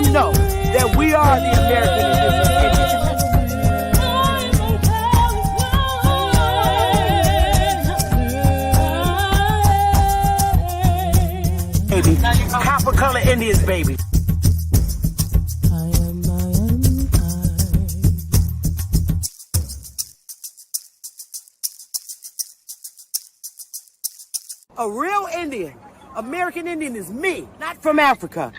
them know that we are the American Indians. Baby. Copper color Indians, baby. A real Indian, American Indian is me, not from Africa.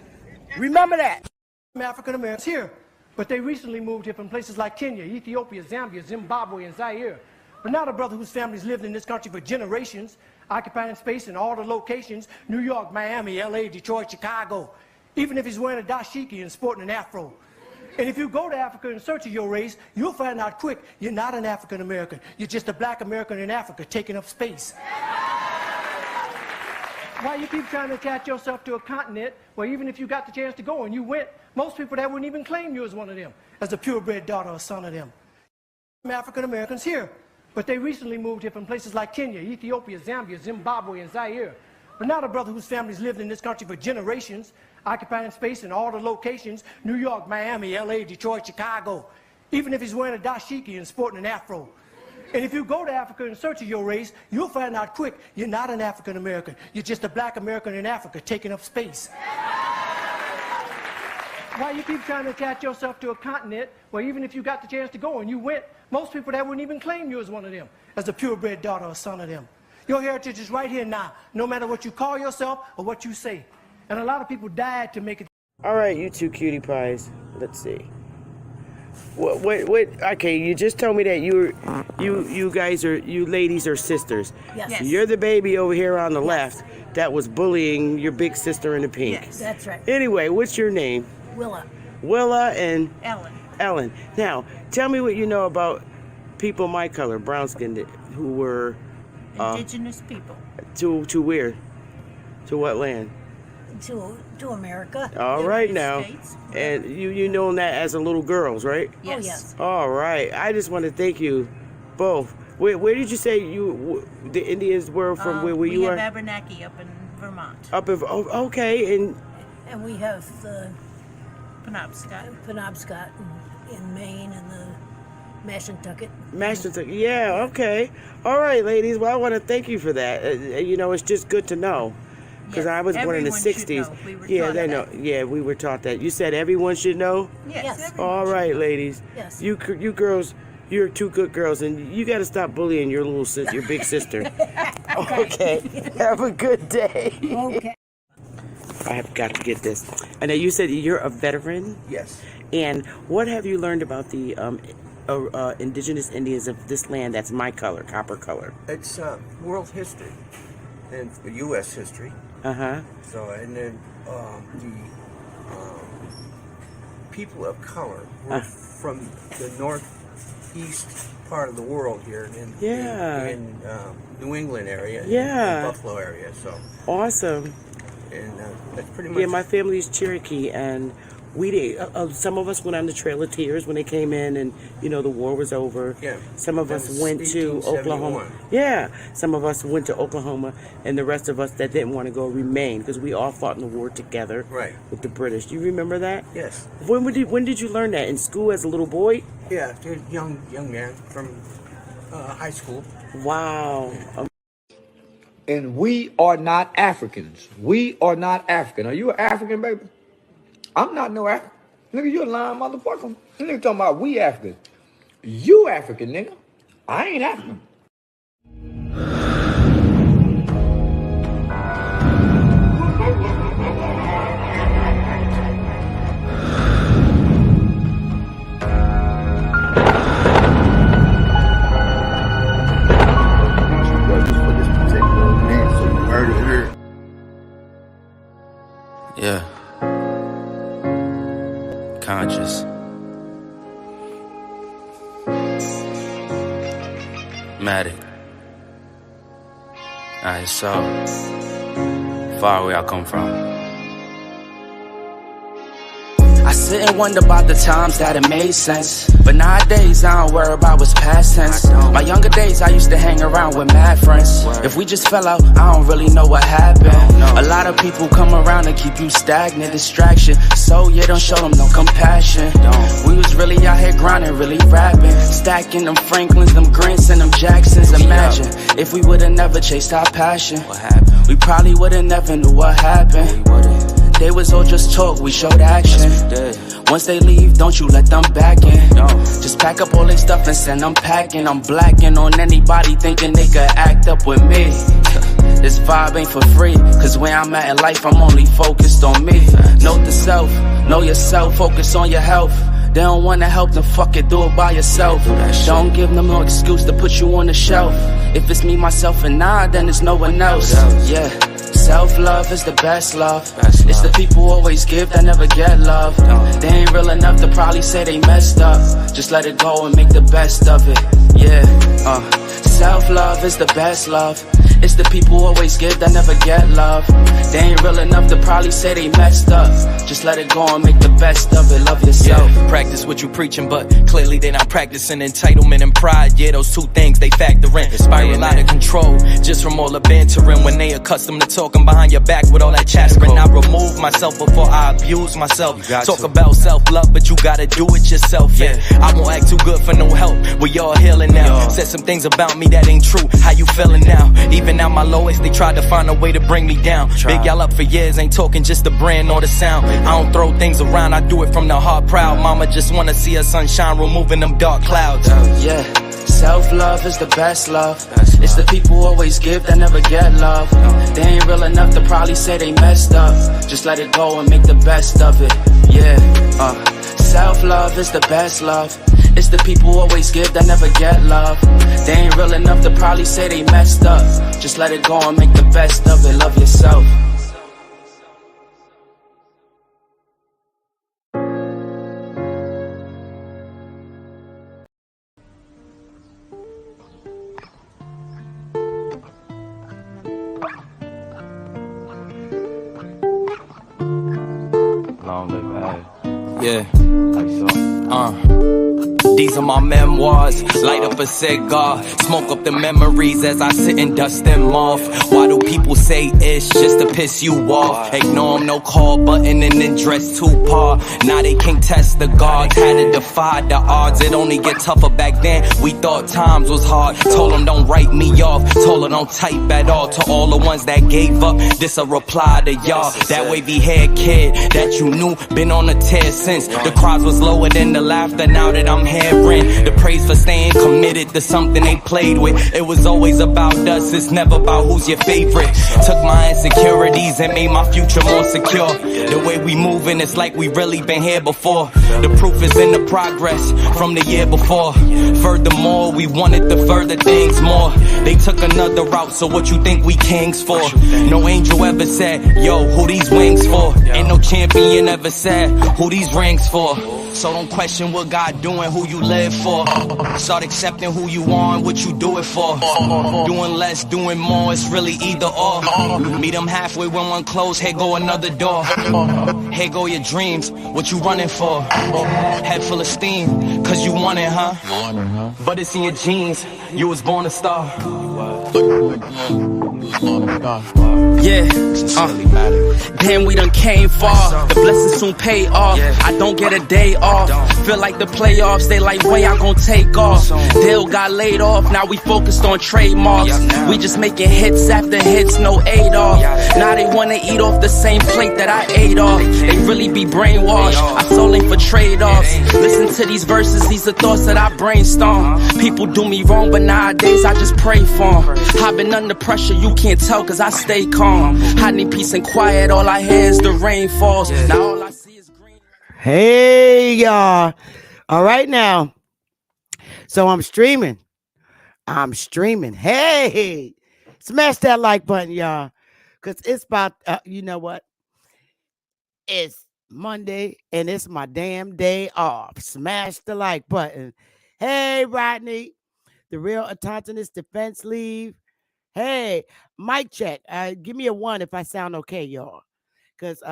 Remember that. African Americans here, but they recently moved here from places like Kenya, Ethiopia, Zambia, Zimbabwe, and Zaire. But now the brother whose family's lived in this country for generations, occupying space in all the locations, New York, Miami, LA, Detroit, Chicago, even if he's wearing a dashiki and sporting an afro. And if you go to Africa in search of your race, you'll find out quick you're not an African American. You're just a black American in Africa taking up space. Why you keep trying to attach yourself to a continent where even if you got the chance to go and you went, most people that wouldn't even claim you as one of them, as a purebred daughter or son of them. African Americans here, but they recently moved here from places like Kenya, Ethiopia, Zambia, Zimbabwe, and Zaire. But now the brother whose family's lived in this country for generations, occupying space in all the locations, New York, Miami, LA, Detroit, Chicago, even if he's wearing a dashiki and sporting an afro. And if you go to Africa in search of your race, you'll find out quick you're not an African American. You're just a black American in Africa taking up space. Why you keep trying to attach yourself to a continent where even if you got the chance to go and you went, most people that wouldn't even claim you as one of them, as a purebred daughter or son of them. Your heritage is right here now, no matter what you call yourself or what you say. And a lot of people died to make it. All right, you two cutie pies. Let's see. Wait, okay, you just told me that you ladies are sisters. Yes. So you're the baby over here on the left that was bullying your big sister in the pink. Yes, that's right. Anyway, what's your name? Willa. Willa and? Ellen. Now, tell me what you know about people my color, brown-skinned, who were... Indigenous people. To where? To what land? To America. All right now. States. And you know that as a little girls, right? Yes. Oh, yes. All right. I just want to thank you both. Where did you say the Indians were from? Where you We are? have Abenaki up in Vermont. Okay. And we have the Penobscot in Maine and the Mashantucket. Yeah, okay. All right, ladies. Well, I want to thank you for that. It's just good to know. Because I was born in the 60s. They know. Yeah, we were taught that. You said everyone should know? Yes. All right, ladies. Yes. You girls, you're two good girls, and you got to stop bullying your your big sister. Okay. Have a good day. Okay. I have got to get this. And you said you're a veteran? Yes. And what have you learned about the indigenous Indians of this land that's my color, copper color? It's world history and U.S. history. Uh-huh. So, and then the people of color were from the northeast part of the world here in New England area, in Buffalo area. So awesome. And that's pretty much. Yeah, my family is Cherokee, and some of us went on the Trail of Tears when they came in, and the war was over. Yeah. Some of us went to Oklahoma. Yeah. Some of us went to Oklahoma, and the rest of us that didn't want to go remained because we all fought in the war together. Right. With the British. Do you remember that? Yes. When did you learn that? In school as a little boy? Yeah, young man from high school. Wow. And we are not Africans. We are not African. Are you an African, baby? I'm not no African. Nigga, you a lying motherfucker. Nigga talking about we African. You African, nigga. I ain't African. Yeah. Conscious. Matic. Alright, so far where I come from. sit and wonder about the times that it made sense. But nowadays, I don't worry about what's past tense. My younger days, I used to hang around with mad friends. If we just fell out, I don't really know what happened. A lot of people come around and keep you stagnant, distraction. So yeah, don't show them no compassion. We was really out here grinding, really rapping, stacking them Franklins, them Grants, and them Jacksons. Imagine if we would've never chased our passion. We probably would've never knew what happened. They was all just talk, we showed action. Once they leave, don't you let them back in. Just pack up all their stuff and send them packing. I'm blacking on anybody thinking they could act up with me. This vibe ain't for free, cause where I'm at in life, I'm only focused on me. Note the self, know yourself, focus on your health. They don't wanna help, then fuck it, do it by yourself. Don't give them no excuse to put you on the shelf. If it's me, myself, and I, then it's no one else. Yeah, self-love is the best love. It's the people who always give that never get love. They ain't real enough to probably say they messed up. Just let it go and make the best of it. Yeah, self-love is the best love. It's the people who always give that never get love. They ain't real enough to probably say they messed up. Just let it go and make the best of it. Love yourself. Yeah, practice what you preaching, but clearly they not practicing entitlement and pride. Yeah, those two things they factor in. Spiral out of control just from all the bantering. When they accustomed to talking behind your back with all that chattering. I remove myself before I abuse myself. Talk about self-love, but you gotta do it yourself. Yeah, I won't act too good for no help. We all healing now. Said some things about me that ain't true. How you feeling now? Even at my lowest, they tried to find a way to bring me down. Big y'all up for years, ain't talking just the brand or the sound. I don't throw things around, I do it from the heart proud. Mama just wanna see her sunshine, removing them dark clouds. Yeah, self-love is the best love. It's the people who always give that never get love. They ain't real enough to probably say they messed up. Just let it go and make the best of it. Yeah, self-love is the best love. It's the people who always give that never get love. They ain't real enough to probably say they messed up. Just let it go and make the best of it. Love yourself. Long live Ag. Yeah. These are my memoirs. Light up a cigar, smoke up the memories as I sit and dust them off. Why do people say it's just to piss you off? Ignore them, no call button and then dress too par. Now they can't test the guards, had to defy the odds. It only get tougher back then, we thought times was hard. Told them don't write me off, told her don't type at all. To all the ones that gave up, this a reply to y'all. That wavy haired kid that you knew, been on a tear since. The crowds was lower than the laughter now that I'm hearing. The praise for staying committed to something they played with. It was always about us, it's never about who's your favorite. Took my insecurities and made my future more secure. The way we moving, it's like we really been here before. The proof is in the progress from the year before. Furthermore, we wanted to further things more. They took another route, so what you think we kings for? No angel ever said, yo, who these wings for? Ain't no champion ever said, who these rings for? So don't question what God doing, who you live for. Start accepting who you are and what you do it for. Doing less, doing more, it's really either or. Meet them halfway when one close, here go another door. Here go your dreams, what you running for? Head full of steam, cause you want it, huh? But it's in your genes, you was born a star. Yeah, damn, we done came far. The blessings soon pay off. I don't get a day off. Feel like the playoffs, they like, when y'all gon' take off? Dale got laid off, now we focused on trademarks. We just making hits after hits, no Adolf. Now they wanna eat off the same plate that I ate off. They really be brainwashed, I sold ain't for trade-offs. Listen to these verses, these are thoughts that I brainstorm. People do me wrong, but nowadays I just pray for them. I've been under pressure, you can't tell cause I stay calm. I need peace and quiet, all I hear is the rain falls. Now all I see is green. Hey y'all. All right now. So I'm streaming. Hey, smash that like button, y'all. Cause it's about you know what? It's Monday and it's my damn day off. Smash the like button. Hey, Rodney, the real autonomous defense leave. Hey, mic check. Give me a 1 if I sound okay, y'all. Because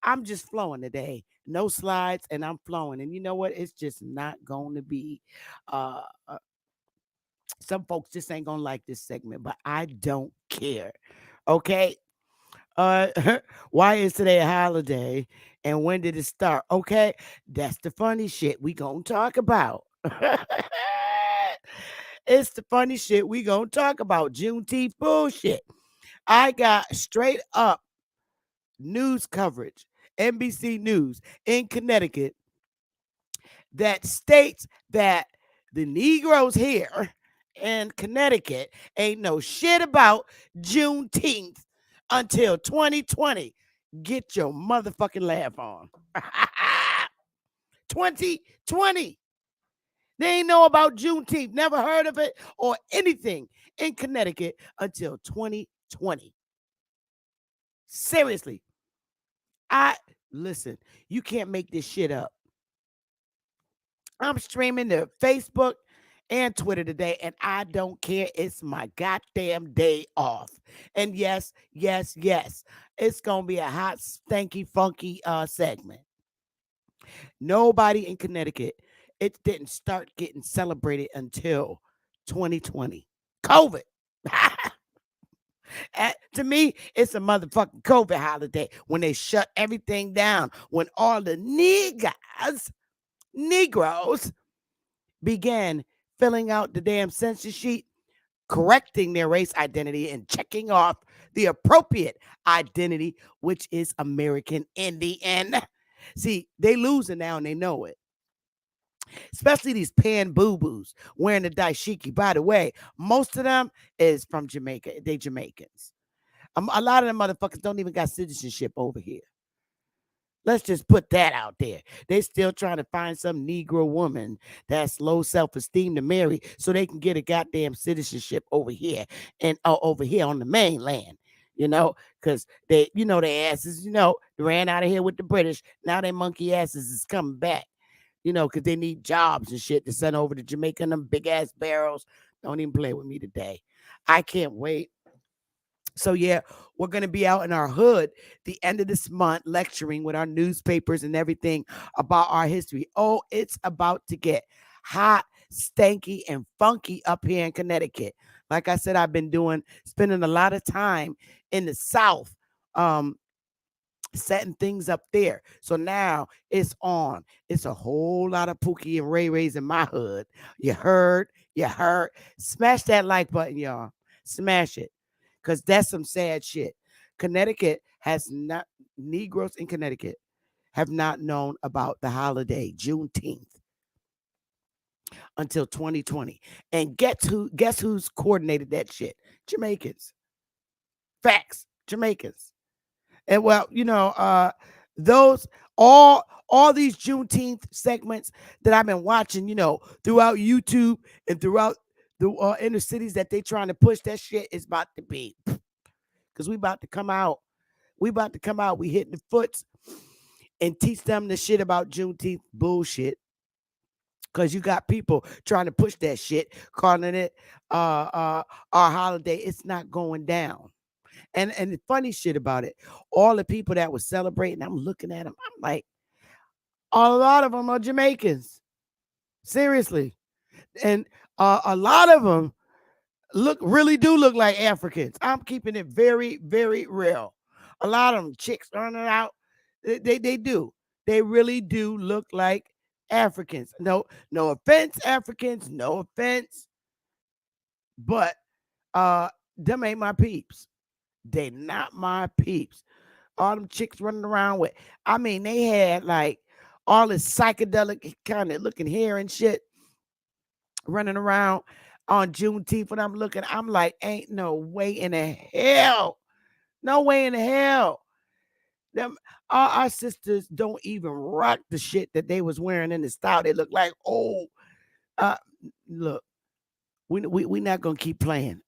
I'm just flowing today. no slides, and I'm flowing. And you know what? It's just not going to be. Uh, uh, some folks just ain't gonna like this segment, but I don't care. Okay. Uh, why is today a holiday, and when did it start? Okay, that's the funny shit we gonna talk about. It's the funny shit we gonna talk about. Juneteenth bullshit. I got straight up news coverage, NBC News in Connecticut, that states that the Negroes here in Connecticut ain't no shit about Juneteenth until 2020. Get your motherfucking laugh on. 2020. They ain't know about Juneteenth, never heard of it or anything in Connecticut until 2020. Seriously. Listen, you can't make this shit up. I'm streaming to Facebook and Twitter today, and I don't care. It's my goddamn day off. And yes, it's going to be a hot, stanky, funky segment. Nobody in Connecticut, it didn't start getting celebrated until 2020. COVID. To me, it's a motherfucking COVID holiday when they shut everything down, when all the Negroes began filling out the damn census sheet, correcting their race identity and checking off the appropriate identity, which is American Indian. See, they losing now and they know it. Especially these pan boo-boos wearing the dashiki. By the way, most of them is from Jamaica. They Jamaicans. A lot of them motherfuckers don't even got citizenship over here. Let's just put that out there. They still trying to find some Negro woman that's low self-esteem to marry so they can get a goddamn citizenship over here and over here on the mainland. Because they, their asses, ran out of here with the British. Now their monkey asses is coming back, because they need jobs and shit to send over to Jamaica and them big ass barrels. Don't even play with me today. I can't wait. So yeah, we're going to be out in our hood the end of this month lecturing with our newspapers and everything about our history. Oh, it's about to get hot, stanky, and funky up here in Connecticut. Like I said, I've been spending a lot of time in the South, setting things up there. So now it's on. It's a whole lot of Pookie N Ray-Rays in my hood. You heard? Smash that like button, y'all. Smash it. Because that's some sad shit. Connecticut Negroes in Connecticut have not known about the holiday, Juneteenth, until 2020. And guess who's coordinated that shit? Jamaicans. Facts. Jamaicans. And well, those all these Juneteenth segments that I've been watching, throughout YouTube and throughout the inner cities that they trying to push, that shit is about to be, because we about to come out. We hitting the foots and teach them the shit about Juneteenth bullshit. Because you got people trying to push that shit, calling it our holiday. It's not going down. And the funny shit about it, all the people that were celebrating, I'm looking at them, I'm like, a lot of them are Jamaicans. Seriously. And a lot of them really do look like Africans. I'm keeping it very, very real. A lot of them chicks running out. They do. They really do look like Africans. No offense, Africans. No offense. But them ain't my peeps. They not my peeps. All them chicks running around with, they had like all this psychedelic kind of looking hair and shit running around on Juneteenth. When I'm looking, I'm like, ain't no way in the hell. No way in the hell. Them our sisters don't even rock the shit that they was wearing in the style. They look like, look, we not gonna keep playing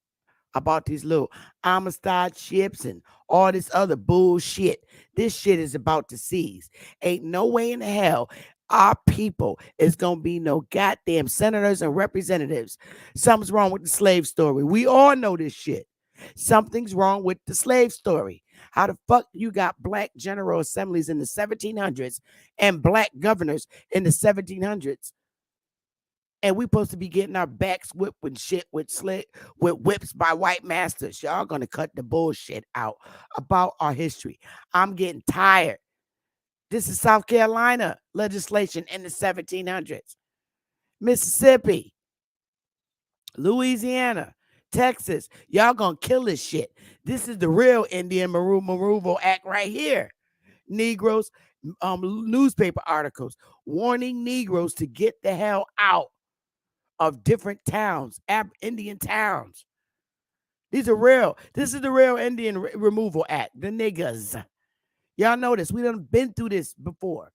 about these little Amistad chips and all this other bullshit. This shit is about to cease. Ain't no way in the hell our people is gonna be no goddamn senators and representatives. Something's wrong with the slave story. We all know this shit. Something's wrong with the slave story. How the fuck you got black general assemblies in the 1700s and black governors in the 1700s? And we supposed to be getting our backs whipped with shit with whips by white masters. Y'all gonna cut the bullshit out about our history. I'm getting tired. This is South Carolina legislation in the 1700s. Mississippi, Louisiana, Texas. Y'all gonna kill this shit. This is the real Indian Removal Act right here. Negroes, newspaper articles warning Negroes to get the hell out of different towns, Indian towns. These are real. This is the real Indian Removal Act. The niggas. Y'all know this. We done been through this before.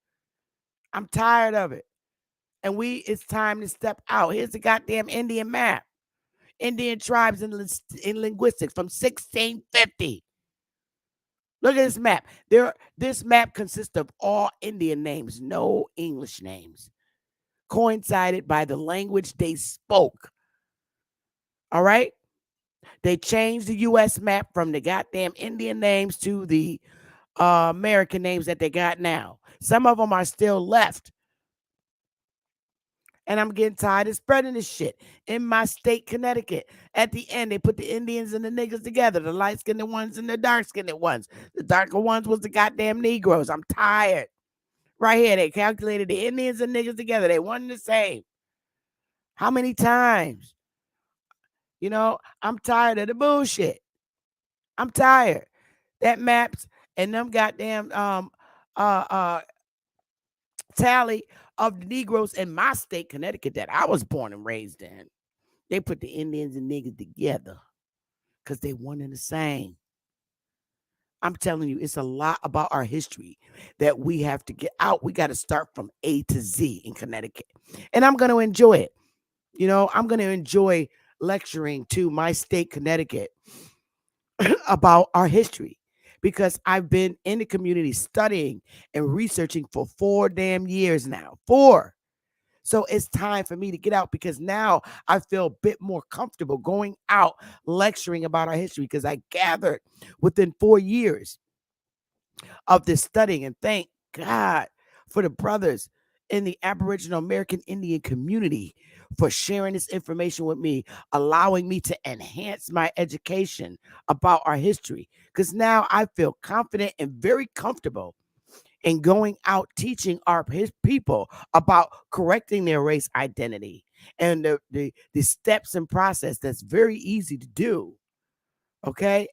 I'm tired of it. And it's time to step out. Here's the goddamn Indian map. Indian tribes in linguistics from 1650. Look at this map. This map consists of all Indian names, no English names, coincided by the language they spoke. All right? They changed the U.S. map from the goddamn Indian names to the American names that they got now. Some of them are still left. And I'm getting tired of spreading this shit. In my state, Connecticut, at the end, they put the Indians and the niggas together, the light-skinned ones and the dark-skinned ones. The darker ones was the goddamn Negroes. I'm tired. Right here, they calculated the Indians and niggas together. They one the same. How many times? You know, I'm tired of the bullshit. I'm tired. That maps and them goddamn tally of the Negroes in my state, Connecticut, that I was born and raised in. They put the Indians and niggas together because they one and the same. I'm telling you, it's a lot about our history that we have to get out. We got to start from A to Z in Connecticut. And I'm going to enjoy it. You know, I'm going to enjoy lecturing to my state, Connecticut, about our history because I've been in the community studying and researching for 4 damn years now. 4. So it's time for me to get out because now I feel a bit more comfortable going out lecturing about our history because I gathered within 4 years of this studying. And thank God for the brothers in the Aboriginal American Indian community for sharing this information with me, allowing me to enhance my education about our history. Because now I feel confident and very comfortable in going out teaching his people about correcting their race identity and the steps and process that's very easy to do. Okay.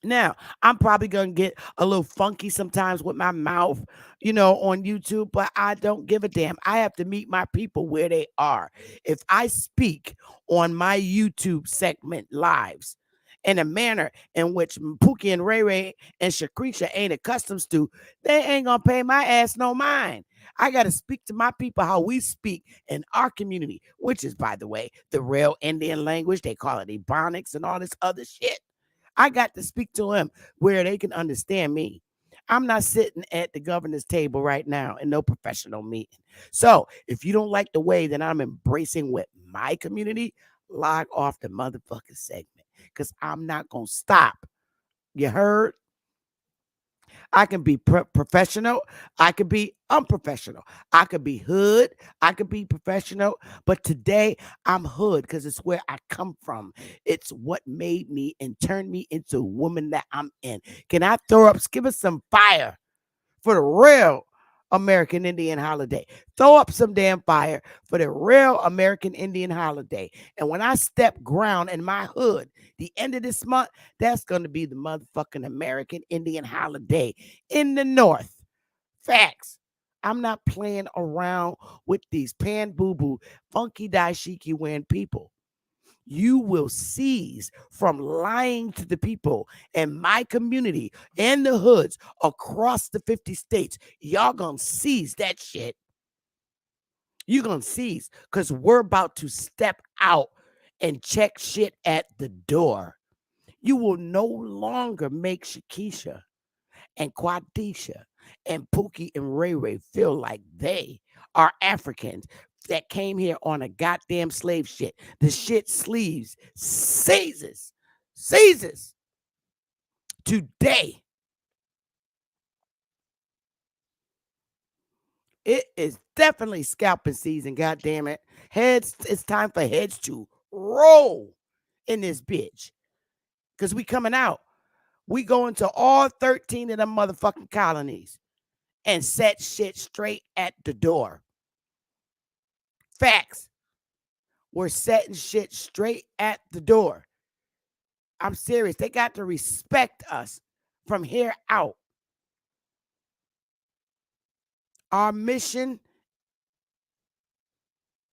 Now, I'm probably going to get a little funky sometimes with my mouth, you know, on YouTube, but I don't give a damn. I have to meet my people where they are. If I speak on my YouTube segment lives in a manner in which Pookie N Ray-Rays and Shakrisha ain't accustomed to, they ain't going to pay my ass no mind. I got to speak to my people how we speak in our community, which is, by the way, the real Indian language. They call it Ebonics and all this other shit. I got to speak to them where they can understand me. I'm not sitting at the governor's table right now in no professional meeting. So if you don't like the way that I'm embracing with my community, log off the motherfucking segment because I'm not going to stop. You heard? I can be professional. I can be unprofessional. I could be hood. I could be professional. But today I'm hood because it's where I come from. It's what made me and turned me into a woman that I'm in. Can I throw up, give us some fire for the real American Indian holiday? Throw up some damn fire for the real American Indian holiday. And when I step ground in my hood, the end of this month, that's going to be the motherfucking American Indian holiday in the North. Facts. I'm not playing around with these pan-boo-boo, funky dashiki wearing people. You will cease from lying to the people in my community and the hoods across the 50 states. Y'all gonna seize that shit. You're gonna seize because we're about to step out and check shit at the door. You will no longer make Shakisha and Quadisha and Pookie and Ray-Ray feel like they are Africans that came here on a goddamn slave shit. The shit sleeves, seizes, seizes today. It is definitely scalping season, goddamn it. Heads, it's time for heads to roll in this bitch. Because we coming out. We going to all 13 of them motherfucking colonies and set shit straight at the door. Facts. We're setting shit straight at the door. I'm serious. They got to respect us from here out. Our mission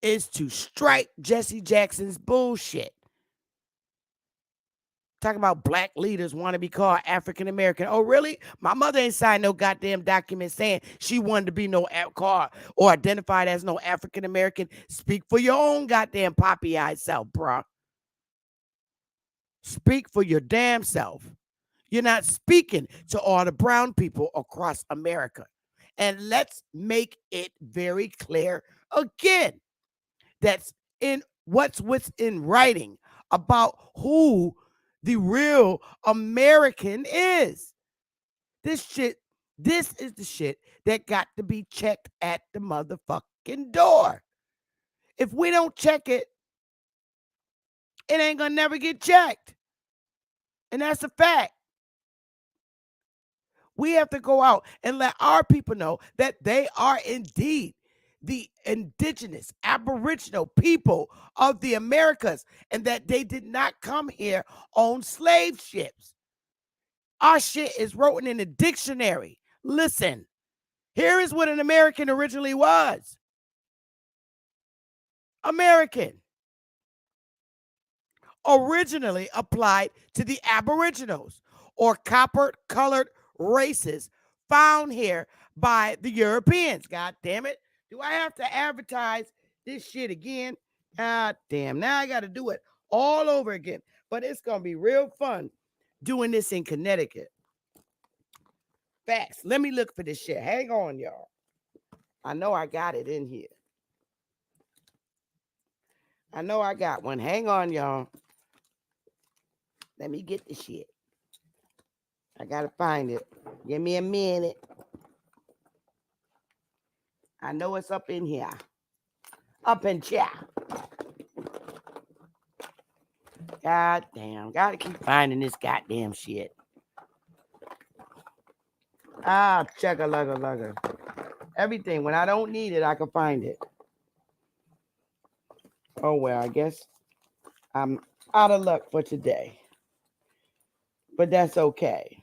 is to strike Jesse Jackson's bullshit. Talking about black leaders want to be called African American. Oh, really? My mother ain't signed no goddamn document saying she wanted to be called or identified as no African American. Speak for your own goddamn poppy-eyed self, bruh. Speak for your damn self. You're not speaking to all the brown people across America. And let's make it very clear again. That's in what's within writing about who the real American is. This is the shit that got to be checked at the motherfucking door. If we don't check it, it ain't gonna never get checked. And that's a fact. We have to go out and let our people know that they are indeed the indigenous, aboriginal people of the Americas and that they did not come here on slave ships. Our shit is written in a dictionary. Listen, here is what an American originally was. American. Originally applied to the aboriginals or copper-colored races found here by the Europeans. God damn it. Do I have to advertise this shit again? God damn. Now I got to do it all over again. But it's going to be real fun doing this in Connecticut. Facts. Let me look for this shit. Hang on, y'all. I know I got it in here. I know I got one. Hang on, y'all. Let me get the shit. I gotta find it. Give me a minute. I know it's up in here. Up in here. God damn. Gotta keep finding this goddamn shit. Chugga-lugga-lugga. Everything. When I don't need it, I can find it. Oh, well, I guess I'm out of luck for today. But that's okay.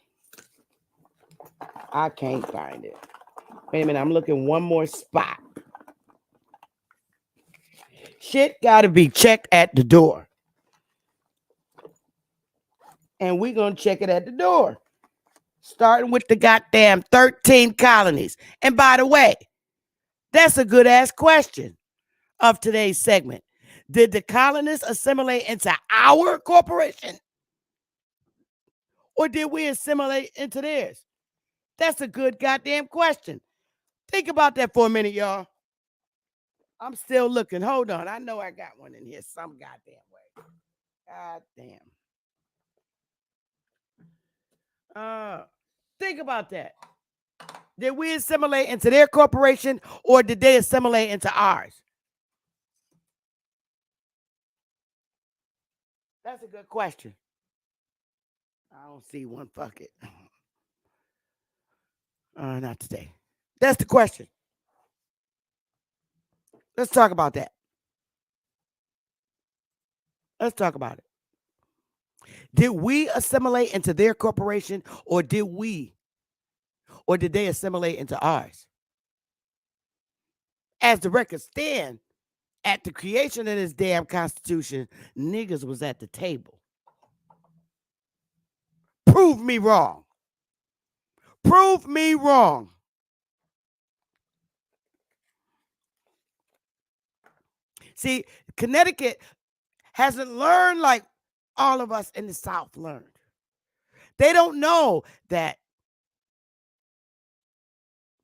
I can't find it. Wait a minute, I'm looking one more spot. Shit gotta be checked at the door. And we're gonna check it at the door. Starting with the goddamn 13 colonies. And by the way, that's a good ass question of today's segment. Did the colonists assimilate into our corporation? Or did we assimilate into theirs? That's a good goddamn question. Think about that for a minute, y'all. I'm still looking. Hold on. I know I got one in here some goddamn way. God damn. Think about that. Did we assimilate into their corporation or did they assimilate into ours? That's a good question. I don't see one. Fuck it. Not today. That's the question. Let's talk about that. Let's talk about it. Did we assimilate into their corporation or did they assimilate into ours? As the records stand, at the creation of this damn Constitution, niggas was at the table. Prove me wrong. Prove me wrong. See, Connecticut hasn't learned like all of us in the South learned. They don't know that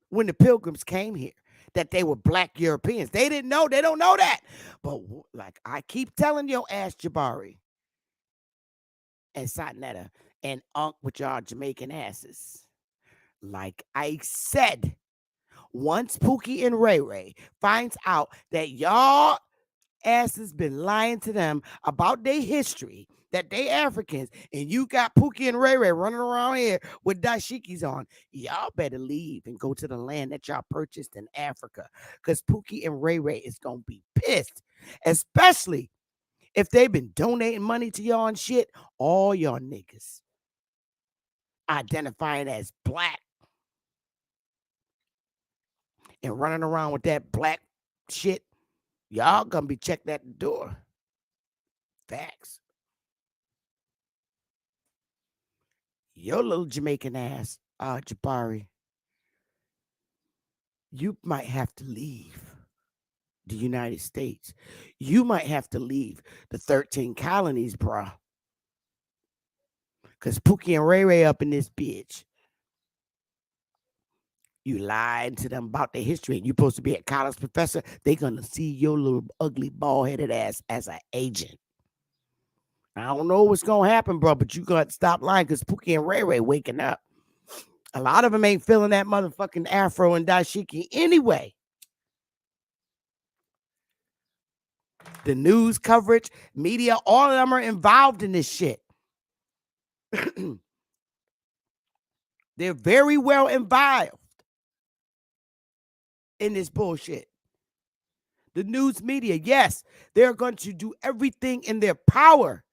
when the Pilgrims came here, that they were black Europeans. They didn't know. They don't know that. But like I keep telling your ass, Jabari, and Satinetta and Unk with y'all Jamaican asses. Like I said, once Pookie N Ray-Ray finds out that y'all asses been lying to them about their history, that they Africans, and you got Pookie and Ray-Ray running around here with dashikis on, y'all better leave and go to the land that y'all purchased in Africa, because Pookie and Ray-Ray is going to be pissed, especially if they've been donating money to y'all and shit, all y'all niggas identifying as black and running around with that black shit, y'all gonna be checked at the door. Facts. Your little Jamaican ass, Jabari, you might have to leave the United States. You might have to leave the 13 colonies, bro. Because Pookie and Ray-Ray up in this bitch. You lied to them about their history, and you're supposed to be a college professor. They're going to see your little ugly bald-headed ass as an agent. I don't know what's going to happen, bro, but you got to stop lying because Pookie and Ray-Ray waking up. A lot of them ain't feeling that motherfucking afro and dashiki anyway. The news coverage, media, all of them are involved in this shit. They're very well involved in this bullshit. The news media, yes, they're going to do everything in their power.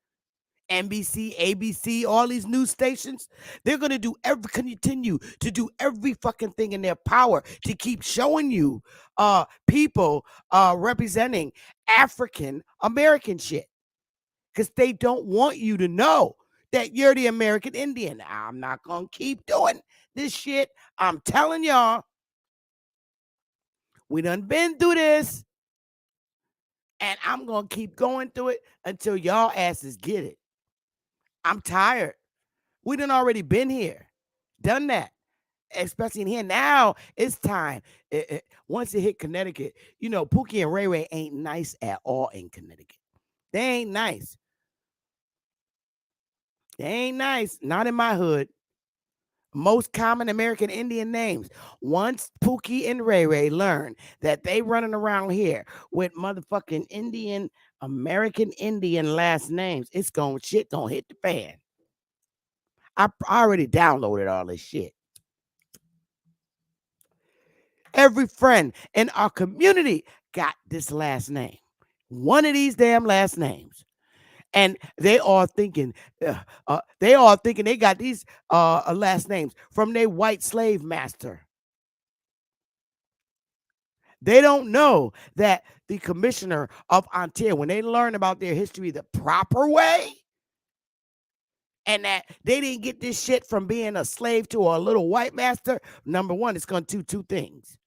NBC, ABC, all these news stations, they're going to continue to do every fucking thing in their power to keep showing you people representing African American shit. Because they don't want you to know that you're the American Indian. I'm not going to keep doing this shit. I'm telling y'all, we done been through this. And I'm going to keep going through it until y'all asses get it. I'm tired. We done already been here, done that, especially in here. Now it's time. Once it hit Connecticut, you know, Pookie and Ray-Ray ain't nice at all in Connecticut. They ain't nice. They ain't nice. Not in my hood. Most common American Indian names. Once Pookie and Ray-Ray learn that they running around here with motherfucking American Indian last names, it's shit gonna hit the fan. I already downloaded all this shit. Every friend in our community got this last name. One of these damn last names. And they are thinking they got these last names from their white slave master. They don't know that the commissioner of Ontario, when they learn about their history the proper way, and that they didn't get this shit from being a slave to a little white master, number one, it's going to do two things.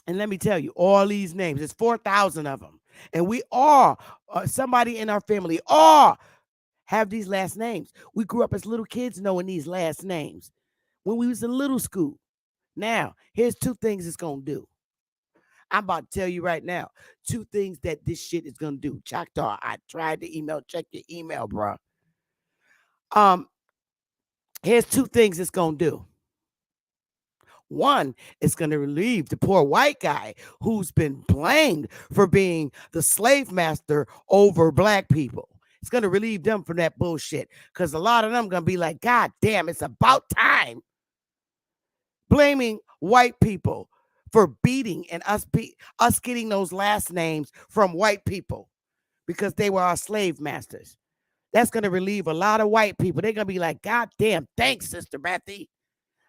And let me tell you, all these names, there's 4,000 of them. And we all, somebody in our family, all have these last names. We grew up as little kids knowing these last names when we was in little school. Now, here's two things it's going to do. I'm about to tell you right now, two things that this shit is going to do. Choctaw, I tried to email, check your email, bro. Here's two things it's going to do. One, it's going to relieve the poor white guy who's been blamed for being the slave master over black people. It's going to relieve them from that bullshit because a lot of them going to be like, God damn, it's about time. Blaming white people for beating and us getting those last names from white people because they were our slave masters. That's going to relieve a lot of white people. They're going to be like, God damn, thanks, Sister Bethy.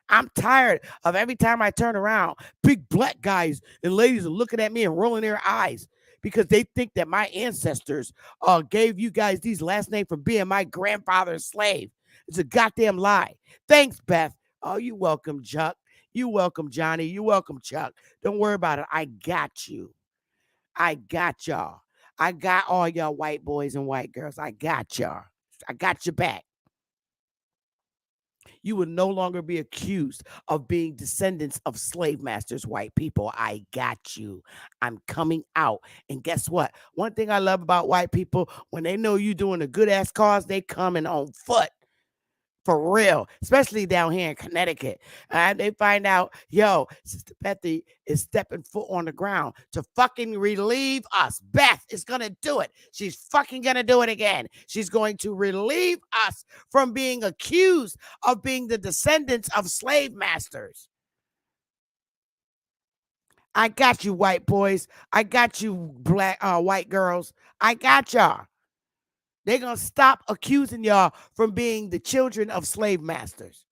I'm tired of every time I turn around, big black guys and ladies are looking at me and rolling their eyes because they think that my ancestors gave you guys these last names for being my grandfather's slave. It's a goddamn lie. Thanks, Beth. Oh, you welcome, Chuck. You welcome, Johnny. You welcome, Chuck. Don't worry about it. I got you. I got y'all. I got all y'all white boys and white girls. I got y'all. I got your back. You will no longer be accused of being descendants of slave masters, white people. I got you. I'm coming out. And guess what? One thing I love about white people, when they know you doing a good ass cause, they coming on foot. For real, especially down here in Connecticut. And they find out, yo, Sister Bethy is stepping foot on the ground to fucking relieve us. Beth is going to do it. She's fucking going to do it again. She's going to relieve us from being accused of being the descendants of slave masters. I got you, white boys. I got you, white girls. I got y'all. They're going to stop accusing y'all from being the children of slave masters.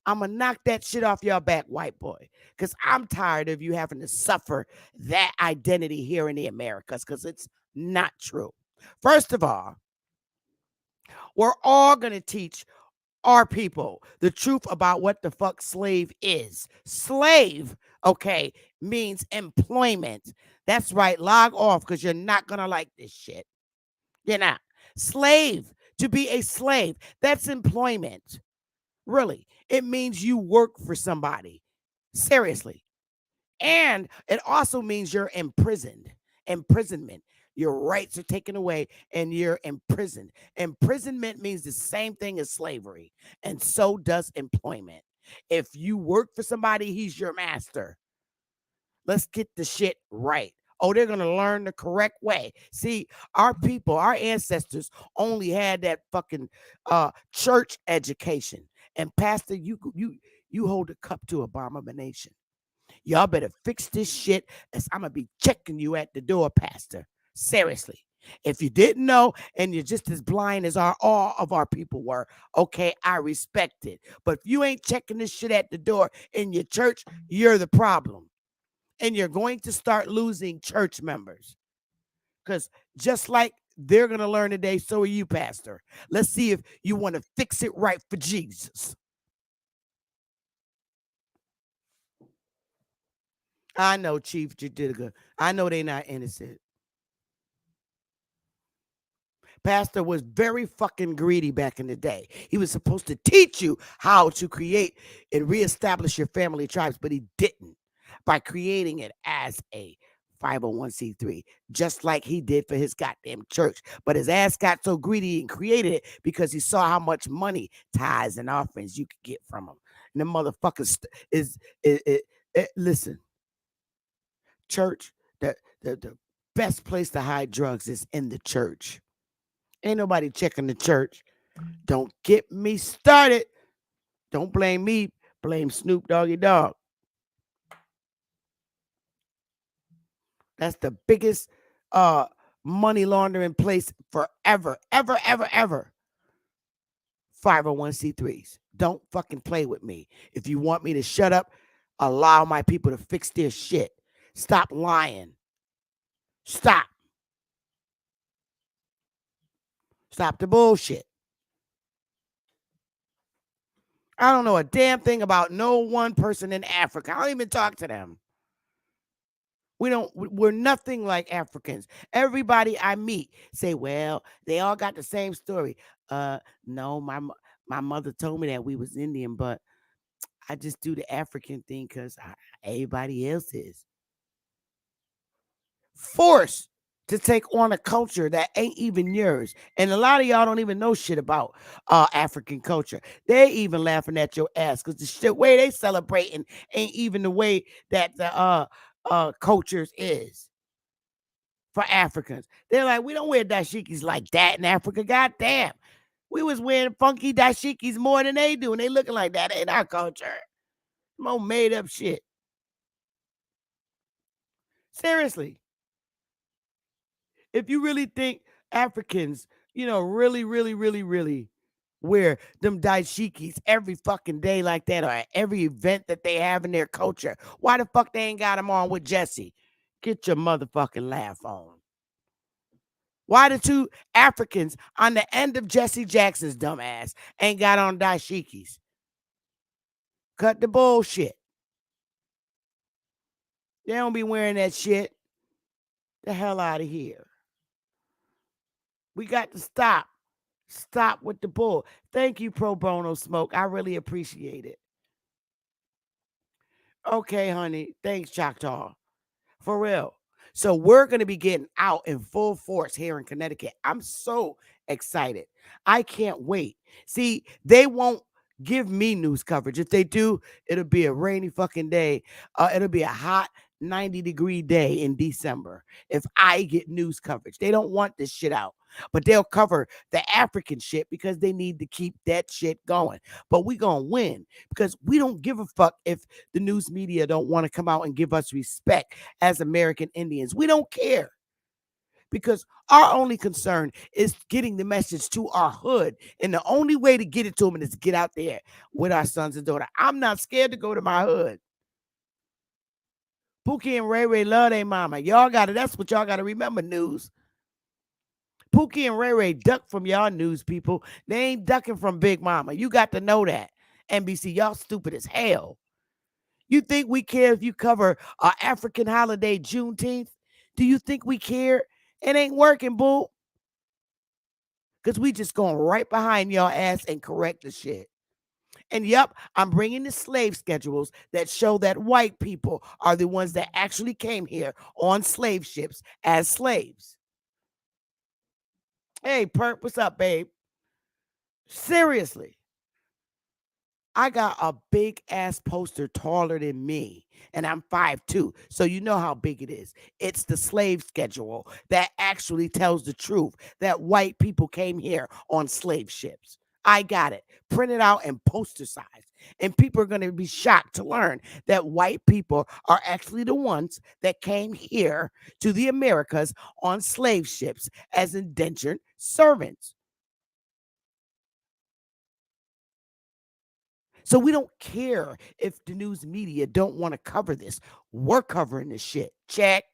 I'm going to knock that shit off your back, white boy, because I'm tired of you having to suffer that identity here in the Americas, because it's not true. First of all, we're all going to teach our people the truth about what the fuck slave is. Slave, okay, means employment. That's right. Log off, because you're not going to like this shit. You're not. Slave, to be a slave, that's employment. Really. It means you work for somebody. Seriously. And it also means you're imprisoned. Imprisonment. Your rights are taken away and you're imprisoned. Imprisonment means the same thing as slavery. And so does employment. If you work for somebody, he's your master. Let's get the shit right. Oh, they're going to learn the correct way. See, our people, our ancestors only had that fucking church education. And Pastor, you hold a cup to abomination. Y'all better fix this shit, as I'm going to be checking you at the door, Pastor. Seriously. If you didn't know and you're just as blind as all of our people were, okay, I respect it. But if you ain't checking this shit at the door in your church, you're the problem. And you're going to start losing church members. Because just like they're going to learn today, so are you, Pastor. Let's see if you want to fix it right for Jesus. I know, Chief, you did good. I know they're not innocent. Pastor was very fucking greedy back in the day. He was supposed to teach you how to create and reestablish your family tribes, but he didn't. By creating it as a 501c3, just like he did for his goddamn church. But his ass got so greedy and created it because he saw how much money, tithes, and offerings you could get from him. And the motherfuckers listen, church, the best place to hide drugs is in the church. Ain't nobody checking the church. Don't get me started. Don't blame me. Blame Snoop Doggy Dogg. That's the biggest money laundering place forever, ever. 501c3s. Don't fucking play with me. If you want me to shut up, allow my people to fix their shit. Stop lying. Stop. Stop the bullshit. I don't know a damn thing about no one person in Africa. I don't even talk to them. We're nothing like Africans. Everybody I meet say, well, they all got the same story. No, my mother told me that we was Indian, but I just do the African thing because everybody else is. Forced to take on a culture that ain't even yours. And a lot of y'all don't even know shit about African culture. They even laughing at your ass because the way they celebrating ain't even the way that the cultures is for Africans. They're like, we don't wear dashikis like that in Africa. God damn. We was wearing funky dashikis more than they do, and they looking like that in our culture. More made up shit. Seriously. If you really think Africans, really wear them dashikis every fucking day like that, or every event that they have in their culture, why the fuck they ain't got them on with Jesse? Get your motherfucking laugh on. Why the two Africans on the end of Jesse Jackson's dumb ass ain't got on dashikis? Cut the bullshit. They don't be wearing that shit. The hell out of here. We got to stop Stop with the bull. Thank you, Pro Bono Smoke. I really appreciate it. Okay, honey. Thanks, Choctaw. For real. So we're going to be getting out in full force here in Connecticut. I'm so excited. I can't wait. See, they won't give me news coverage. If they do, it'll be a rainy fucking day. It'll be a hot 90-degree day in December if I get news coverage. They don't want this shit out. But they'll cover the African shit because they need to keep that shit going. But we gonna win because we don't give a fuck if the news media don't want to come out and give us respect as American Indians. We don't care because our only concern is getting the message to our hood. And the only way to get it to them is to get out there with our sons and daughters. I'm not scared to go to my hood. Pookie and Ray-Ray love their mama. Y'all got it. That's what y'all got to remember, news. Pookie and Ray-Ray duck from y'all news people. They ain't ducking from Big Mama. You got to know that. NBC, y'all stupid as hell. You think we care if you cover our African holiday, Juneteenth? Do you think we care? It ain't working, boo. Because we just going right behind y'all ass and correct the shit. And yep, I'm bringing the slave schedules that show that white people are the ones that actually came here on slave ships as slaves. Hey, Perk, what's up, babe? Seriously. I got a big ass poster taller than me, and I'm 5'2", so you know how big it is. It's the slave schedule that actually tells the truth that white people came here on slave ships. I got it printed out in poster size, and people are going to be shocked to learn that white people are actually the ones that came here to the Americas on slave ships as indentured servants. So we don't care if the news media don't want to cover this. We're covering this shit. Check.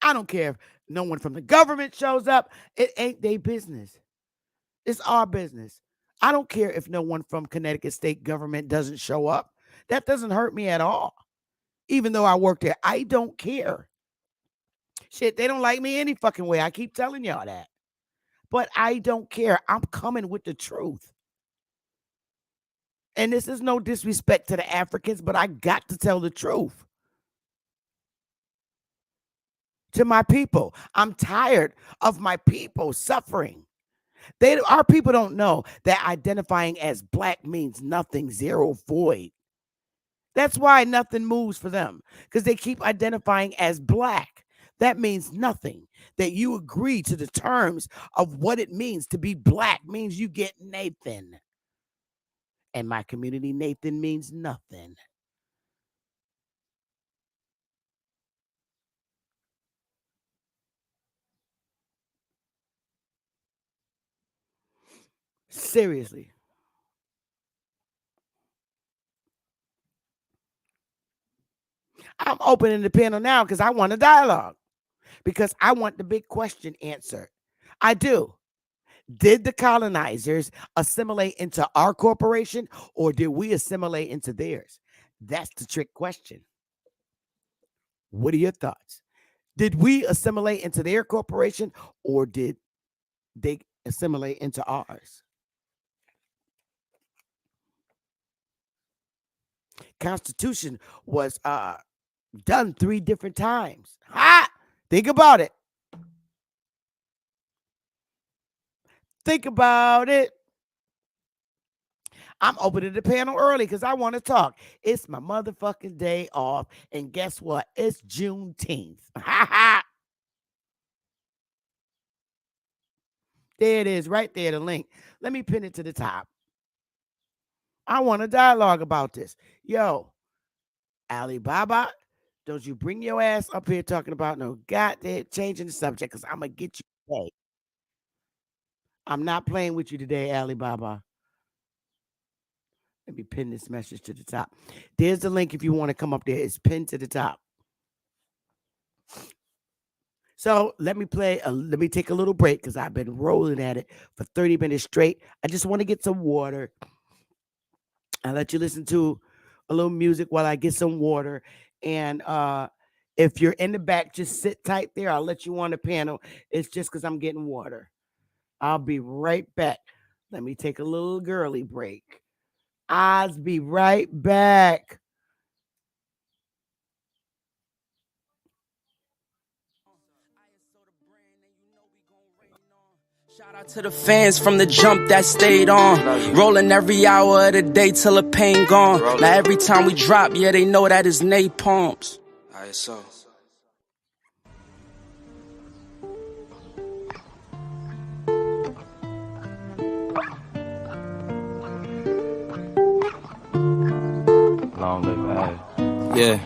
I don't care if no one from the government shows up. It ain't their business. It's our business. I don't care if no one from Connecticut state government doesn't show up. That doesn't hurt me at all. Even though I work there, I don't care. Shit, they don't like me any fucking way. I keep telling y'all that. But I don't care. I'm coming with the truth. And this is no disrespect to the Africans, but I got to tell the truth to my people. I'm tired of my people suffering. Our people don't know that identifying as black means nothing, zero, void. That's why nothing moves for them, because they keep identifying as black. That means nothing. That you agree to the terms of what it means to be black means you get Nathan. And my community, Nathan means nothing. Seriously. I'm opening the panel now because I want a dialogue. Because I want the big question answered. I do. Did the colonizers assimilate into our corporation, or did we assimilate into theirs? That's the trick question. What are your thoughts? Did we assimilate into their corporation, or did they assimilate into ours? Constitution was done 3 different times. Ha! Think about it. Think about it. I'm opening the panel early because I want to talk. It's my motherfucking day off. And guess what? It's Juneteenth. There it is, right there, the link. Let me pin it to the top. I want a dialogue about this. Yo, Alibaba, don't you bring your ass up here talking about no goddamn changing the subject, because I'm going to get you today. I'm not playing with you today, Alibaba. Let me pin this message to the top. There's the link if you want to come up there. It's pinned to the top. So let me take a little break because I've been rolling at it for 30 minutes straight. I just want to get some water. I'll let you listen to a little music while I get some water. And if you're in the back, just sit tight there. I'll let you on the panel. It's just because I'm getting water. I'll be right back. Let me take a little girly break. I'll be right back. Shout out to the fans from the jump that stayed on. Rolling every hour of the day till the pain gone. Now every time we drop, yeah, they know that is napalms. ISO. Long live Ag. Yeah.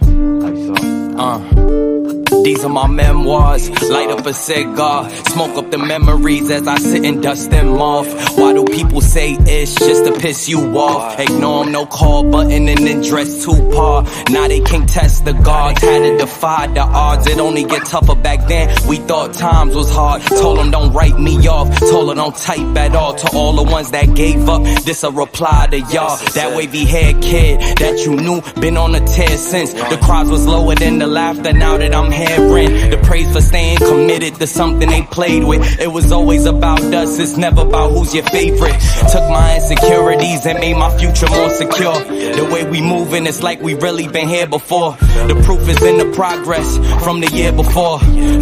These are my memoirs. Light up a cigar, smoke up the memories as I sit and dust them off. Why do people say it's just to piss you off? Ignore them, no call button and then dress too par. Now they can't test the guards, had to defy the odds. It only get tougher back then, we thought times was hard. Told them don't write me off, told her don't type at all. To all the ones that gave up, this a reply to y'all. That wavy haired kid that you knew, been on a tear since. The crowds was lower than the laughter, now that I'm here. The praise for staying committed to something they played with. It was always about us, it's never about who's your favorite. Took my insecurities and made my future more secure. The way we moving, it's like we really been here before. The proof is in the progress from the year before.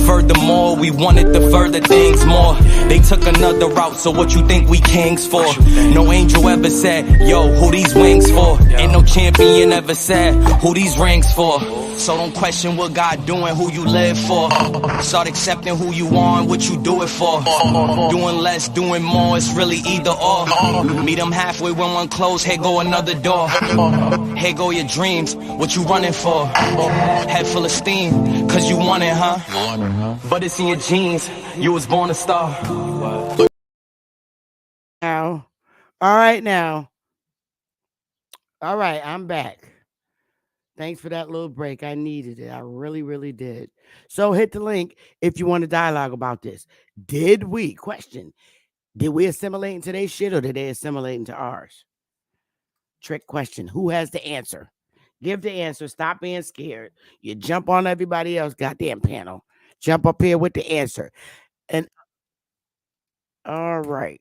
Furthermore, we wanted to further things more. They took another route, so what you think we kings for? No angel ever said, yo, who these wings for? Ain't no champion ever said, who these rings for? So don't question what God doing, who you live for. Start accepting who you are and what you do it for. Doing less, doing more, it's really either or. Meet them halfway when one close, here go another door. Here go your dreams, what you running for? Head full of steam, cause you want it, huh? But it's in your genes, you was born a star. Now, all right now. All right, I'm back. Thanks for that little break. I needed it. I really, really did. So hit the link if you want to dialogue about this. Did we assimilate into their shit or did they assimilate into ours? Trick question. Who has the answer? Give the answer. Stop being scared. You jump on everybody else. Goddamn panel. Jump up here with the answer. And all right.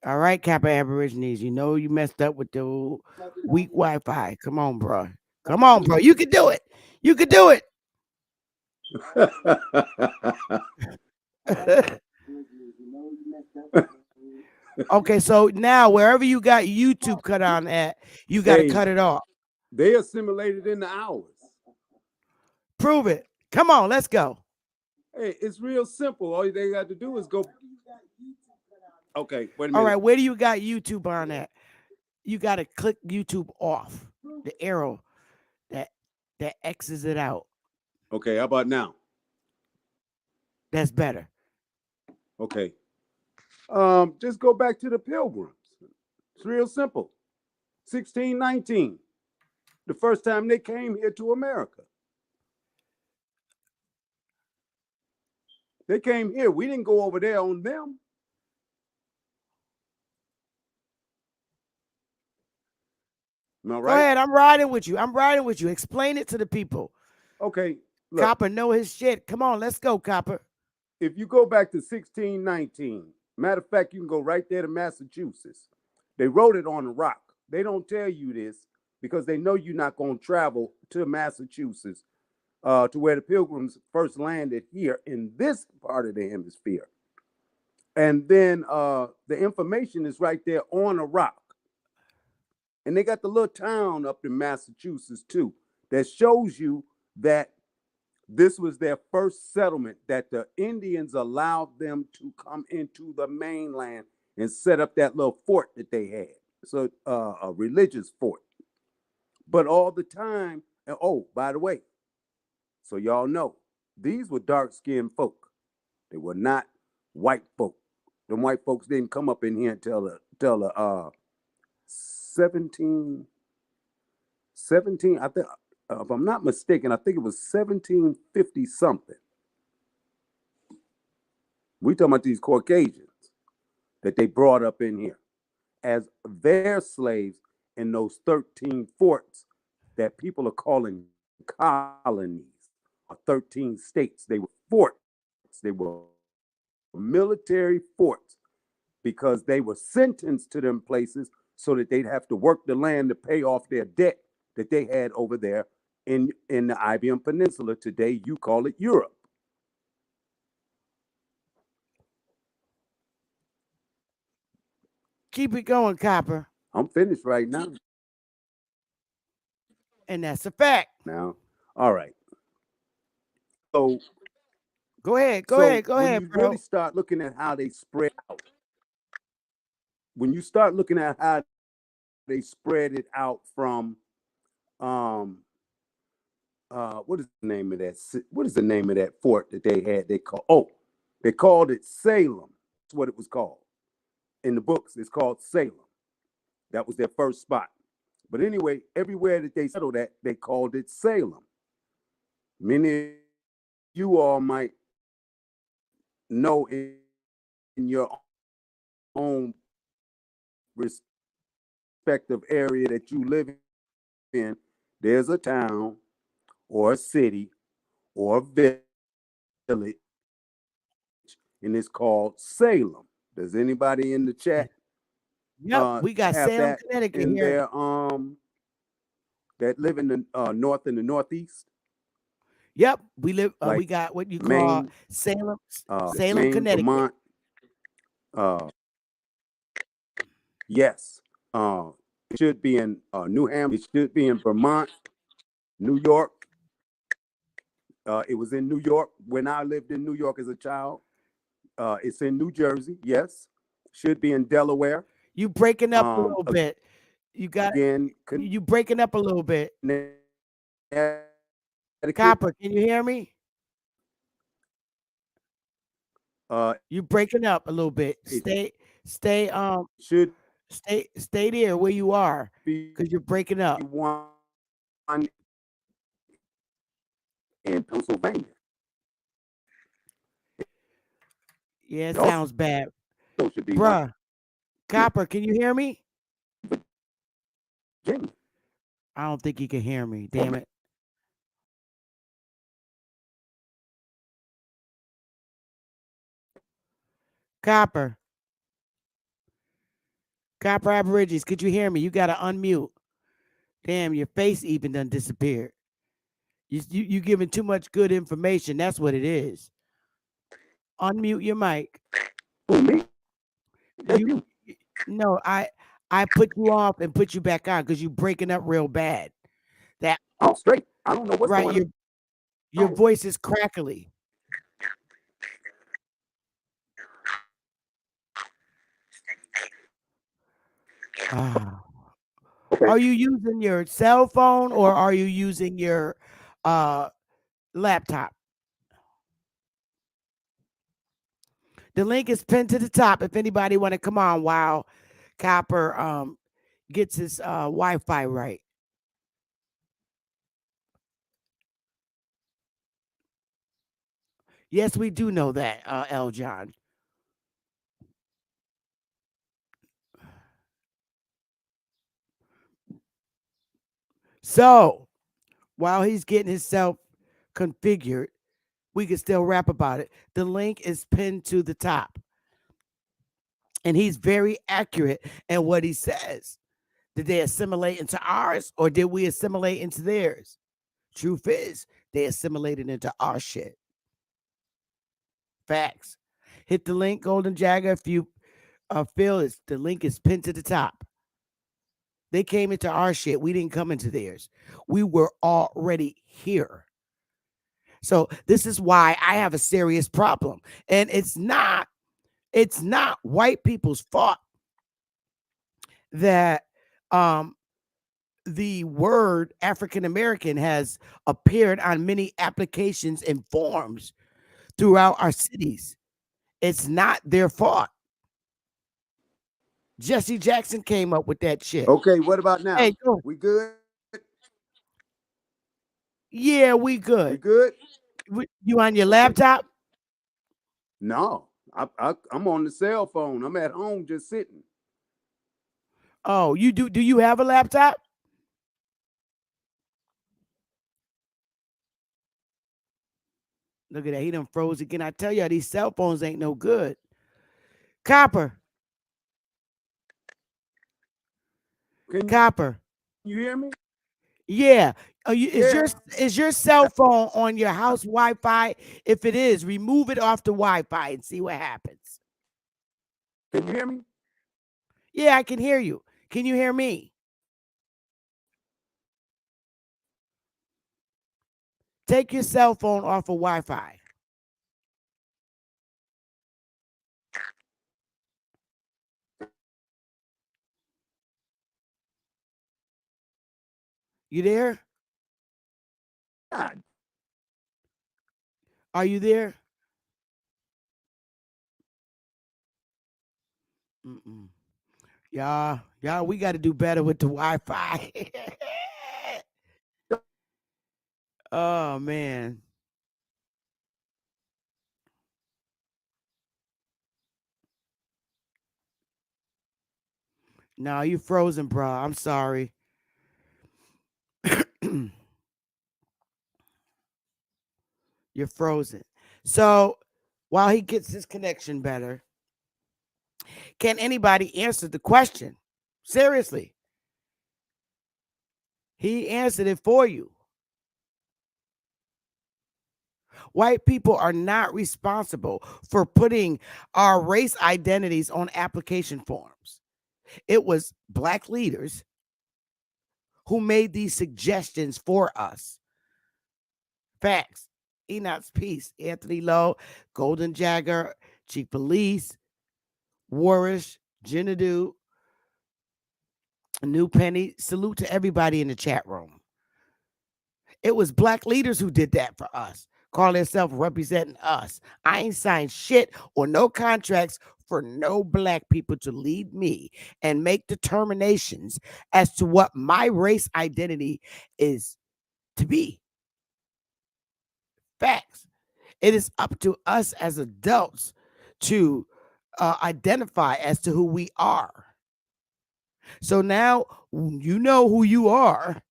All right, Kappa Aborigines. You know you messed up with the weak Wi-Fi. Come on, bro. Come on, bro. You can do it. You can do it. Okay, so now wherever you got YouTube cut on at, you got to cut it off. They assimilated into ours. Prove it. Come on, let's go. Hey, it's real simple. All they got to do is go. Okay, wait a minute. All right, where do you got YouTube on at? You got to click YouTube off. The arrow that X's it out. Okay, how about now? That's better. Okay. Just go back to the Pilgrims. It's real simple. 1619, the first time they came here to America. They came here. We didn't go over there on them. Am I right? Go ahead. I'm riding with you. I'm riding with you. Explain it to the people. Okay. Look, Copper know his shit. Come on, let's go, Copper. If you go back to 1619, matter of fact, you can go right there to Massachusetts. They wrote it on a rock. They don't tell you this because they know you're not going to travel to Massachusetts to where the Pilgrims first landed here in this part of the hemisphere. And then the information is right there on a rock. And they got the little town up in Massachusetts too that shows you that this was their first settlement, that the Indians allowed them to come into the mainland and set up that little fort that they had. So a religious fort. But all the time, and oh, by the way, so y'all know, these were dark-skinned folk. They were not white folk. Them white folks didn't come up in here until the 17, I think, if I'm not mistaken, I think it was 1750 something. We talking about these Caucasians that they brought up in here as their slaves in those 13 forts that people are calling colonies, or 13 states. They were forts. They were military forts because they were sentenced to them places so that they'd have to work the land to pay off their debt that they had over there in the Iberian Peninsula. Today, you call it Europe. Keep it going, Copper. I'm finished right now. And that's a fact. Now, all right. So go ahead, when you bro. Really start looking at how they spread out. When you start looking at how they spread it out from, what is the name of that? What is the name of that fort that they had? They called it Salem. That's what it was called. In the books, it's called Salem. That was their first spot. But anyway, everywhere that they settled at, they called it Salem. Many of you all might know in your own respective area that you live in, there's a town or a city or a village, and it's called Salem. Does anybody in the chat? Yep, we got Salem, Connecticut in here. There, that live in the north and the northeast. Yep, we live. We got what you call Maine, Salem, Maine, Connecticut. Vermont. Yes. It should be in New Hampshire. It should be in Vermont, New York. It was in New York when I lived in New York as a child. It's in New Jersey. Yes. Should be in Delaware. You breaking up a little bit. You got again. You breaking up a little bit. Copper, can you hear me? You breaking up a little bit. Stay there where you are because you're breaking up. In Pennsylvania. Yeah, it sounds bad. Bruh, Copper, can you hear me? Virginia. I don't think he can hear me. Damn it. Copper Aborigines, could you hear me? You got to unmute. Damn, your face even done disappeared. You giving too much good information. That's what it is. Unmute your mic. Who, me? No, I put you off and put you back on because you breaking up real bad. That straight. I don't know what's going on. Your voice is crackly. Okay. Are you using your cell phone or are you using your laptop? The link is pinned to the top if anybody want to come on while Copper gets his Wi-Fi right. Yes, we do know that, L. John. So, while he's getting himself configured, we can still rap about it. The link is pinned to the top. And he's very accurate in what he says. Did they assimilate into ours or did we assimilate into theirs? Truth is, they assimilated into our shit. Facts. Hit the link, Golden Jagger, if you feel it. The link is pinned to the top. They came into our shit. We didn't come into theirs. We were already here. So this is why I have a serious problem. And it's not white people's fault that the word African American has appeared on many applications and forms throughout our cities. It's not their fault. Jesse Jackson came up with that shit. Okay, what about now? Hey, go. We good? Yeah, we good. We good? You on your laptop? No, I'm on the cell phone. I'm at home just sitting. Oh, you do? Do you have a laptop? Look at that. He done froze again. I tell y'all, these cell phones ain't no good. Copper. Copper. You hear me? Yeah. Is your cell phone on your house Wi-Fi? If it is, remove it off the Wi-Fi and see what happens. Can you hear me? Yeah, I can hear you. Can you hear me? Take your cell phone off of Wi-Fi. You there? God. Are you there? Mm-mm. Y'all, we got to do better with the Wi-Fi. Oh man. No, you frozen, bro. I'm sorry. You're frozen. So while he gets his connection better, can anybody answer the question? Seriously. He answered it for you. White people are not responsible for putting our race identities on application forms. It was black leaders who made these suggestions for us. Facts. Enoch's Peace, Anthony Lowe, Golden Jagger, Chief Police, Warish, Jinadu, New Penny. Salute to everybody in the chat room. It was black leaders who did that for us. Call themselves representing us. I ain't signed shit or no contracts for no black people to lead me and make determinations as to what my race identity is to be. Facts. It is up to us as adults to identify as to who we are. So now you know who you are,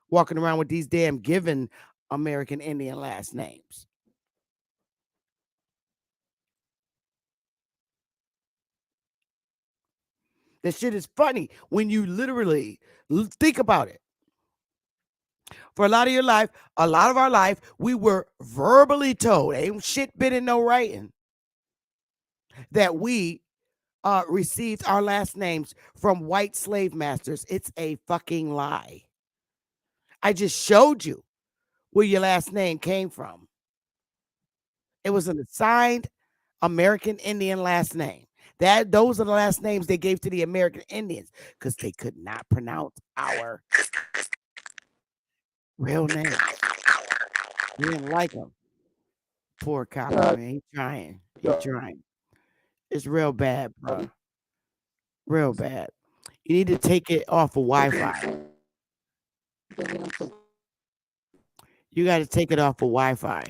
walking around with these damn given American Indian last names. That shit is funny when you literally think about it. For a lot of your life, a lot of our life, we were verbally told, ain't shit been in no writing, that we received our last names from white slave masters. It's a fucking lie. I just showed you where your last name came from. It was an assigned American Indian last name. Those are the last names they gave to the American Indians because they could not pronounce our real names. We didn't like them. Poor cop, man. He's trying. He's trying. It's real bad, bro. Real bad. You need to take it off of Wi-Fi. You got to take it off of Wi-Fi.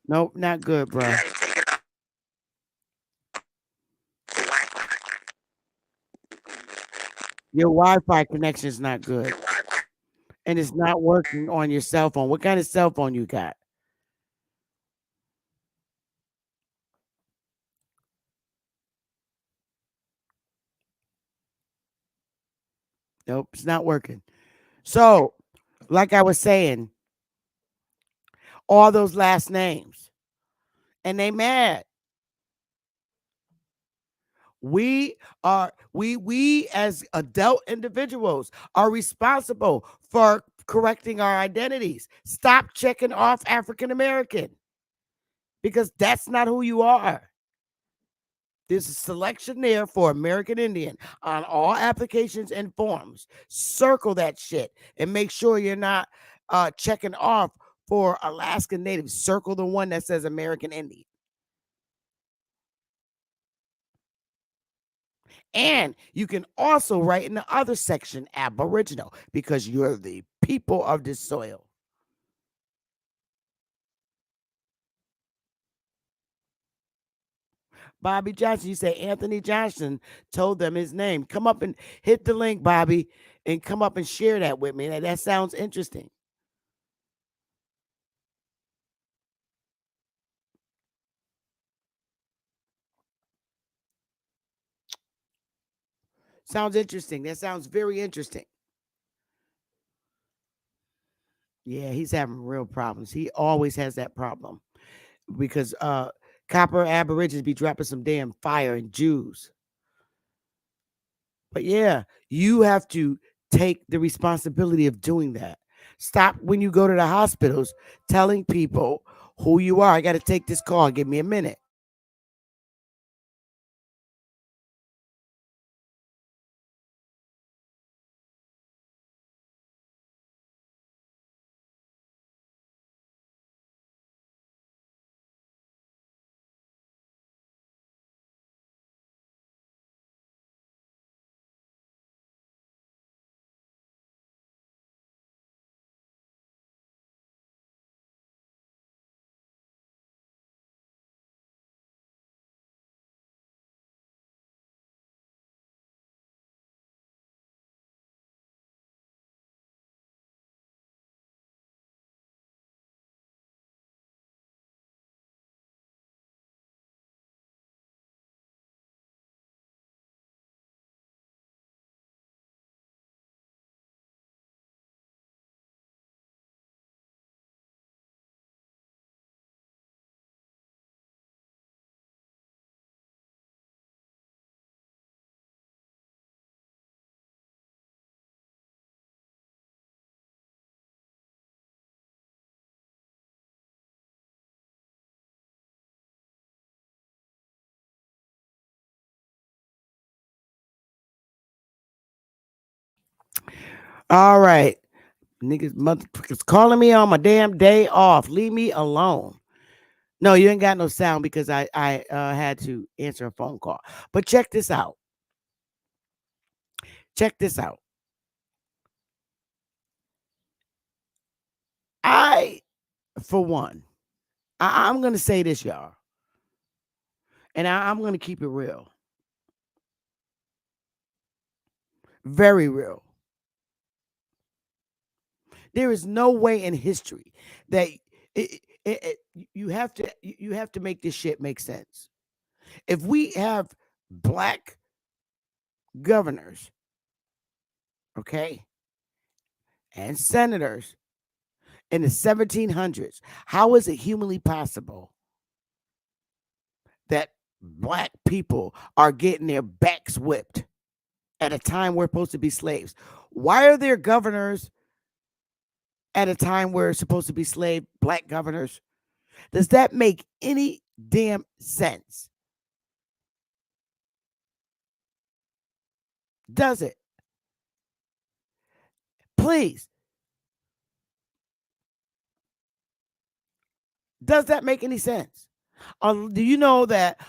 Nope, not good, bro. Your Wi-Fi connection is not good. And it's not working on your cell phone. What kind of cell phone you got? Nope, it's not working. So, like I was saying, all those last names, and they mad. We as adult individuals are responsible for correcting our identities. Stop checking off African American because that's not who you are. There's a selection there for American Indian on all applications and forms. Circle that shit and make sure you're not checking off for Alaska Native. Circle the one that says American Indian. And you can also write in the other section, Aboriginal, because you're the people of this soil. Bobby Johnson, you say Anthony Johnson told them his name. Come up and hit the link, Bobby, and come up and share that with me. That sounds interesting. Sounds interesting. That sounds very interesting. Yeah, he's having real problems. He always has that problem because copper aborigines be dropping some damn fire in Jews. But yeah, you have to take the responsibility of doing that. Stop when you go to the hospitals telling people who you are. I got to take this call. Give me a minute. All right. Niggas, motherfuckers calling me on my damn day off. Leave me alone. No, you ain't got no sound because I had to answer a phone call. But check this out. Check this out. For one, I'm going to say this, y'all. And I'm going to keep it real. Very real. There is no way in history that you have to make this shit make sense. If we have black governors, okay, and senators in the 1700s, how is it humanly possible that black people are getting their backs whipped at a time we're supposed to be slaves? Why are there governors at a time where it's supposed to be slave black governors? Does that make any damn sense? Does it? Please. Does that make any sense? Do you know that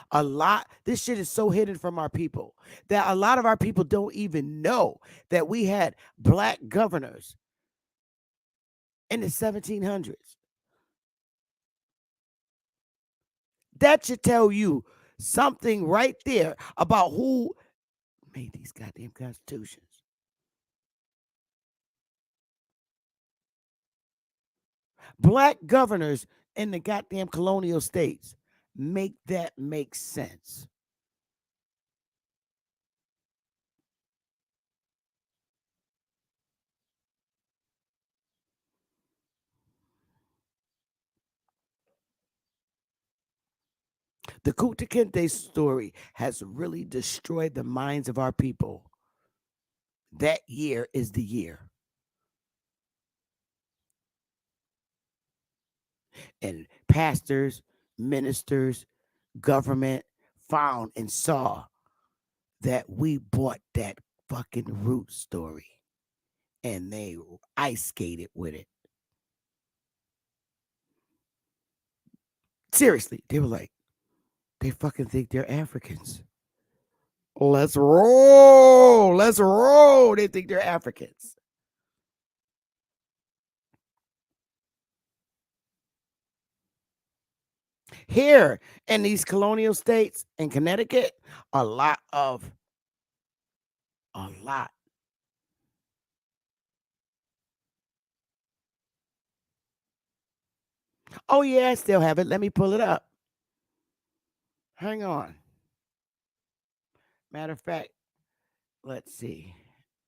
this shit is so hidden from our people that a lot of our people don't even know that we had black governors in the 1700s? That should tell you something right there about who made these goddamn constitutions. Black governors in the goddamn colonial states. Make that make sense. The Kunta Kinte story has really destroyed the minds of our people. That year is the year. And pastors, ministers, government found and saw that we bought that fucking root story and they ice skated with it. Seriously, they were like, they fucking think they're Africans. Let's roll. Let's roll. They think they're Africans. Here in these colonial states in Connecticut, a lot Oh, yeah, I still have it. Let me pull it up. Hang on. Matter of fact, let's see.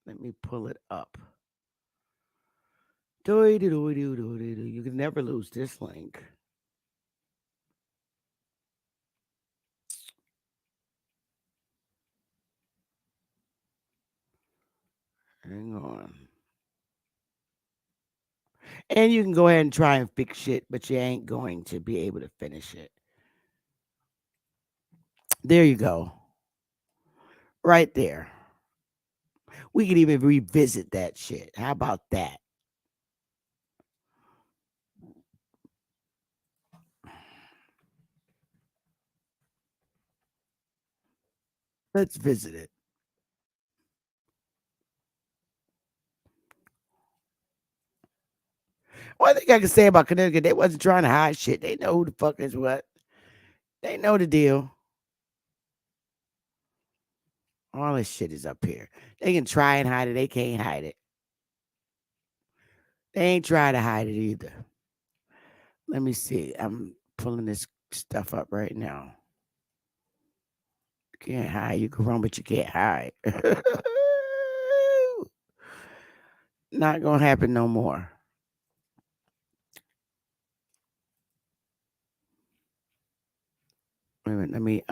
Let me pull it up. You can never lose this link. Hang on. And you can go ahead and try and fix shit, but you ain't going to be able to finish it. There you go. Right there. We could even revisit that shit. How about that? Let's visit it. One thing I can say about Connecticut, they wasn't trying to hide shit. They know who the fuck is what. They know the deal. All this shit is up here. They can try and hide it. They can't hide it. They ain't trying to hide it either. Let me see. I'm pulling this stuff up right now. You can't hide. You can run, but you can't hide. Not gonna happen no more. Wait a minute, let me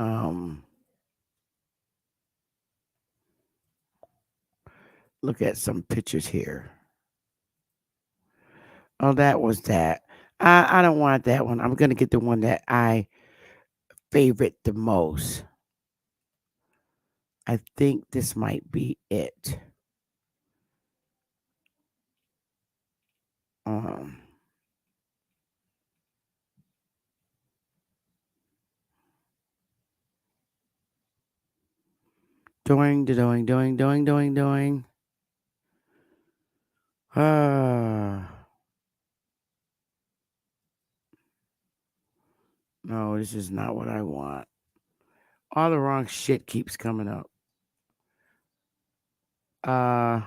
look at some pictures here. Oh, that was that. I don't want that one. I'm gonna get the one that I favorite the most. I think this might be it. Um doing. No, this is not what I want. All the wrong shit keeps coming up. I'm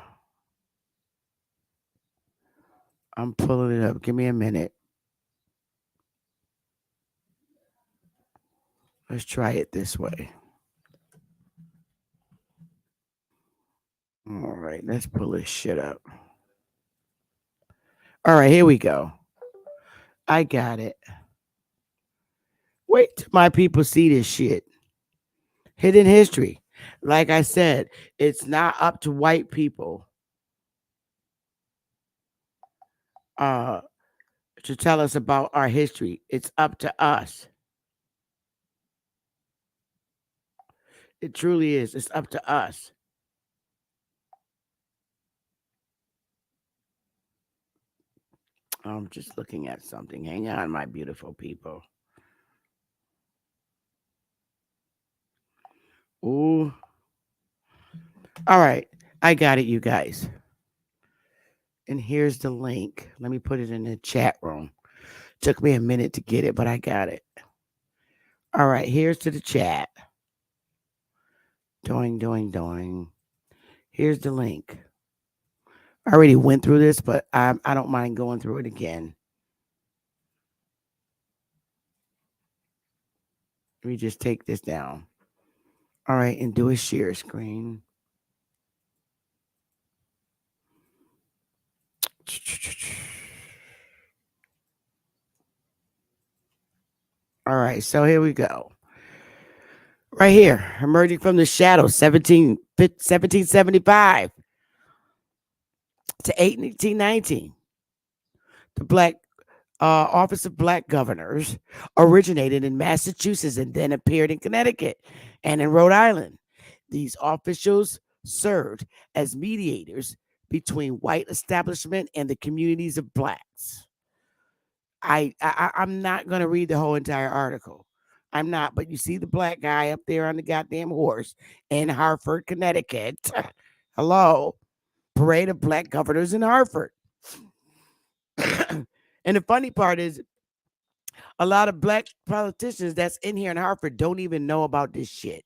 pulling it up. Give me a minute. Let's try it this way. All right, let's pull this shit up. All right, here we go. I got it. Wait till my people see this shit. Hidden history. Like I said, it's not up to white people to tell us about our history. It's up to us. It truly is. It's up to us. I'm just looking at something. Hang on, my beautiful people. Ooh. All right. I got it, you guys. And here's the link. Let me put it in the chat room. Took me a minute to get it, but I got it. All right. Here's to the chat. Doing. Here's the link. I already went through this, but I don't mind going through it again. Let me just take this down. All right, and do a share screen. All right, so here we go. Right here, emerging from the shadows, 1775 to 1819. The Black Office of Black Governors originated in Massachusetts and then appeared in Connecticut and in Rhode Island. These officials served as mediators between white establishment and the communities of blacks. I'm not going to read the whole entire article. I'm not, but you see the black guy up there on the goddamn horse in Hartford, Connecticut. Hello. Parade of black governors in Hartford. And the funny part is a lot of black politicians that's in here in Hartford don't even know about this shit.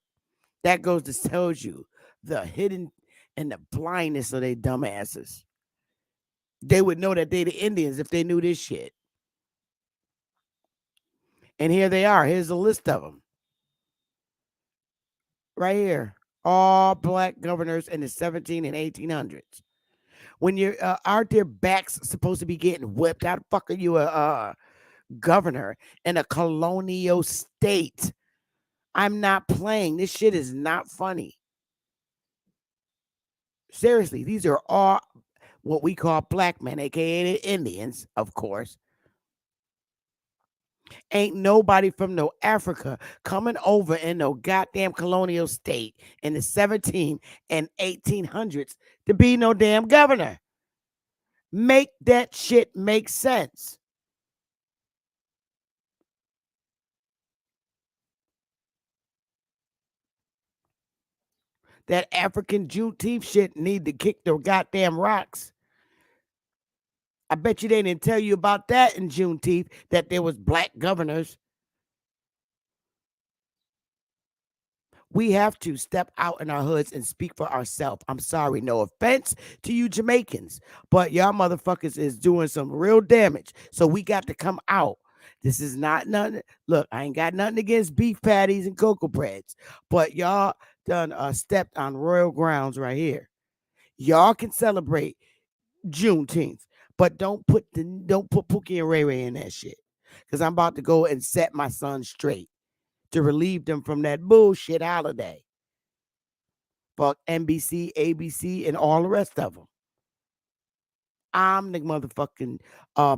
That goes to tell you the hidden and the blindness of they dumbasses. They would know that they the Indians if they knew this shit. And here they are. Here's a list of them. Right here. All black governors in the 17 and 1800s. When you're aren't their backs supposed to be getting whipped? How the fuck are you a governor in a colonial state? I'm not playing. This shit is not funny. Seriously, these are all what we call black men, aka the Indians, of course. Ain't nobody from no Africa coming over in no goddamn colonial state in the 17 and 1800s to be no damn governor. Make that shit make sense. That African Juneteenth shit need to kick their goddamn rocks. I bet you they didn't tell you about that in Juneteenth, that there was black governors. We have to step out in our hoods and speak for ourselves. I'm sorry, no offense to you Jamaicans, but y'all motherfuckers is doing some real damage. So we got to come out. This is not nothing. Look, I ain't got nothing against beef patties and cocoa breads, but y'all done stepped on royal grounds right here. Y'all can celebrate Juneteenth, but don't put Pookie N Ray-Rays in that shit. Because I'm about to go and set my son straight to relieve them from that bullshit holiday. Fuck NBC, ABC, and all the rest of them. I'm the motherfucking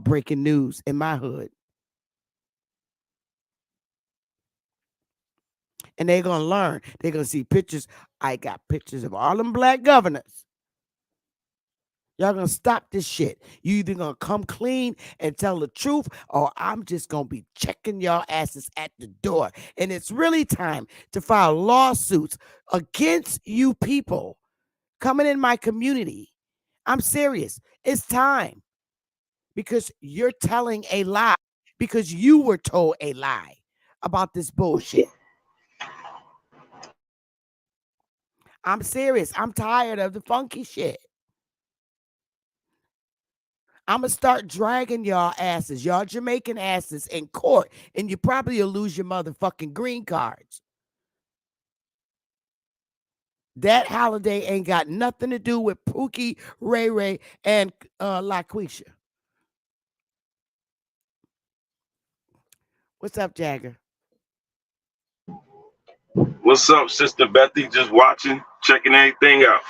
breaking news in my hood. And they're going to learn. They're going to see pictures. I got pictures of all them black governors. Y'all going to stop this shit. You either going to come clean and tell the truth, or I'm just going to be checking y'all asses at the door. And it's really time to file lawsuits against you people coming in my community. I'm serious. It's time. Because you're telling a lie. Because you were told a lie about this bullshit. I'm serious. I'm tired of the funky shit. I'm going to start dragging y'all asses, y'all Jamaican asses in court, and you probably will lose your motherfucking green cards. That holiday ain't got nothing to do with Pookie, Ray-Ray, and LaQuisha. What's up, Jagger? What's up, Sister Bethy? Just watching, checking everything out.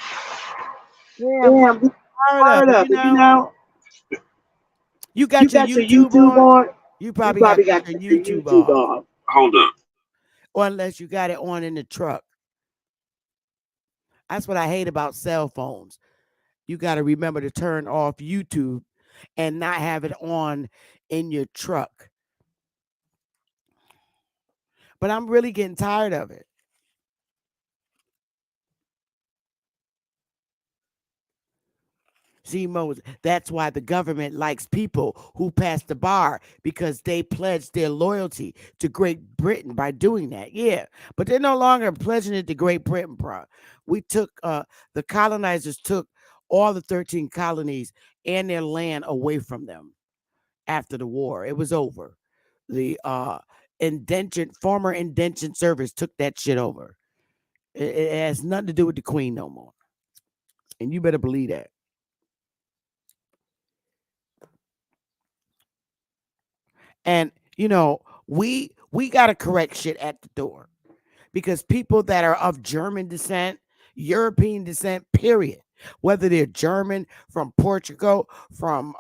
Yeah, I'm fired up. You know? You got your YouTube on? You probably got your YouTube on. Hold up. Or unless you got it on in the truck. That's what I hate about cell phones. You got to remember to turn off YouTube and not have it on in your truck. But I'm really getting tired of it. See, Moses, that's why the government likes people who pass the bar, because they pledged their loyalty to Great Britain by doing that. Yeah, but they're no longer pledging it to Great Britain, bro. We took, the colonizers took all the 13 colonies and their land away from them after the war. It was over. The former indentured service took that shit over. It has nothing to do with the Queen no more. And you better believe that. And you know, we got to correct shit at the door, because people that are of German descent, European descent, period, whether they're German, from Portugal, from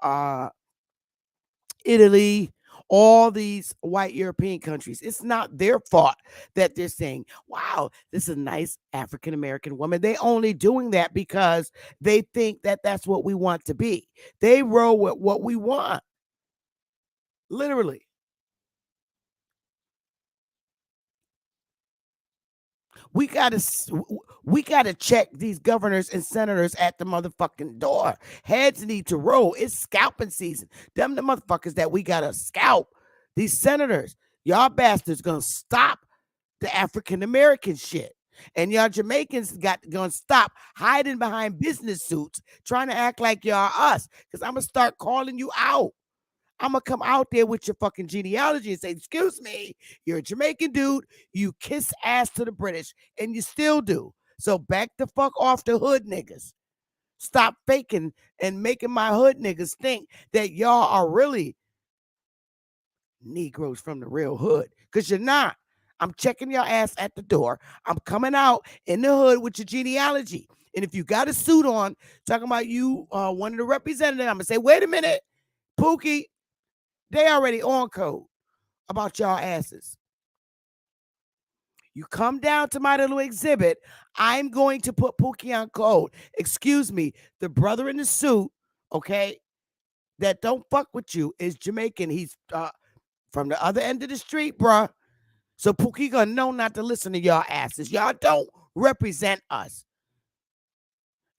Italy, all these white European countries, it's not their fault that they're saying, wow, this is a nice African American woman. They only doing that because they think that that's what we want to be. They roll with what we want. Literally. We gotta check these governors and senators at the motherfucking door. Heads need to roll. It's scalping season. Them the motherfuckers that we gotta scalp. These senators, y'all bastards gonna stop the African American shit. And y'all Jamaicans gonna stop hiding behind business suits, trying to act like y'all us. Because I'm gonna start calling you out. I'm going to come out there with your fucking genealogy and say, excuse me, you're a Jamaican dude. You kiss ass to the British, and you still do. So back the fuck off the hood niggas. Stop faking and making my hood niggas think that y'all are really Negroes from the real hood, because you're not. I'm checking your ass at the door. I'm coming out in the hood with your genealogy. And if you got a suit on, talking about you, one of the representatives, I'm going to say, wait a minute, Pookie, they already on code about y'all asses. You come down to my little exhibit, I'm going to put Pookie on code. Excuse me, the brother in the suit, okay, that don't fuck with you is Jamaican. He's from the other end of the street, bruh. So Pookie gonna know not to listen to y'all asses. Y'all don't represent us.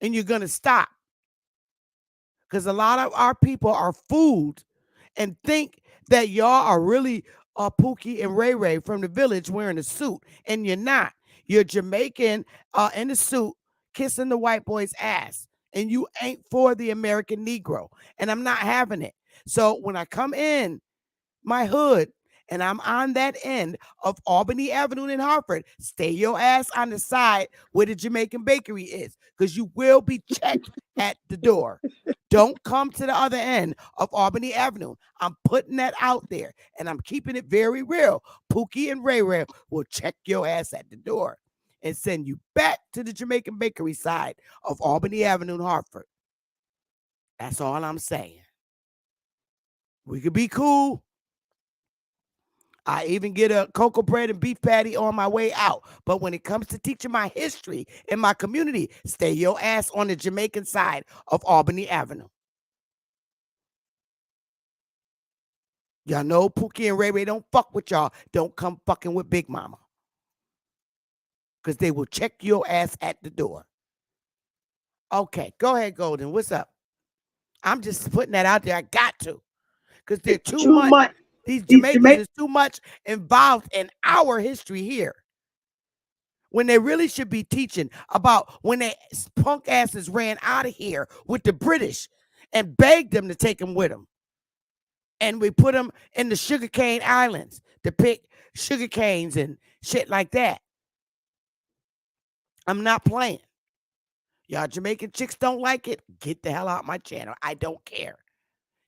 And you're gonna stop. Because a lot of our people are fooled and think that y'all are really Pookie and Ray-Ray from the village wearing a suit. And you're not. You're Jamaican in a suit kissing the white boy's ass. And you ain't for the American Negro. And I'm not having it. So when I come in my hood, and I'm on that end of Albany Avenue in Hartford, stay your ass on the side where the Jamaican bakery is, because you will be checked at the door. Don't come to the other end of Albany Avenue. I'm putting that out there, and I'm keeping it very real. Pookie and Ray-Ray will check your ass at the door and send you back to the Jamaican bakery side of Albany Avenue in Hartford. That's all I'm saying. We could be cool. I even get a cocoa bread and beef patty on my way out. But when it comes to teaching my history in my community, stay your ass on the Jamaican side of Albany Avenue. Y'all know Pookie and Ray-Ray don't fuck with y'all. Don't come fucking with Big Mama. Because they will check your ass at the door. Okay, go ahead, Golden. What's up? I'm just putting that out there. I got to. Because they're too much. These Jamaicans is too much involved in our history here. When they really should be teaching about when they punk asses ran out of here with the British and begged them to take them with them. And we put them in the sugarcane islands to pick sugar canes and shit like that. I'm not playing. Y'all Jamaican chicks don't like it? Get the hell out my channel. I don't care.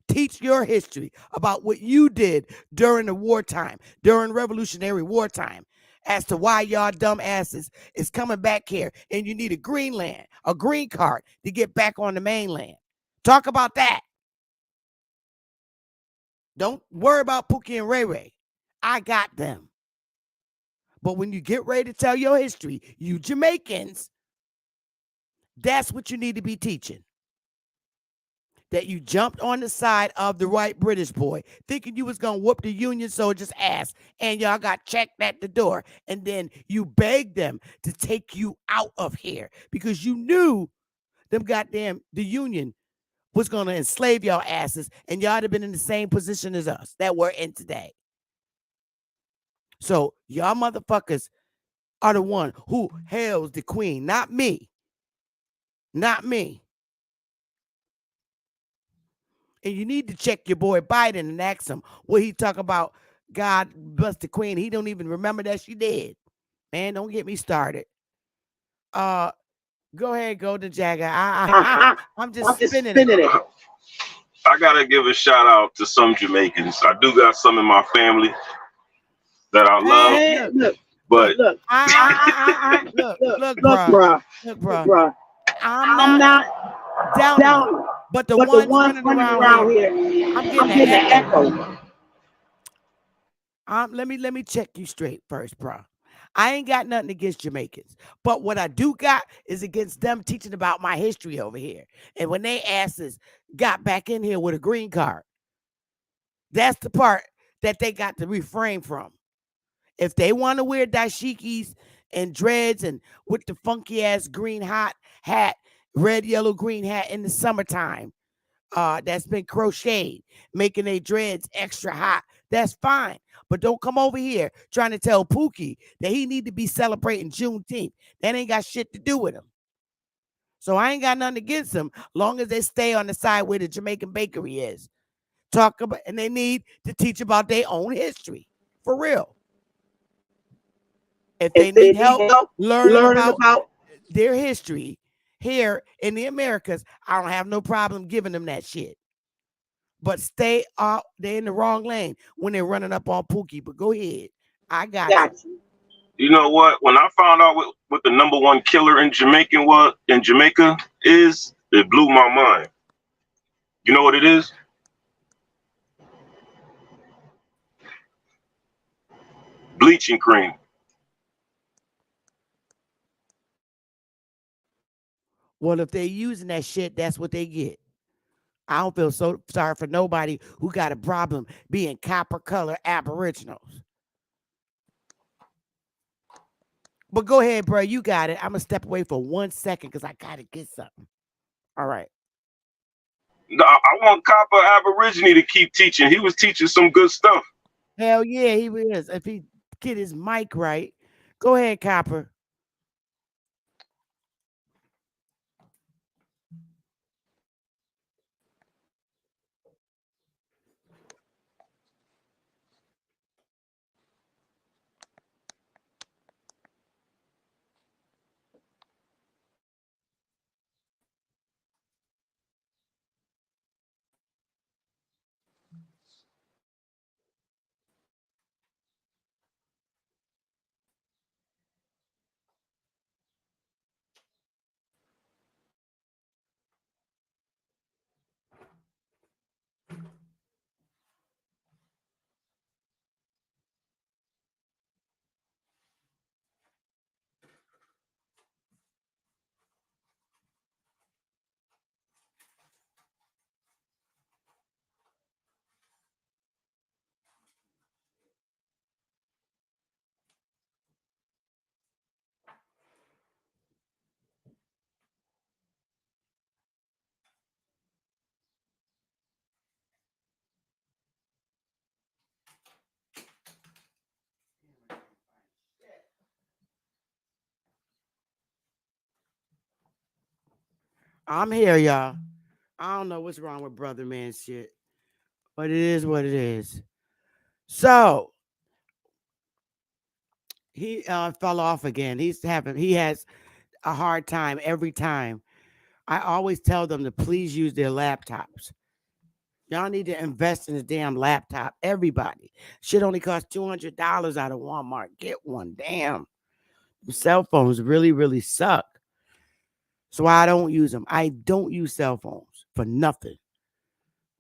Teach your history about what you did during the wartime, during Revolutionary wartime, as to why y'all dumb asses is coming back here and you need a green card to get back on the mainland. Talk about that. Don't worry about Pookie and Ray-Ray. I got them. But when you get ready to tell your history, you Jamaicans, that's what you need to be teaching. That you jumped on the side of the white British boy, thinking you was going to whoop the Union soldiers' ass, and y'all got checked at the door, and then you begged them to take you out of here because you knew the Union was going to enslave y'all asses, and y'all have been in the same position as us that we're in today. So y'all motherfuckers are the one who hails the queen, not me. Not me. And you need to check your boy Biden and ask him what he talk about. God bless the queen. He don't even remember that she did. Man, don't get me started. Go ahead, Golden Jagger. I'm just spinning it. I gotta give a shout out to some Jamaicans. I do got some in my family that I love. Hey, look, but look, bro. I'm not down. But the ones running around here, I'm getting an echo. Let me check you straight first, bro. I ain't got nothing against Jamaicans. But what I do got is against them teaching about my history over here. And when they asses got back in here with a green card, that's the part that they got to refrain from. If they want to wear dashikis and dreads and with the funky ass green hot hat, red, yellow, green hat in the summertime, that's been crocheted, making their dreads extra hot, that's fine. But don't come over here trying to tell Pookie that he need to be celebrating Juneteenth. That ain't got shit to do with him. So I ain't got nothing against them, long as they stay on the side where the Jamaican bakery is. talk about, and they need to teach about their own history. For real. If they need help learning about their history here in the Americas, I don't have no problem giving them that shit. But they're in the wrong lane when they're running up on Pookie. But go ahead. I got you. You know what? When I found out what the number one killer in Jamaica is, it blew my mind. You know what it is? Bleaching cream. Well, if they're using that shit, that's what they get. I don't feel so sorry for nobody who got a problem being copper color aboriginals. But go ahead, bro. You got it. I'm going to step away for 1 second because I got to get something. All right. No, I want Copper Aborigine to keep teaching. He was teaching some good stuff. Hell yeah, he was. If he get his mic right. Go ahead, Copper. I'm here, y'all. I don't know what's wrong with brother man shit, but it is what it is. So he fell off again. He has a hard time every time. I always tell them to please use their laptops. Y'all need to invest in a damn laptop. Everybody. Shit only costs $200 out of Walmart. Get one. Damn. Cell phones really, really suck. So I don't use them. I don't use cell phones for nothing.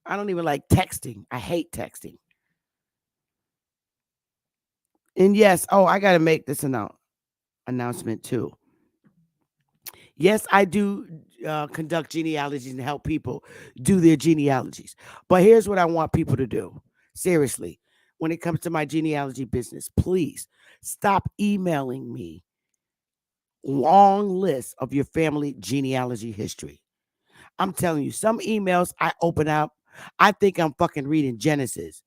I don't even like texting. I hate texting. And yes, I got to make this announcement too. Yes, I do conduct genealogies and help people do their genealogies. But here's what I want people to do. Seriously, when it comes to my genealogy business, please stop emailing me long lists of your family genealogy history. I'm telling you, some emails I open up, I think I'm fucking reading Genesis.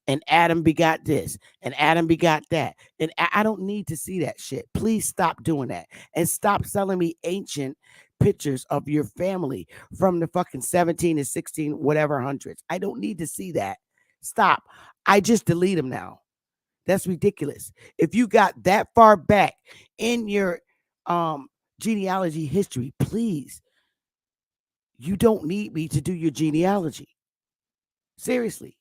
And Adam begot this, and Adam begot that. And I don't need to see that shit. Please stop doing that. And stop selling me ancient pictures of your family from the fucking 17 and 16, whatever hundreds. I don't need to see that. Stop. I just delete them now. That's ridiculous. If you got that far back in your genealogy history, please, you don't need me to do your genealogy. Seriously.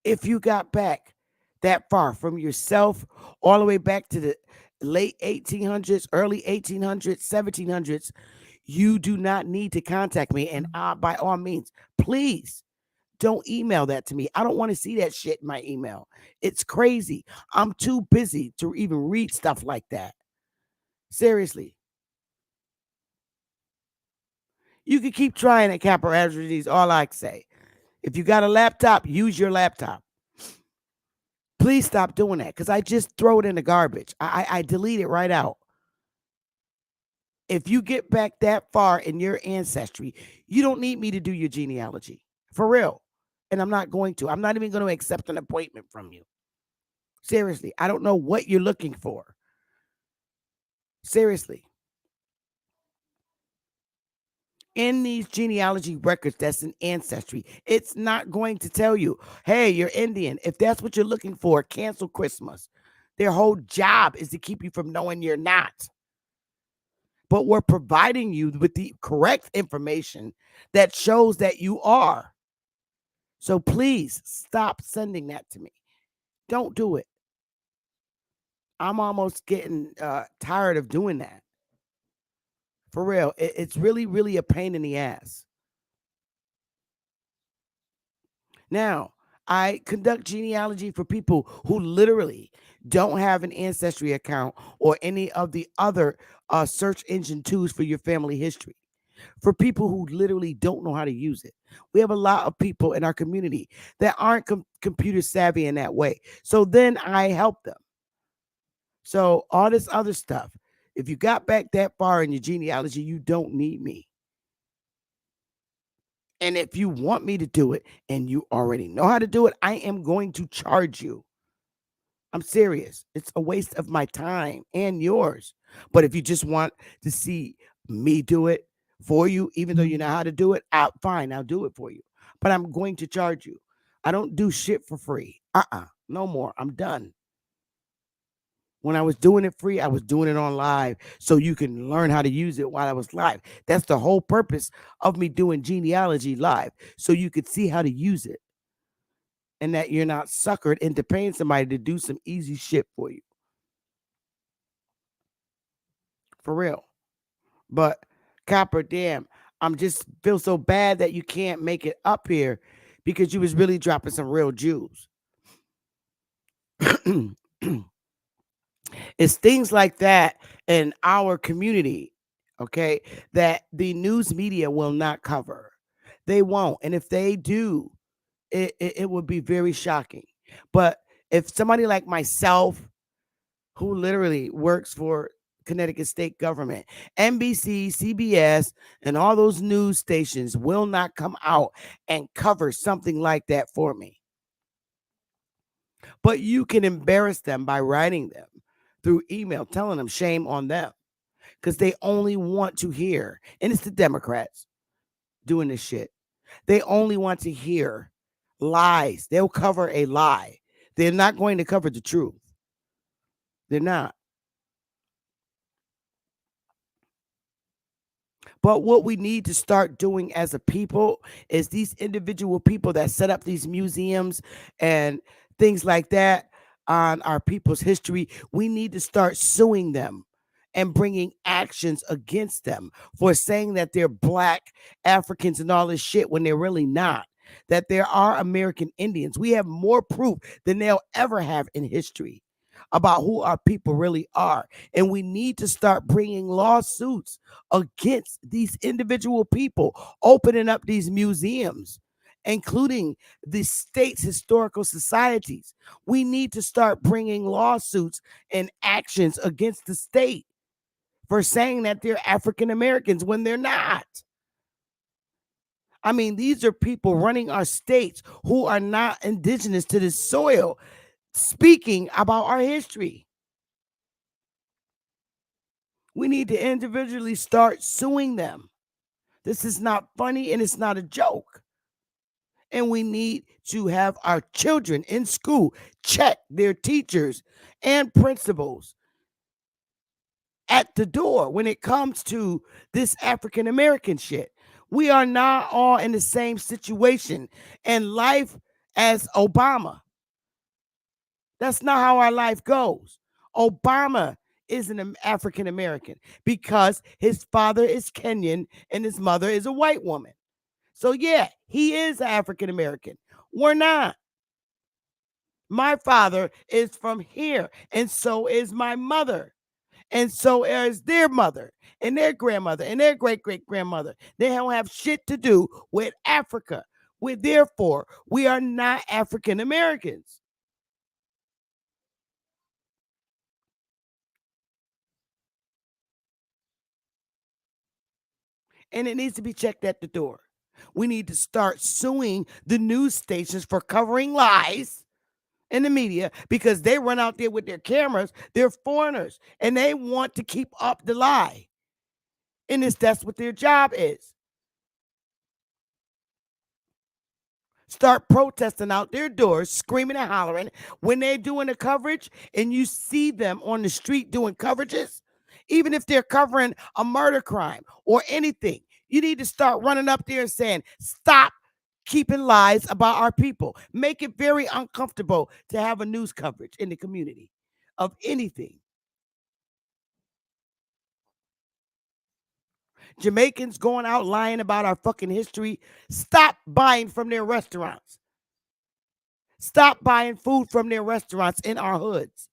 If you got back that far from yourself all the way back to the late 1800s, early 1800s, 1700s, you do not need to contact me. And by all means, please don't email that to me. I don't want to see that shit in my email. It's crazy. I'm too busy to even read stuff like that. Seriously. You can keep trying at Capra Aborigines, all I say. If you got a laptop, use your laptop. Please stop doing that because I just throw it in the garbage. I delete it right out. If you get back that far in your ancestry, you don't need me to do your genealogy. For real. And I'm not going to. I'm not even going to accept an appointment from you. Seriously. I don't know what you're looking for. Seriously. in these genealogy records that's in Ancestry. It's not going to tell you, hey, you're Indian. If that's what you're looking for, cancel Christmas. Their whole job is to keep you from knowing you're not. But we're providing you with the correct information that shows that you are. So please stop sending that to me. Don't do it. I'm almost getting tired of doing that. For real. It's really, really a pain in the ass. Now, I conduct genealogy for people who literally don't have an Ancestry account or any of the other search engine tools for your family history. For people who literally don't know how to use it. We have a lot of people in our community that aren't computer savvy in that way. So then I help them. So all this other stuff, if you got back that far in your genealogy, you don't need me. And if you want me to do it and you already know how to do it, I am going to charge you. I'm serious. It's a waste of my time and yours. But if you just want to see me do it for you, even though you know how to do it, fine, I'll do it for you. But I'm going to charge you. I don't do shit for free. No more. I'm done. When I was doing it free, I was doing it on live so you can learn how to use it while I was live. That's the whole purpose of me doing genealogy live, so you could see how to use it and that you're not suckered into paying somebody to do some easy shit for you. For real. But Copper, damn, I'm just feel so bad that you can't make it up here because you was really dropping some real jewels. It's things like that in our community, okay, that the news media will not cover. They won't. And if they do, it would be very shocking. But if somebody like myself, who literally works for Connecticut state government, NBC, CBS, and all those news stations will not come out and cover something like that for me. But you can embarrass them by writing them through email, telling them shame on them because they only want to hear, and it's the Democrats doing this shit. They only want to hear lies. They'll cover a lie. They're not going to cover the truth. They're not. But what we need to start doing as a people is these individual people that set up these museums and things like that on our people's history, we need to start suing them and bringing actions against them for saying that they're Black Africans and all this shit when they're really not. That there are American Indians. We have more proof than they'll ever have in history about who our people really are. And we need to start bringing lawsuits against these individual people, opening up these museums, including the state's historical societies. We need to start bringing lawsuits and actions against the state for saying that they're African Americans when they're not. I mean, these are people running our states who are not indigenous to this soil, speaking about our history. We need to individually start suing them. This is not funny and it's not a joke. And we need to have our children in school check their teachers and principals at the door when it comes to this African American shit. We are not all in the same situation in life as Obama. That's not how our life goes. Obama is an African American because his father is Kenyan and his mother is a white woman. So yeah, he is African American. We're not. My father is from here, and so is my mother. And so is their mother and their grandmother and their great-great-grandmother. They don't have shit to do with Africa. Therefore, we are not African Americans. And it needs to be checked at the door. We need to start suing the news stations for covering lies in the media because they run out there with their cameras. They're foreigners and they want to keep up the lie. And that's what their job is. Start protesting out their doors, screaming and hollering when they're doing the coverage and you see them on the street doing coverages, even if they're covering a murder crime or anything. You need to start running up there and saying, stop keeping lies about our people. Make it very uncomfortable to have a news coverage in the community of anything. Jamaicans going out lying about our fucking history. Stop buying from their restaurants. Stop buying food from their restaurants in our hoods.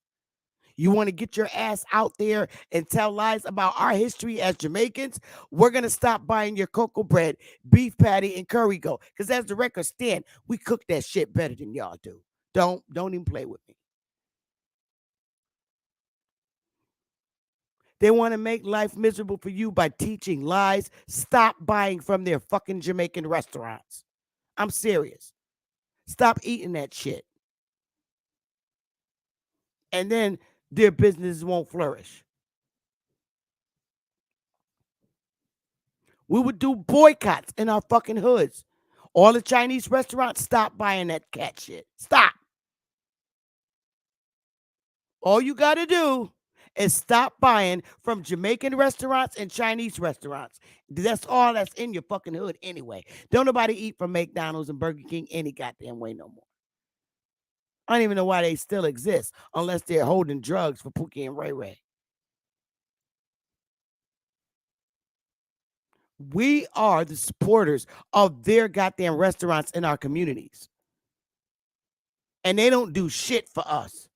You want to get your ass out there and tell lies about our history as Jamaicans? We're going to stop buying your cocoa bread, beef patty, and curry go. Because as the record stand, we cook that shit better than y'all do. Don't even play with me. They want to make life miserable for you by teaching lies. Stop buying from their fucking Jamaican restaurants. I'm serious. Stop eating that shit. And then their businesses won't flourish. We would do boycotts in our fucking hoods. All the Chinese restaurants, stop buying that cat shit. Stop. All you got to do is stop buying from Jamaican restaurants and Chinese restaurants. That's all that's in your fucking hood anyway. Don't nobody eat from McDonald's and Burger King any goddamn way no more. I don't even know why they still exist unless they're holding drugs for Pookie N Ray-Rays. We are the supporters of their goddamn restaurants in our communities. And they don't do shit for us.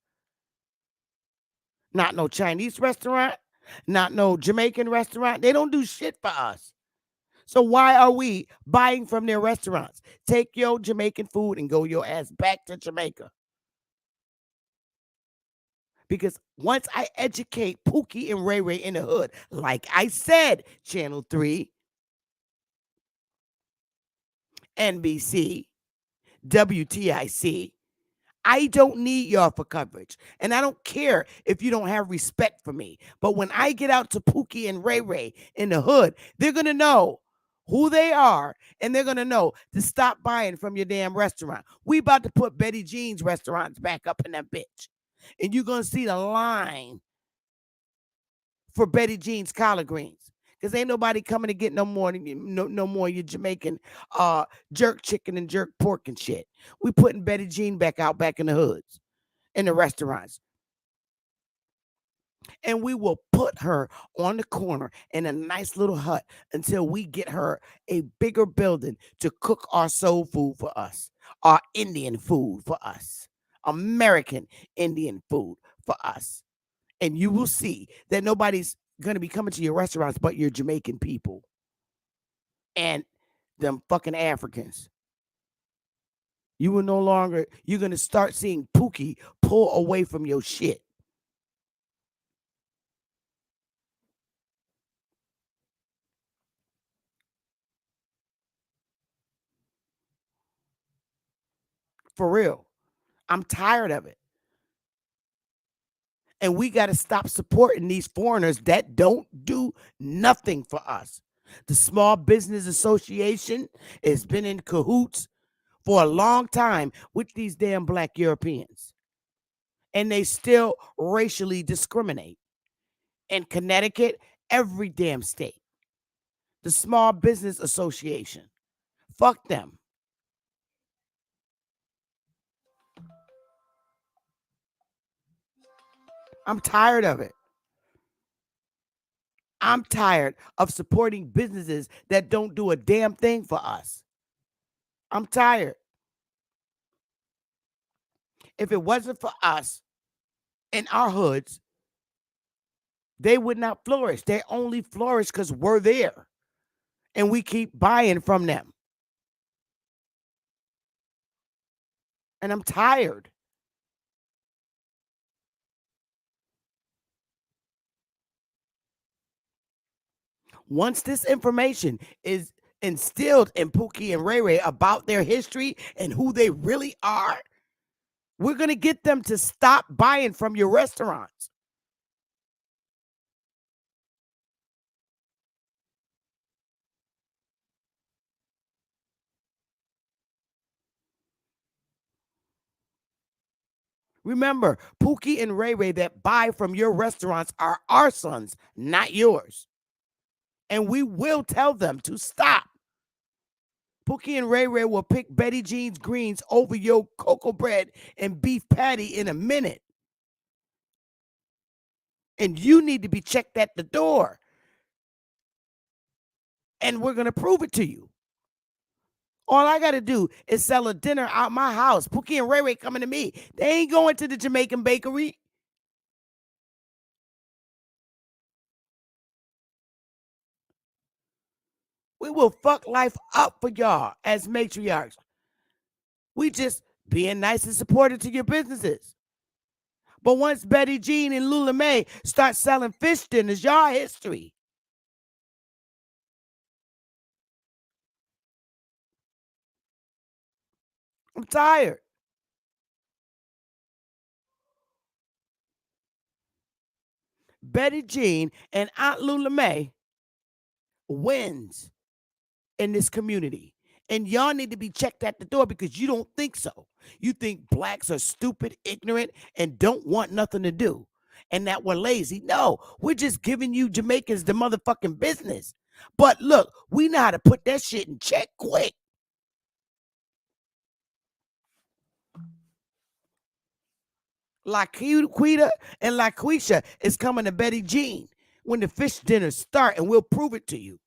Not no Chinese restaurant, not no Jamaican restaurant. They don't do shit for us. So why are we buying from their restaurants? Take your Jamaican food and go your ass back to Jamaica. Because once I educate Pookie and Ray-Ray in the hood, like I said, Channel 3, NBC, WTIC, I don't need y'all for coverage. And I don't care if you don't have respect for me. But when I get out to Pookie and Ray-Ray in the hood, they're going to know who they are, and they're going to know to stop buying from your damn restaurant. We about to put Betty Jean's restaurants back up in that bitch. And you're going to see the line for Betty Jean's collard greens. Because ain't nobody coming to get no more your Jamaican jerk chicken and jerk pork and shit. We putting Betty Jean back out back in the hoods, in the restaurants. And we will put her on the corner in a nice little hut until we get her a bigger building to cook our soul food for us, our Indian food for us, American Indian food for us. And you will see that nobody's going to be coming to your restaurants but your Jamaican people and them fucking Africans. You will no longer, you're going to start seeing Pookie pull away from your shit. For real. I'm tired of it. And we got to stop supporting these foreigners that don't do nothing for us. The Small Business Association has been in cahoots for a long time with these damn black Europeans. And they still racially discriminate. In Connecticut, every damn state. The Small Business Association. Fuck them. I'm tired of it. I'm tired of supporting businesses that don't do a damn thing for us. I'm tired. If it wasn't for us in our hoods, they would not flourish. They only flourish because we're there and we keep buying from them. And I'm tired. Once this information is instilled in Pookie and Ray-Ray about their history and who they really are, we're going to get them to stop buying from your restaurants. Remember, Pookie and Ray-Ray that buy from your restaurants are our sons, not yours. And we will tell them to stop. Pookie and Ray-Ray will pick Betty Jean's greens over your cocoa bread and beef patty in a minute. And you need to be checked at the door. And we're going to prove it to you. All I got to do is sell a dinner out my house. Pookie and Ray-Ray coming to me. They ain't going to the Jamaican bakery. We will fuck life up for y'all as matriarchs. We just being nice and supportive to your businesses. But once Betty Jean and Lula Mae start selling fish dinners, y'all history. I'm tired. Betty Jean and Aunt Lula Mae wins in this community. And y'all need to be checked at the door because you don't think so. You think blacks are stupid, ignorant, and don't want nothing to do. And that we're lazy. No, we're just giving you Jamaicans the motherfucking business. But look, we know how to put that shit in check quick. Laquita and Laquisha is coming to Betty Jean when the fish dinners start, and we'll prove it to you.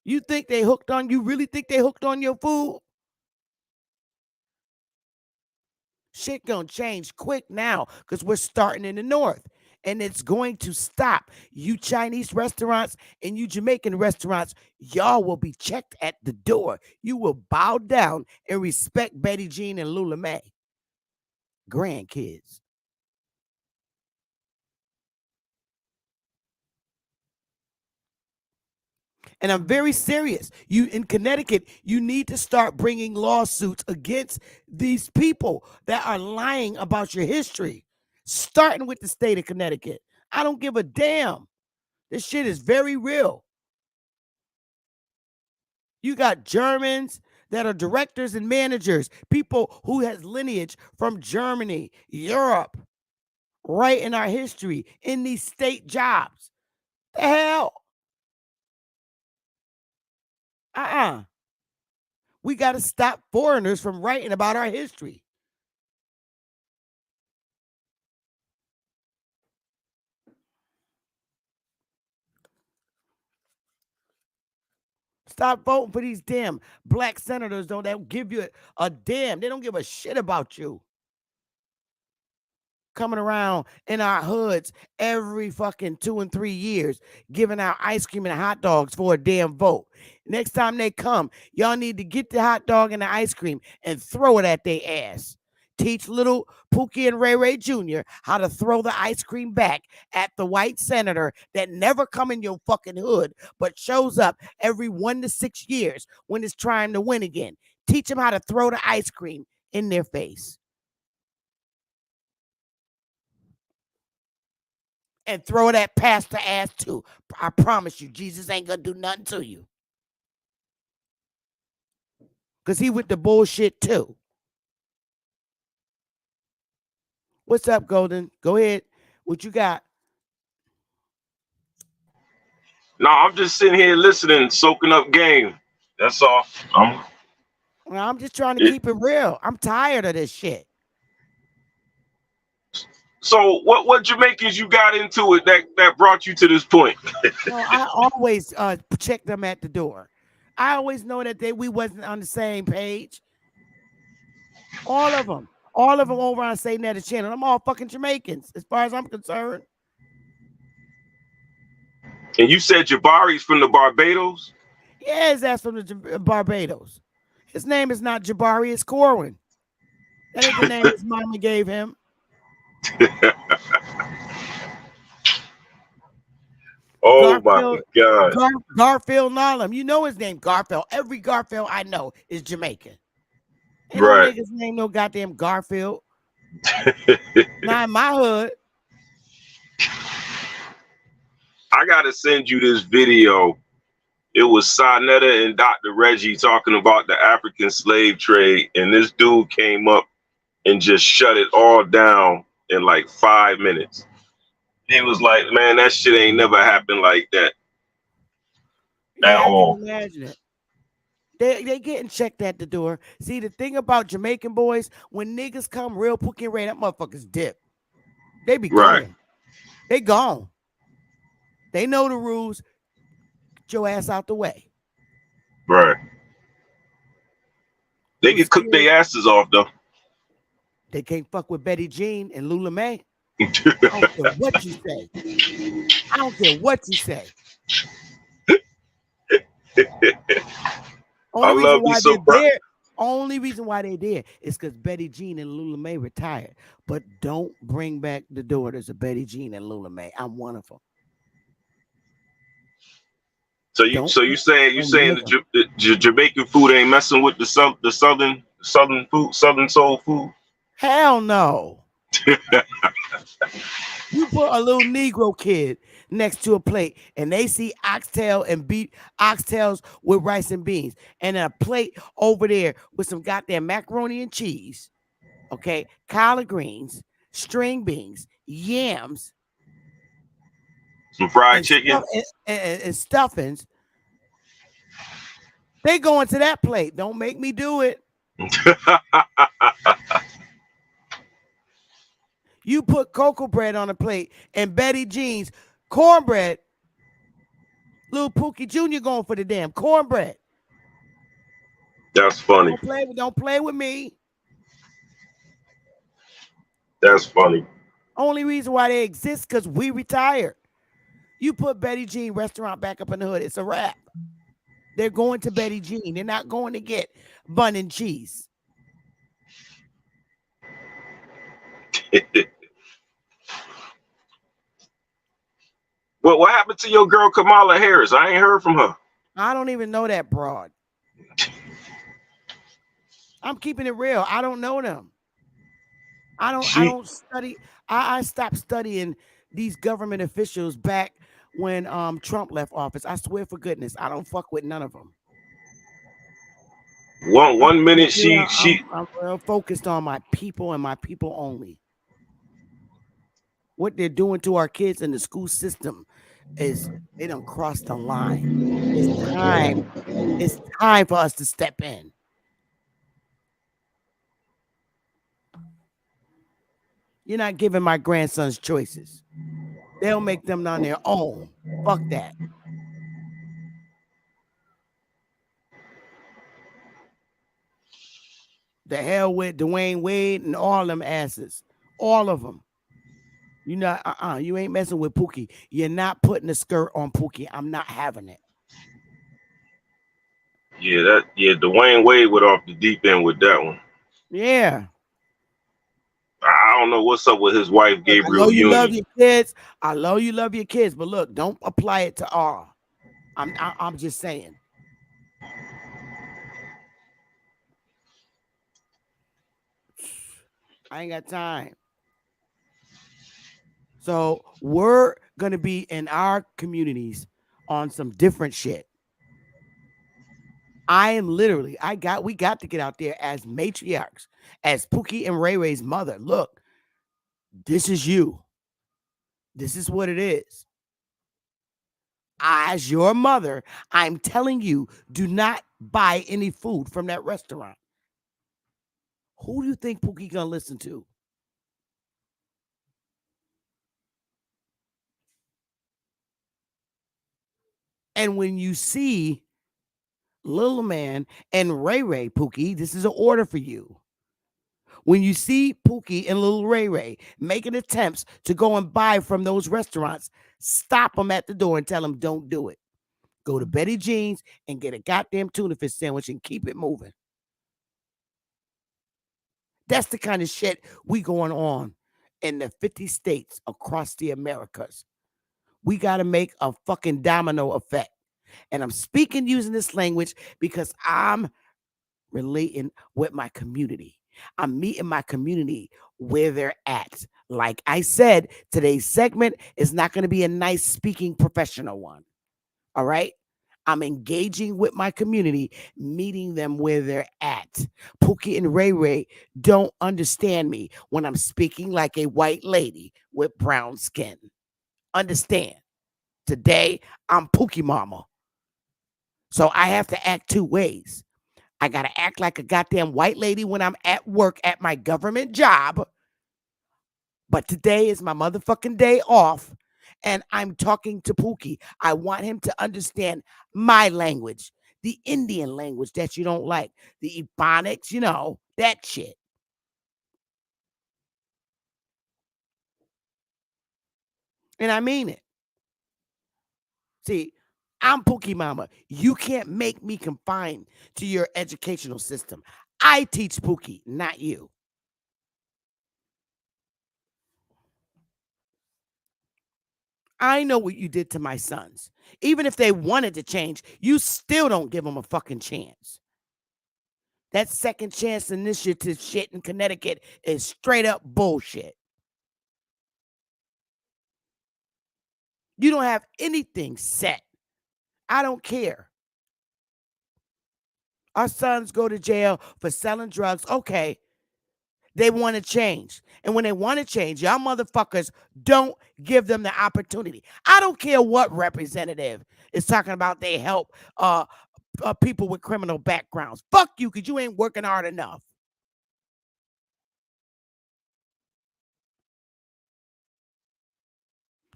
You think they hooked on you? Really think they hooked on your food? Shit gonna change quick now because we're starting in the north. And it's going to stop. You Chinese restaurants and you Jamaican restaurants, y'all will be checked at the door. You will bow down and respect Betty Jean and Lula Mae. Grandkids. And I'm very serious. You in Connecticut, you need to start bringing lawsuits against these people that are lying about your history. Starting with the state of Connecticut. I don't give a damn. This shit is very real. You got Germans that are directors and managers, people who has lineage from Germany, Europe, right in our history, in these state jobs. The hell? We got to stop foreigners from writing about our history. Stop voting for these damn black senators, though. They'll give you a damn. They don't give a shit about you. Coming around in our hoods every fucking 2 and 3 years, giving out ice cream and hot dogs for a damn vote. Next time they come, y'all need to get the hot dog and the ice cream and throw it at their ass. Teach little Pookie and Ray-Ray Jr. how to throw the ice cream back at the white senator that never come in your fucking hood, but shows up every 1 to 6 years when it's trying to win again. Teach them how to throw the ice cream in their face. And throw that pastor ass too. I promise you, Jesus ain't gonna do nothing to you. Because he with the bullshit too. What's up, Golden? Go ahead. What you got? No, I'm just sitting here listening, soaking up game. That's all. I'm just trying to keep it real. I'm tired of this shit. So what Jamaicans you got into it that brought you to this point? Well, I always check them at the door. I always know that we wasn't on the same page. All of them over on Say Netta channel. I'm all fucking Jamaicans, as far as I'm concerned. And you said Jabari's from the Barbados? Yes, that's from the Barbados. His name is not Jabari, it's Corwin. That ain't the name his mama gave him. Oh my God. Garfield Nolam. You know his name, Garfield. Every Garfield I know is Jamaican. Ain't right. No nigga's name no goddamn Garfield. Not in my hood. I gotta send you this video It was Sonetta and Dr. Reggie talking about the African slave trade, and this dude came up and just shut it all down in like 5 minutes. He was like, man, that shit ain't never happened like that at all. I can imagine it. They getting checked at the door. See, the thing about Jamaican boys, when niggas come real Pookie N Ray, that motherfuckers dip. They be gone. Right. They gone. They know the rules. Get your ass out the way. Right. They can cook their asses off though. They can't fuck with Betty Jean and Lula May. I don't care what you say. I don't care what you say. Only reason why they there is because Betty Jean and Lula May retired. But don't bring back the daughters of Betty Jean and Lula May. I'm one of them. So you saying the Jamaican food ain't messing with the southern soul food? Hell no. You put a little Negro kid next to a plate and they see oxtails with rice and beans, and a plate over there with some goddamn macaroni and cheese, okay, collard greens, string beans, yams, some fried chicken, and stuffings. They go into that plate. Don't make me do it. You put cocoa bread on a plate and Betty Jean's cornbread. Little Pookie Jr. going for the damn cornbread. That's funny. Don't play with me. That's funny. Only reason why they exist because we retired. You put Betty Jean restaurant back up in the hood, it's a wrap. They're going to Betty Jean. They're not going to get bun and cheese. Well, what happened to your girl Kamala Harris? I ain't heard from her. I don't even know that broad. I'm keeping it real. I don't know them. I don't study. I stopped studying these government officials back when Trump left office. I swear for goodness, I don't fuck with none of them. One minute I'm real focused on my people and my people only. What they're doing to our kids in the school system is they don't cross the line. It's time for us to step in. You're not giving my grandsons choices. They'll make them on their own. Fuck that. The hell with Dwayne Wade and all them asses. All of them. You not you ain't messing with Pookie. You're not putting a skirt on Pookie. I'm not having it. Yeah, Dwayne Wade went off the deep end with that one. Yeah. I don't know what's up with his wife, Gabriel. I know you love your kids. I know you love your kids, but look, don't apply it to all. I'm just saying. I ain't got time. So we're gonna be in our communities on some different shit. I am literally, we got to get out there as matriarchs, as Pookie N Ray-Rays mother. Look, this is you. This is what it is. As your mother, I'm telling you, do not buy any food from that restaurant. Who do you think Pookie gonna listen to? And when you see Little Man and Ray-Ray, Pookie, this is an order for you. When you see Pookie and Little Ray-Ray making attempts to go and buy from those restaurants, stop them at the door and tell them don't do it. Go to Betty Jean's and get a goddamn tuna fish sandwich and keep it moving. That's the kind of shit we going on in the 50 states across the Americas. We got to make a fucking domino effect. And I'm speaking using this language because I'm relating with my community. I'm meeting my community where they're at. Like I said, today's segment is not going to be a nice speaking professional one. All right? I'm engaging with my community, meeting them where they're at. Pookie and Ray-Ray don't understand me when I'm speaking like a white lady with brown skin. Understand? Today, I'm Pookie Mama. So I have to act two ways. I got to act like a goddamn white lady when I'm at work at my government job. But today is my motherfucking day off, and I'm talking to Pookie. I want him to understand my language, the Indian language that you don't like, the Ebonics, you know, that shit. And I mean it. See, I'm Pookie Mama. You can't make me confined to your educational system. I teach Pookie, not you. I know what you did to my sons. Even if they wanted to change, you still don't give them a fucking chance. That second chance initiative shit in Connecticut is straight up bullshit. You don't have anything set. I don't care. Our sons go to jail for selling drugs. Okay. They want to change. And when they want to change, y'all motherfuckers don't give them the opportunity. I don't care what representative is talking about they help people with criminal backgrounds. Fuck you, because you ain't working hard enough.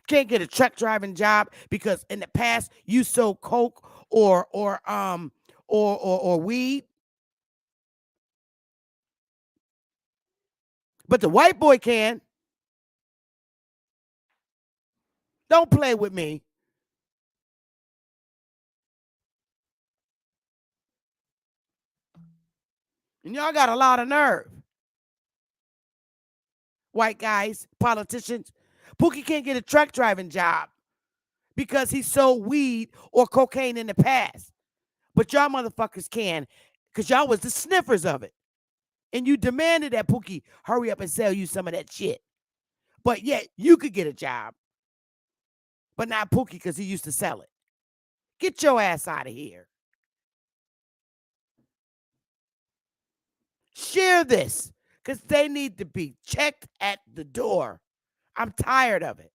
Can't get a truck driving job because in the past you sold coke or weed. But the white boy can. Don't play with me. And y'all got a lot of nerve. White guys, politicians. Pookie can't get a truck driving job because he sold weed or cocaine in the past. But y'all motherfuckers can, because y'all was the sniffers of it. And you demanded that Pookie hurry up and sell you some of that shit. But yet you could get a job. But not Pookie because he used to sell it. Get your ass out of here. Share this because they need to be checked at the door. I'm tired of it.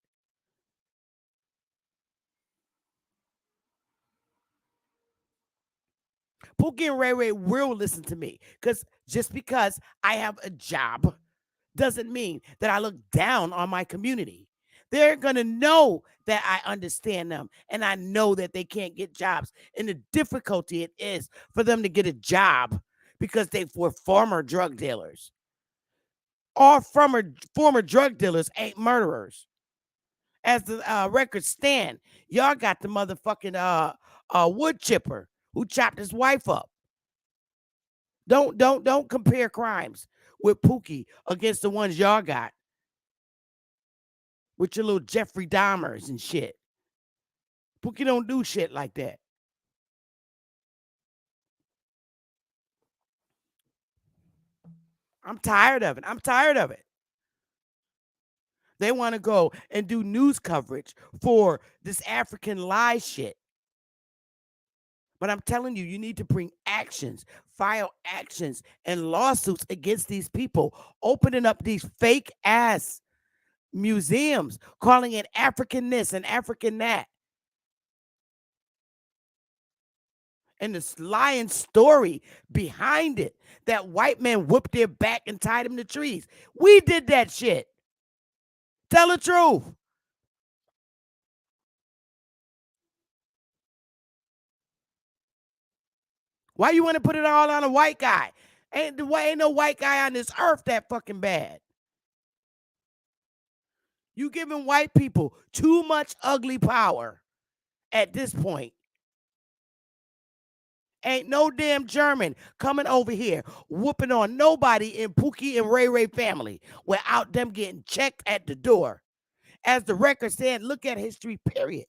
Pookie and Ray-Ray will listen to me because just because I have a job doesn't mean that I look down on my community. They're going to know that I understand them and I know that they can't get jobs and the difficulty it is for them to get a job because they were former drug dealers. All former drug dealers ain't murderers. As the records stand, y'all got the motherfucking wood chipper who chopped his wife up. Don't compare crimes with Pookie against the ones y'all got with your little Jeffrey Dahmers and shit. Pookie don't do shit like that. I'm tired of it. They want to go and do news coverage for this African lie shit. But I'm telling you, you need to bring actions, file actions and lawsuits against these people, opening up these fake ass museums, calling it African this and African that. And this lying story behind it, that white man whooped their back and tied them to trees. We did that shit. Tell the truth. Why you want to put it all on a white guy? Ain't no white guy on this earth that fucking bad. You giving white people too much ugly power at this point. Ain't no damn German coming over here whooping on nobody in Pookie and Ray-Ray family without them getting checked at the door. As the record said, look at history, period.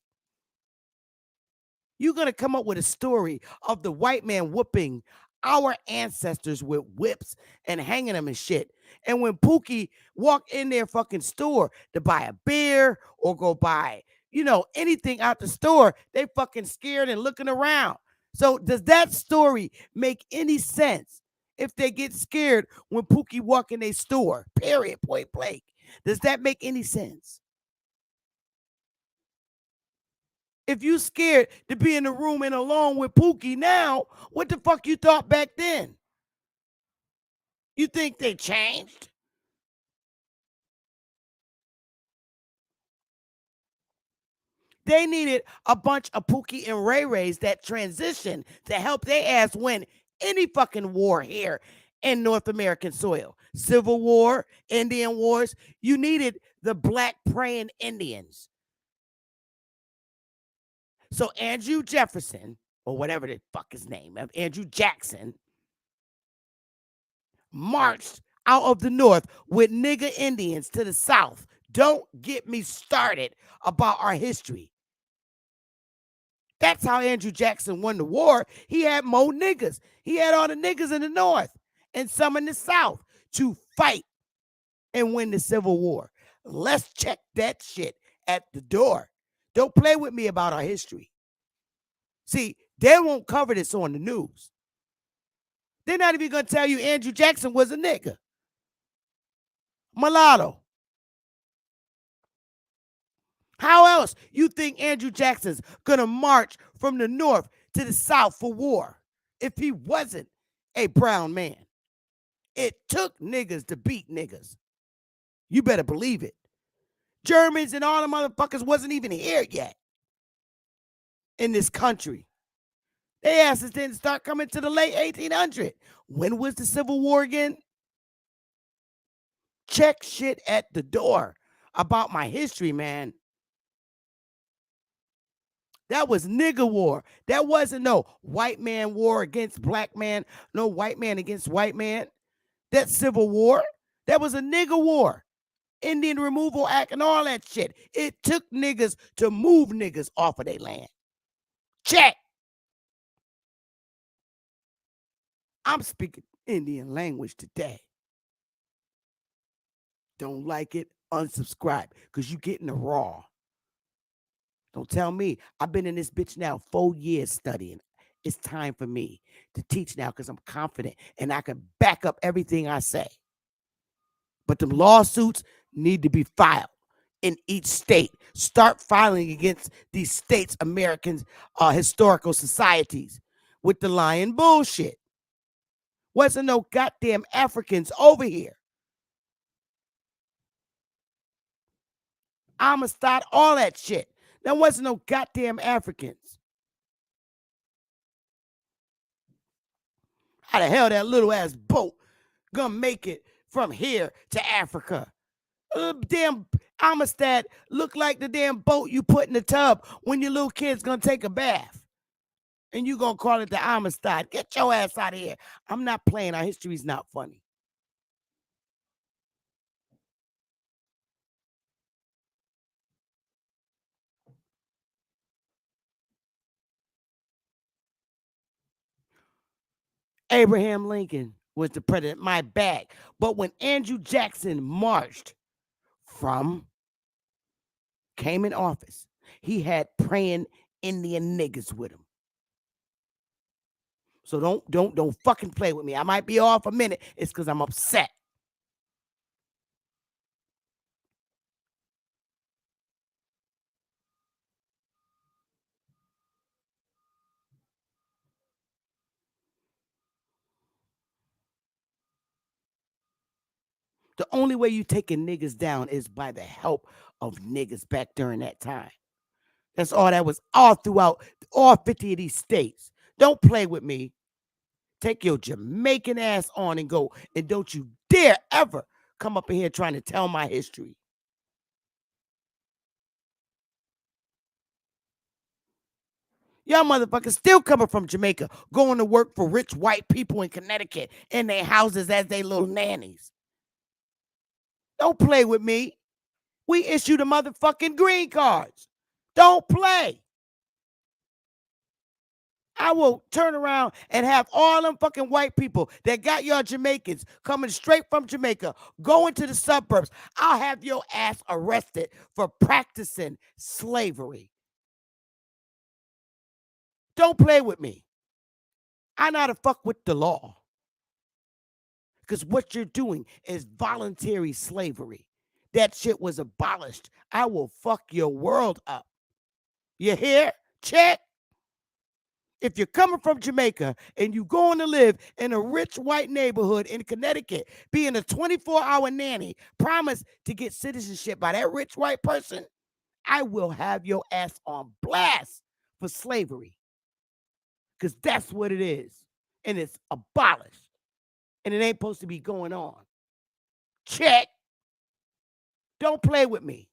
You're going to come up with a story of the white man whooping our ancestors with whips and hanging them and shit. And when Pookie walked in their fucking store to buy a beer or go buy anything out the store, they fucking scared and looking around. So does that story make any sense if they get scared when Pookie walk in their store? Period, point blank. Does that make any sense? If you scared to be in the room and alone with Pookie now, what the fuck you thought back then? You think they changed? They needed a bunch of Pookie N Ray-Rays that transition to help their ass win any fucking war here in North American soil. Civil War, Indian Wars. You needed the black praying Indians. So Andrew Jefferson, or whatever the fuck his name, Andrew Jackson, marched out of the North with nigger Indians to the South. Don't get me started about our history. That's how Andrew Jackson won the war. He had more niggas. He had all the niggas in the North and some in the South to fight and win the Civil War. Let's check that shit at the door. Don't play with me about our history. See, they won't cover this on the news. They're not even going to tell you Andrew Jackson was a nigga. Mulatto. How else you think Andrew Jackson's going to march from the North to the South for war if he wasn't a brown man? It took niggas to beat niggas. You better believe it. Germans and all the motherfuckers wasn't even here yet in this country. They asses didn't start coming to the late 1800s. When was the Civil War again? Check shit at the door about my history, man. That was nigger war. That wasn't no white man war against black man, no white man against white man. That Civil War, that was a nigger war. Indian Removal Act and all that shit. It took niggas to move niggas off of their land. Check. I'm speaking Indian language today. Don't like it? Unsubscribe, because you getting the raw. Don't tell me. I've been in this bitch now 4 years studying. It's time for me to teach now because I'm confident and I can back up everything I say. But the lawsuits need to be filed in each state. Start filing against these states' American historical societies with the lying bullshit. Wasn't no goddamn Africans over here. Amistad, all that shit. There wasn't no goddamn Africans. How the hell that little ass boat gonna make it from here to Africa? Damn Amistad look like the damn boat you put in the tub when your little kid's gonna take a bath. And you gonna call it the Amistad. Get your ass out of here. I'm not playing. Our history's not funny. Abraham Lincoln was the president, my bad. But when Andrew Jackson came in office, he had praying Indian niggas with him. So don't fucking play with me. I might be off a minute. It's because I'm upset. The only way you taking niggas down is by the help of niggas back during that time. That's all that was all throughout all 50 of these states. Don't play with me. Take your Jamaican ass on and go. And don't you dare ever come up in here trying to tell my history. Y'all motherfuckers still coming from Jamaica, going to work for rich white people in Connecticut in their houses as they little nannies. Don't play with me. We issue the motherfucking green cards. Don't play. I will turn around and have all them fucking white people that got y'all Jamaicans coming straight from Jamaica, going to the suburbs. I'll have your ass arrested for practicing slavery. Don't play with me. I know how to fuck with the law. Because what you're doing is voluntary slavery. That shit was abolished. I will fuck your world up. You hear? Check. If you're coming from Jamaica and you going to live in a rich white neighborhood in Connecticut, being a 24-hour nanny, promise to get citizenship by that rich white person, I will have your ass on blast for slavery. Because that's what it is. And it's abolished. And it ain't supposed to be going on. Check. Don't play with me.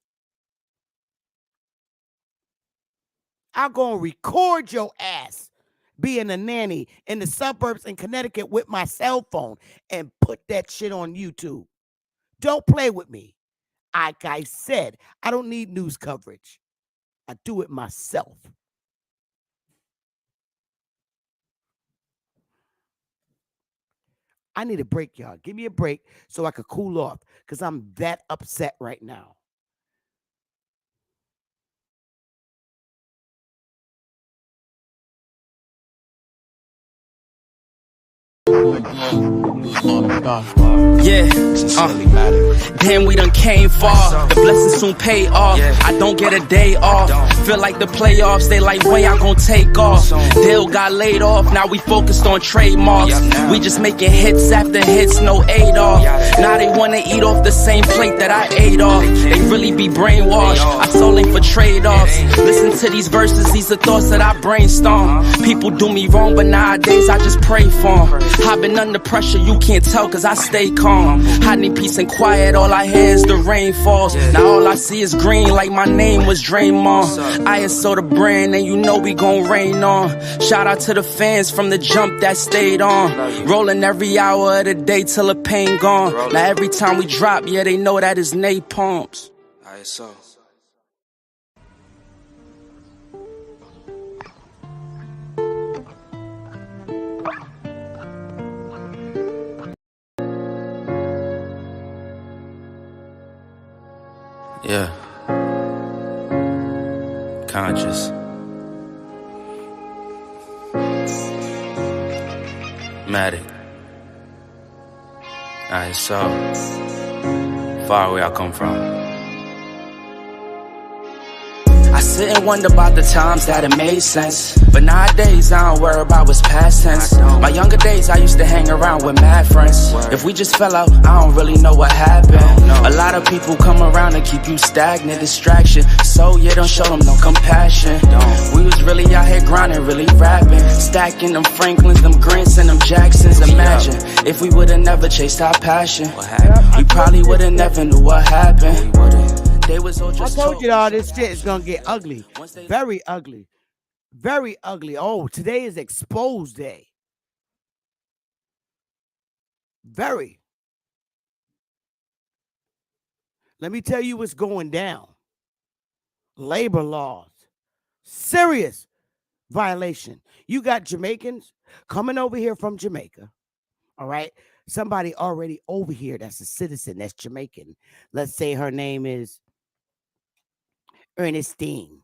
I'll go and record your ass being a nanny in the suburbs in Connecticut with my cell phone and put that shit on YouTube. Don't play with me. Like I said, I don't need news coverage. I do it myself. I need a break, y'all. Give me a break so I could cool off because I'm that upset right now. Yeah, damn, we done came far. The blessings soon pay off. I don't get a day off. Feel like the playoffs, they like, when y'all gon' take off? Dill got laid off, now we focused on trademarks. We just making hits after hits, no aid off. Now they wanna eat off the same plate that I ate off. They really be brainwashed. I sold for trade-offs. Listen to these verses, these are thoughts that I brainstorm. People do me wrong, but nowadays I just pray for them. I've been under pressure, you can't tell cause I stay calm. I need peace and quiet, all I hear is the rain falls. Now all I see is green like my name was Draymond. ISO the brand and you know we gon' rain on. Shout out to the fans from the jump that stayed on. Rolling every hour of the day till the pain gone. Now every time we drop, yeah they know that is napalms. ISO. Yeah. Conscious. Matic. Alright, so far where I come from. I sit and wonder about the times that it made sense. But nowadays I don't worry about what's past tense. My younger days I used to hang around with mad friends. If we just fell out, I don't really know what happened. A lot of people come around and keep you stagnant, distraction. So you don't show them no compassion. We was really out here grinding, really rapping. Stacking them Franklins, them Grants and them Jacksons. Imagine if we would've never chased our passion. We probably would've never knew what happened. I told you all this shit is gonna get ugly. Very ugly. Very ugly. Oh, today is expose day. Very. Let me tell you what's going down. Labor laws. Serious violation. You got Jamaicans coming over here from Jamaica. All right. Somebody already over here that's a citizen, that's Jamaican. Let's say her name is Ernestine.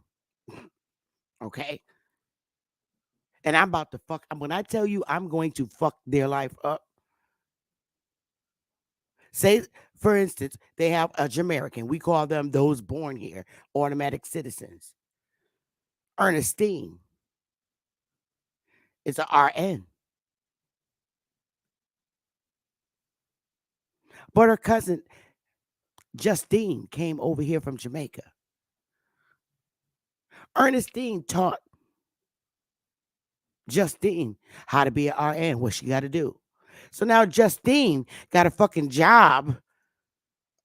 Okay. And I'm about to fuck. When I tell you I'm going to fuck their life up. Say, for instance, they have a Jamaican. We call them those born here, automatic citizens. Ernestine is an RN. But her cousin, Justine, came over here from Jamaica. Ernestine taught Justine how to be an RN, what she got to do. So now Justine got a fucking job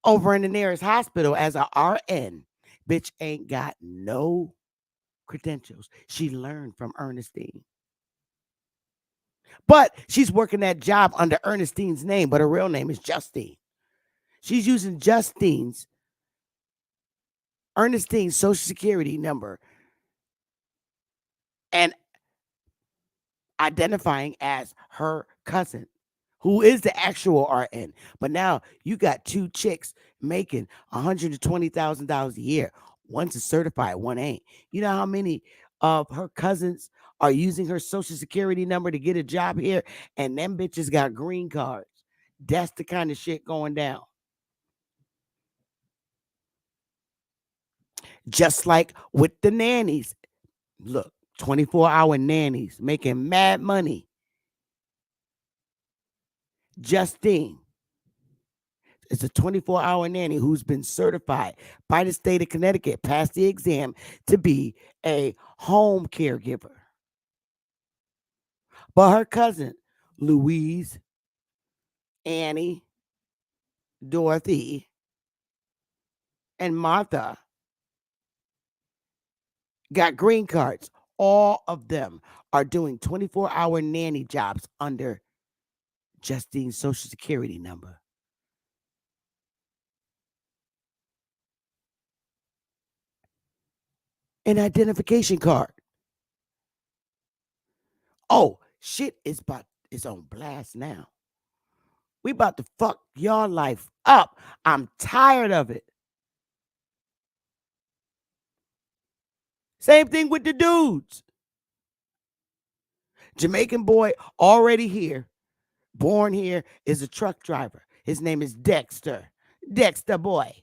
over in the nearest hospital as a RN. Bitch ain't got no credentials. She learned from Ernestine. But she's working that job under Ernestine's name, but her real name is Justine. She's using Ernestine's social security number and identifying as her cousin, who is the actual RN. But now you got two chicks making $120,000 a year. One's a certified, one ain't. You know how many of her cousins are using her social security number to get a job here? And them bitches got green cards. That's the kind of shit going down. Just like with the nannies. Look, 24-hour nannies making mad money. Justine is a 24-hour nanny who's been certified by the state of Connecticut, passed the exam to be a home caregiver. But her cousin, Louise, Annie, Dorothy, and Martha got green cards. All of them are doing 24-hour nanny jobs under Justine's social security number. An identification card. Oh, shit is on blast now. We about to fuck your life up. I'm tired of it. Same thing with the dudes. Jamaican boy already here, born here, is a truck driver. His name is Dexter. Dexter boy.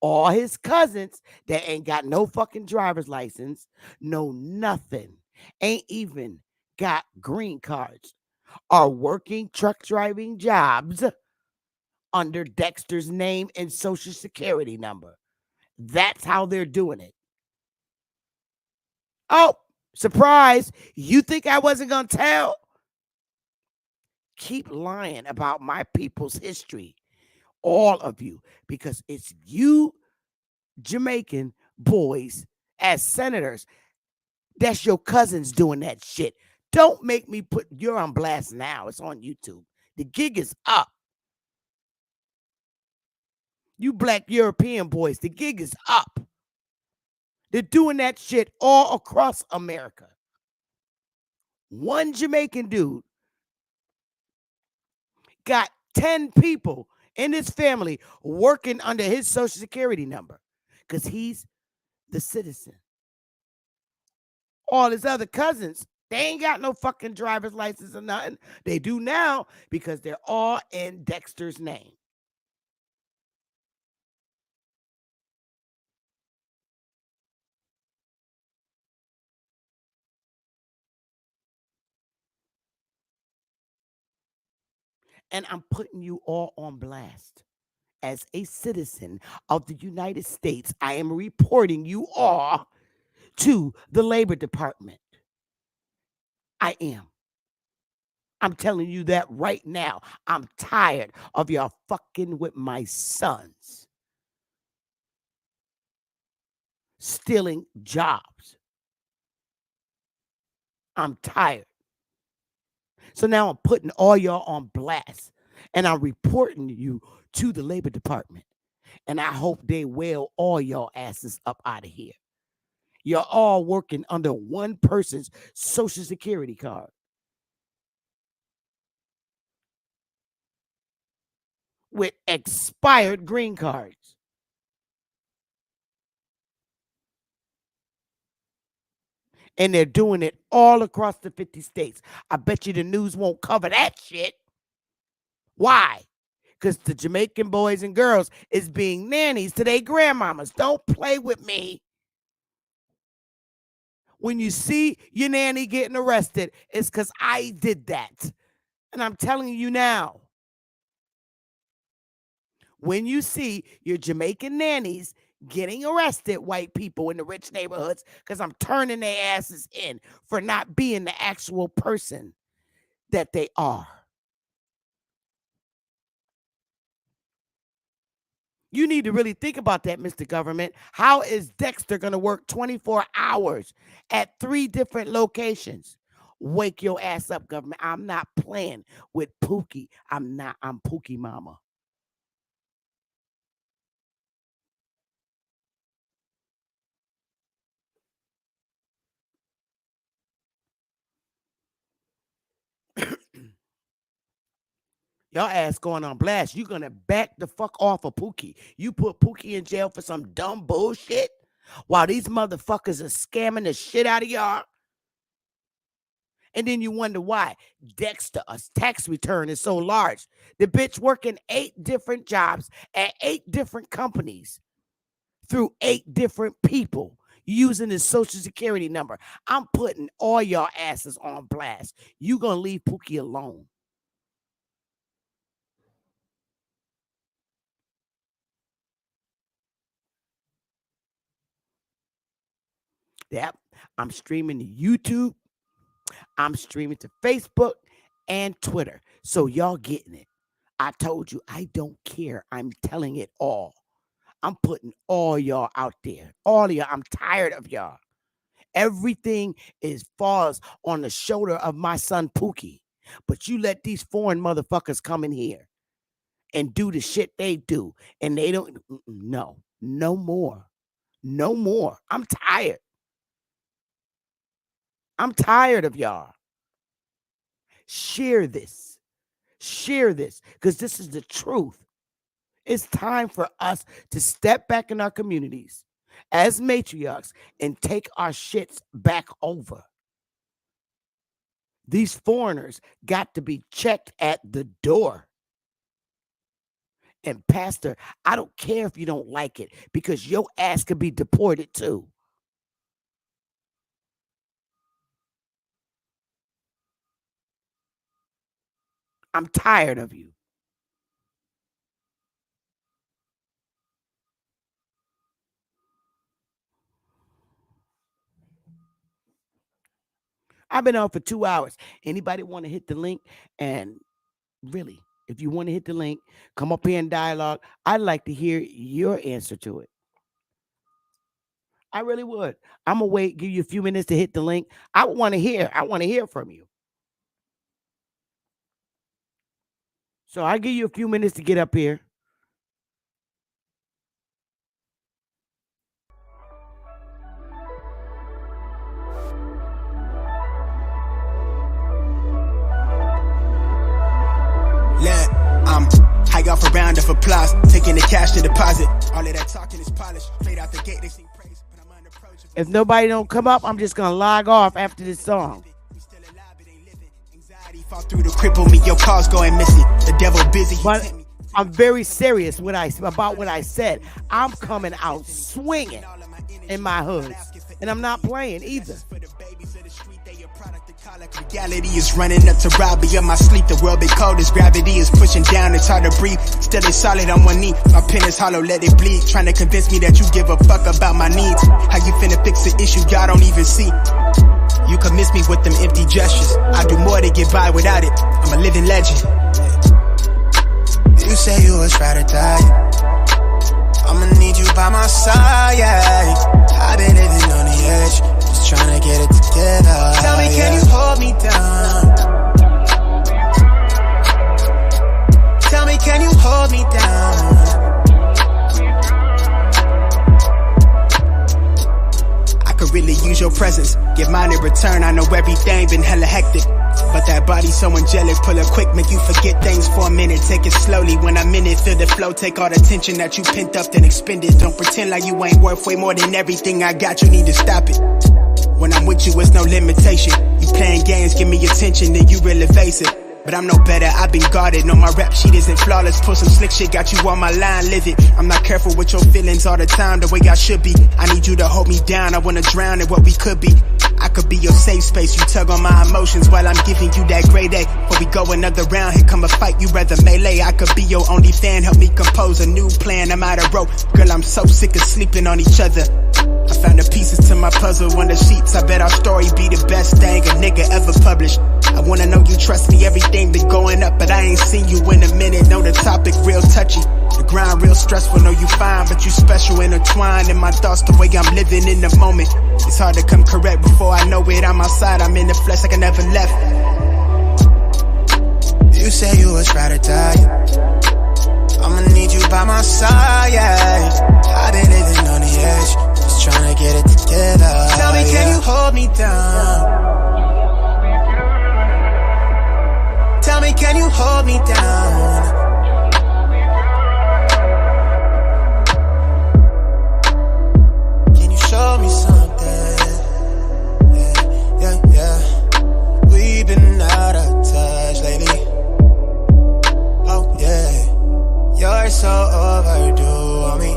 All his cousins that ain't got no fucking driver's license, no nothing, ain't even got green cards, are working truck driving jobs under Dexter's name and social security number. That's how they're doing it. Oh, surprise. You think I wasn't going to tell? Keep lying about my people's history, all of you, because it's you Jamaican boys as senators. That's your cousins doing that shit. Don't make me put, you're on blast now. It's on YouTube. The gig is up. You black European boys, the gig is up. They're doing that shit all across America. One Jamaican dude got 10 people in his family working under his social security number because he's the citizen. All his other cousins, they ain't got no fucking driver's license or nothing. They do now because they're all in Dexter's name. And I'm putting you all on blast. As a citizen of the United States, I am reporting you all to the Labor Department. I am. I'm telling you that right now. I'm tired of y'all fucking with my sons. Stealing jobs. I'm tired. So now I'm putting all y'all on blast. And I'm reporting you to the Labor Department. And I hope they whale all y'all asses up out of here. You're all working under one person's social security card. With expired green cards. And they're doing it all across the 50 states. I bet you the news won't cover that shit. Why? Because the Jamaican boys and girls is being nannies to their grandmamas. Don't play with me. When you see your nanny getting arrested, it's because I did that. And I'm telling you now. When you see your Jamaican nannies getting arrested, white people in the rich neighborhoods, because I'm turning their asses in for not being the actual person that they are. You need to really think about that, Mr. Government. How is Dexter going to work 24 hours at 3 different locations? Wake your ass up, government. I'm not playing with Pookie. I'm Pookie Mama. Y'all ass going on blast. You gonna back the fuck off of Pookie. You put Pookie in jail for some dumb bullshit while these motherfuckers are scamming the shit out of y'all. And then you wonder why Dexter's tax return is so large. The bitch working 8 different jobs at 8 different companies through 8 different people using his social security number. I'm putting all y'all asses on blast. You gonna leave Pookie alone. Yep, I'm streaming to YouTube. I'm streaming to Facebook and Twitter. So y'all getting it. I told you I don't care. I'm telling it all. I'm putting all y'all out there. All of y'all. I'm tired of y'all. Everything falls on the shoulder of my son Pookie. But you let these foreign motherfuckers come in here and do the shit they do. And they don't. No more. No more. I'm tired. I'm tired of y'all. Share this. Share this. Because this is the truth. It's time for us to step back in our communities as matriarchs and take our shits back over. These foreigners got to be checked at the door. And Pastor, I don't care if you don't like it, because your ass could be deported too. I'm tired of you. I've been on for 2 hours. Anybody want to hit the link? And really, if you want to hit the link, come up here and dialogue. I'd like to hear your answer to it. I really would. I'm going to wait, give you a few minutes to hit the link. I want to hear from you. So I'll give you a few minutes to get up here. I'm high off a round of applause, taking the cash to deposit. All of that talking is polished. Played out the gate, they sing praise, but I'm unapproachable. If nobody don't come up, I'm just going to log off after this song. Fall through to cripple me, your car's going missing. The devil busy. But I'm very serious about what I said. I'm coming out swinging in my hoods, and I'm not playing either. Reality is running up to rob me of my sleep. The world be cold as gravity is pushing down. It's hard to breathe. Still it's solid on one knee. My pen is hollow, let it bleed. Trying to convince me that you give a fuck about my needs. How you finna fix the issue y'all don't even see? You can miss me with them empty gestures. I do more to get by without it. I'm a living legend. You say you was try to die. I'ma need you by my side. I've been living on the edge, just trying to get it together. Tell me, can you hold me down? Tell me, can you hold me down? Could really use your presence, give mine in return. I know everything been hella hectic, but that body so angelic. Pull up quick, make you forget things for a minute. Take it slowly when I'm in it, feel the flow. Take all the tension that you pent up, then expend it. Don't pretend like you ain't worth way more than everything I got. You need to stop it. When I'm with you, it's no limitation. You playing games, give me attention, then you real evasive. But I'm no better, I've been guarded. No, my rap sheet isn't flawless. Pull some slick shit, got you on my line, live it. I'm not careful with your feelings all the time, the way I should be. I need you to hold me down, I wanna drown in what we could be. I could be your safe space, you tug on my emotions while I'm giving you that grade A. Before we go another round, here come a fight, you rather melee. I could be your only fan, help me compose a new plan. I'm out of rope, girl, I'm so sick of sleeping on each other. I found the pieces to my puzzle on the sheets. I bet our story be the best thing a nigga ever published. I wanna know you trust me, everything been going up, but I ain't seen you in a minute. Know the topic real touchy, the grind real stressful. Know you fine, but you special, intertwined in my thoughts, the way I'm living in the moment. It's hard to come correct before I know it. I'm outside, I'm in the flesh like I never left. You say you was try to die. I'ma need you by my side. I've been living on the edge, just trying to get it together. Tell me, can you hold me down? Tell Mommy, can you hold me down? Can you show me something? Yeah. We've been out of touch lately. Oh yeah, you're so overdue on me.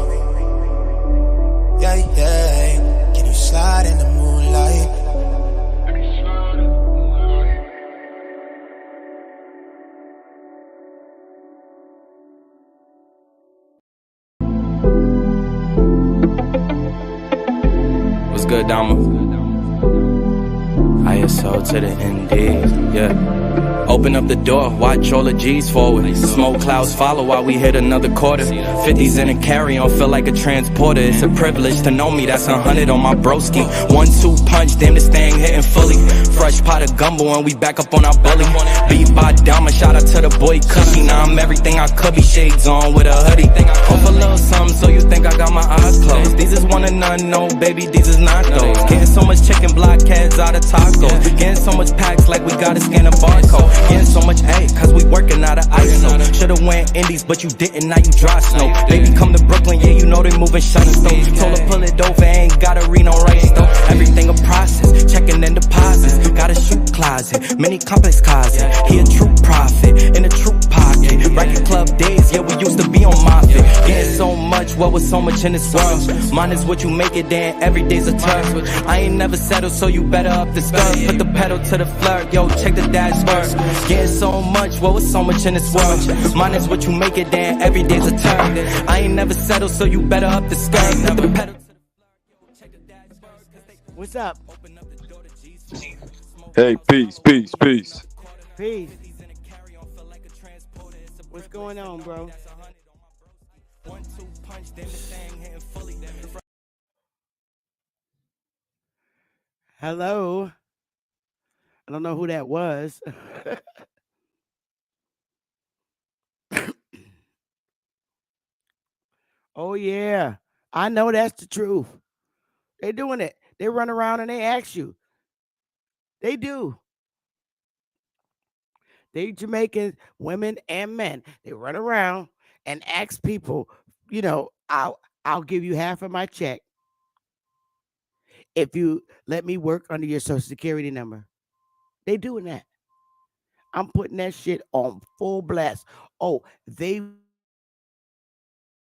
Yeah. Can you slide in the moonlight? What's good, Dama? ISO to the ND, yeah. Open up the door, watch all the G's forward. Smoke clouds follow while we hit another quarter. 50s in a carry-on, feel like a transporter. It's a privilege to know me, that's 100 on my broski. 1-2 punch, damn this thing hitting fully. Fresh pot of gumbo and we back up on our bully. Beat by Dama, shout out to the boy Cookie. Now I'm everything I could be, shades on with a hoodie. Off a little something so you think I got my eyes closed. These is one and none, no baby, these is not those. Getting so much chicken blockheads out of tacos. Getting so much packs like we gotta scan a barcode. Getting so much A, cause we working out of ISO. Should've went Indies, but you didn't, now you dry snow. Baby come to Brooklyn, yeah, you know they moving shutting stone. Told her pull it over, ain't gotta read no rights though. Everything a process, checking in deposits. Got a shoe closet, many complex closet. He a true prophet, in a true pocket. Racket club days, yeah, we used to be on Moffitt. Getting so much, what was so much in this world? Mine is what you make it, then every day's a turf. I ain't never settled, so you better up the skirt. Put the pedal to the flirt, yo, check the dashboard. Getting so much, what was so much in this world? Mine is what you make it, then every day's a turn. I ain't never settled, so you better up the skirt. Put the pedal to the flirt, yo, check the dashboard. What's up? Hey, peace. Peace. What's going on, bro? Hello. I don't know who that was. Oh yeah, I know that's the truth. They doing it. They run around and they ask you. They do. They Jamaican women and men. They run around and ask people, you know, I'll give you half of my check if you let me work under your social security number. They doing that. I'm putting that shit on full blast. Oh, they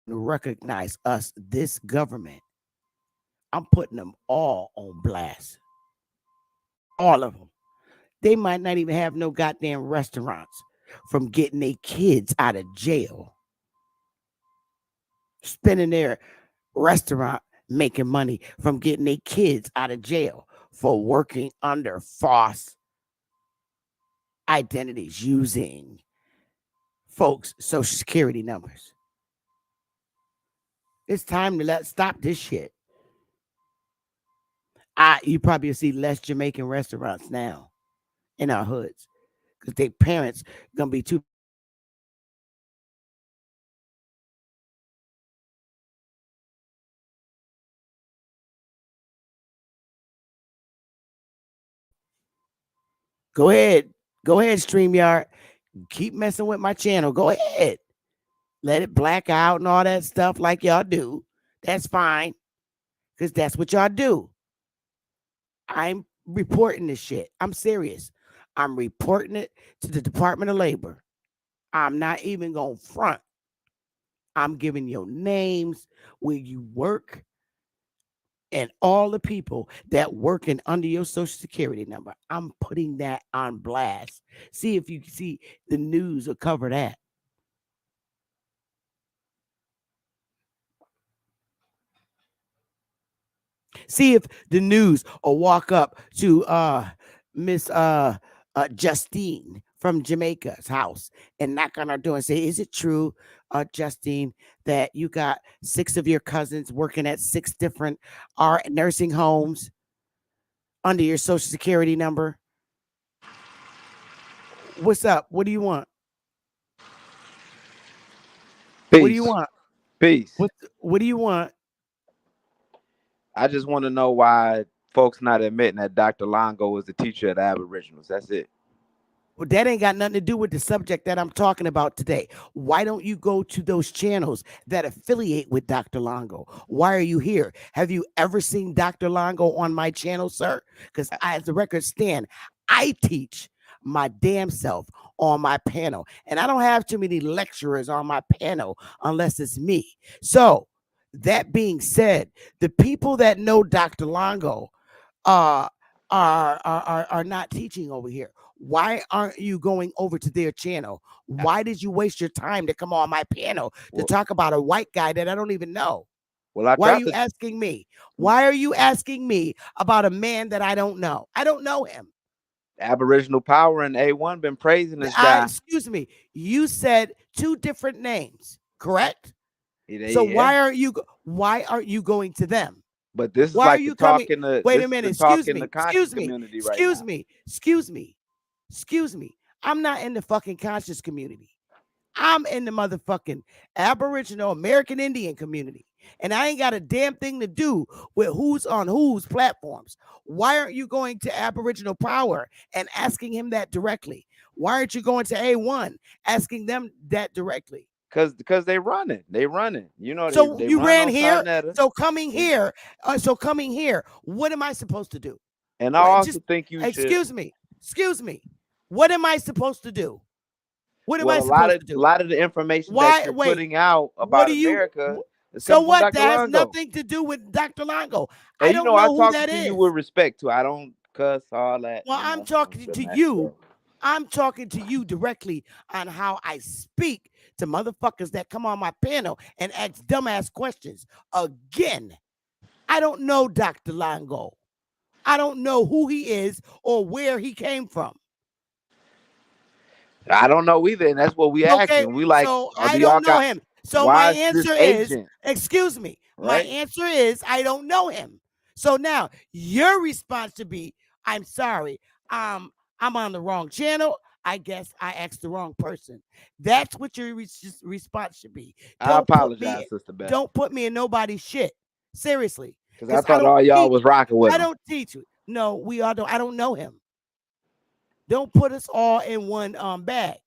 recognize us, this government. I'm putting them all on blast. All of them. They might not even have no goddamn restaurants from getting their kids out of jail. Spending their restaurant making money from getting their kids out of jail for working under false identities using folks' social security numbers. It's time to stop this shit. You probably see less Jamaican restaurants now in our hoods because their parents gonna be too. Go ahead, StreamYard. Keep messing with my channel. Go ahead. Let it black out and all that stuff like y'all do. That's fine. Because that's what y'all do. I'm reporting this shit. I'm serious. I'm reporting it to the Department of Labor. I'm not even going to front. I'm giving your names, where you work, and all the people that working under your social security number. I'm putting that on blast. See if you can see the news will cover that. See if the news will walk up to Miss Justine from Jamaica's house and knock on our door and say, is it true, Justine, that you got 6 of your cousins working at 6 different nursing homes under your social security number? What's up? What do you want? Peace. What do you want? Peace. What do you want? I just want to know why folks not admitting that Dr. Longo was the teacher of the Aboriginals. That's it. That ain't got nothing to do with the subject that I'm talking about today. Why don't you go to those channels that affiliate with Dr. Longo? Why are you here? Have you ever seen Dr. Longo on my channel, sir? Because as the record stand, I teach my damn self on my panel. And I don't have too many lecturers on my panel unless it's me. So that being said, the people that know Dr. Longo are not teaching over here. Why aren't you going over to their channel? Why did you waste your time to come on my panel to talk about a white guy that I don't even know? Well, why are you asking me? Why are you asking me about a man that I don't know? I don't know him. Aboriginal Power and A1 been praising this guy. Excuse me. You said two different names, correct? So why aren't you going to them? But this why is like are you the talk coming? in the Wait a minute. Excuse me. Excuse me. I'm not in the fucking conscious community. I'm in the motherfucking Aboriginal American Indian community. And I ain't got a damn thing to do with who's on whose platforms. Why aren't you going to Aboriginal Power and asking him that directly? Why aren't you going to A1 asking them that directly? Because they running. You know, so they you ran here. Sarnetta. So coming here. What am I supposed to do? And I also think you excuse me. What am I supposed to do? What am I supposed to do? A lot of the information that you're putting out about America. So what? That has nothing to do with Dr. Longo. And I don't know who that is. I talk to you with respect too. I don't cuss all that. Well, I'm talking to you. I'm talking to you directly on how I speak to motherfuckers that come on my panel and ask dumbass questions. Again, I don't know Dr. Longo. I don't know who he is or where he came from. I don't know either, and that's what we asking. We like, so I don't know him. So my answer is, excuse me. Right? My answer is, I don't know him. So now your response should be, I'm sorry. I'm on the wrong channel. I guess I asked the wrong person. That's what your response should be. I apologize, Sister Beth. Don't put me in nobody's shit. Seriously. Because I thought all y'all was rocking with him. I don't teach you. No, we all don't. I don't know him. Don't put us all in one bag.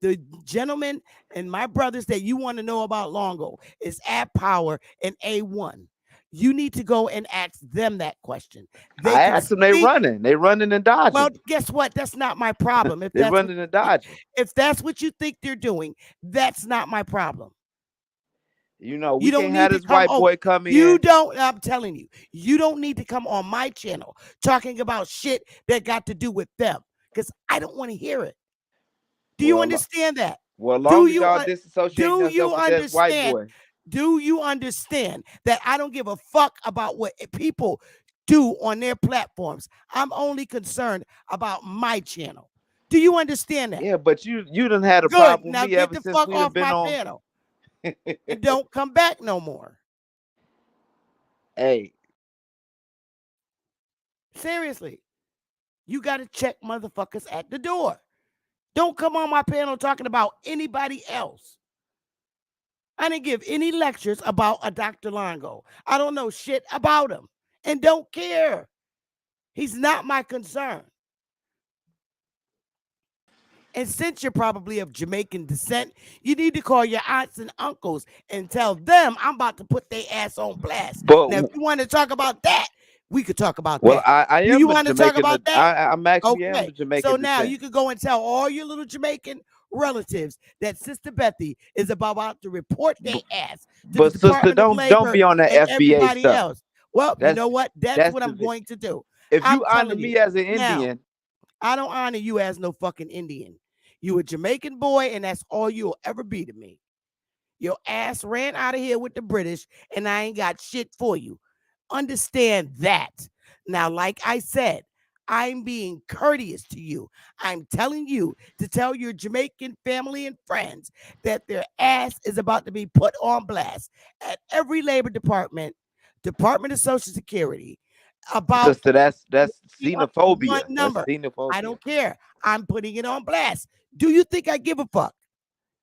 The gentlemen and my brothers that you want to know about Longo is Ab Power and A1. You need to go and ask them that question. I asked them. They running and dodging. Well, guess what? That's not my problem. If they're running and dodging. If that's what you think they're doing, that's not my problem. You know, we can't have this white boy come in. You don't. I'm telling you, you don't need to come on my channel talking about shit that got to do with them, because I don't want to hear it. Do you understand that? Well, long as y'all disassociate yourself with this white boy. Do you understand that I don't give a fuck about what people do on their platforms? I'm only concerned about my channel. Do you understand that? Yeah, but you done had a problem with me ever since we have been on. Panel. And don't come back no more. Hey. Seriously. You got to check motherfuckers at the door. Don't come on my panel talking about anybody else. I didn't give any lectures about a Dr. Longo. I don't know shit about him and don't care. He's not my concern. And since you're probably of Jamaican descent, you need to call your aunts and uncles and tell them I'm about to put their ass on blast. Now, if you want to talk about that, we could talk about that. Well, I am. You want to talk about that? I'm actually am Jamaican. So now you can go and tell all your little Jamaican relatives that Sister Bethy is about to report their ass. But sister, don't be on that FBA stuff. Else. Well, you know what? That's what I'm going to do. If you honor me as an Indian, I don't honor you as no fucking Indian. You a Jamaican boy, and that's all you'll ever be to me. Your ass ran out of here with the British, and I ain't got shit for you. Understand that. Now, like I said, I'm being courteous to you. I'm telling you to tell your Jamaican family and friends that their ass is about to be put on blast at every labor department, Department of Social Security. About sister, that's xenophobia. Number. That's xenophobia. I don't care. I'm putting it on blast. Do you think I give a fuck?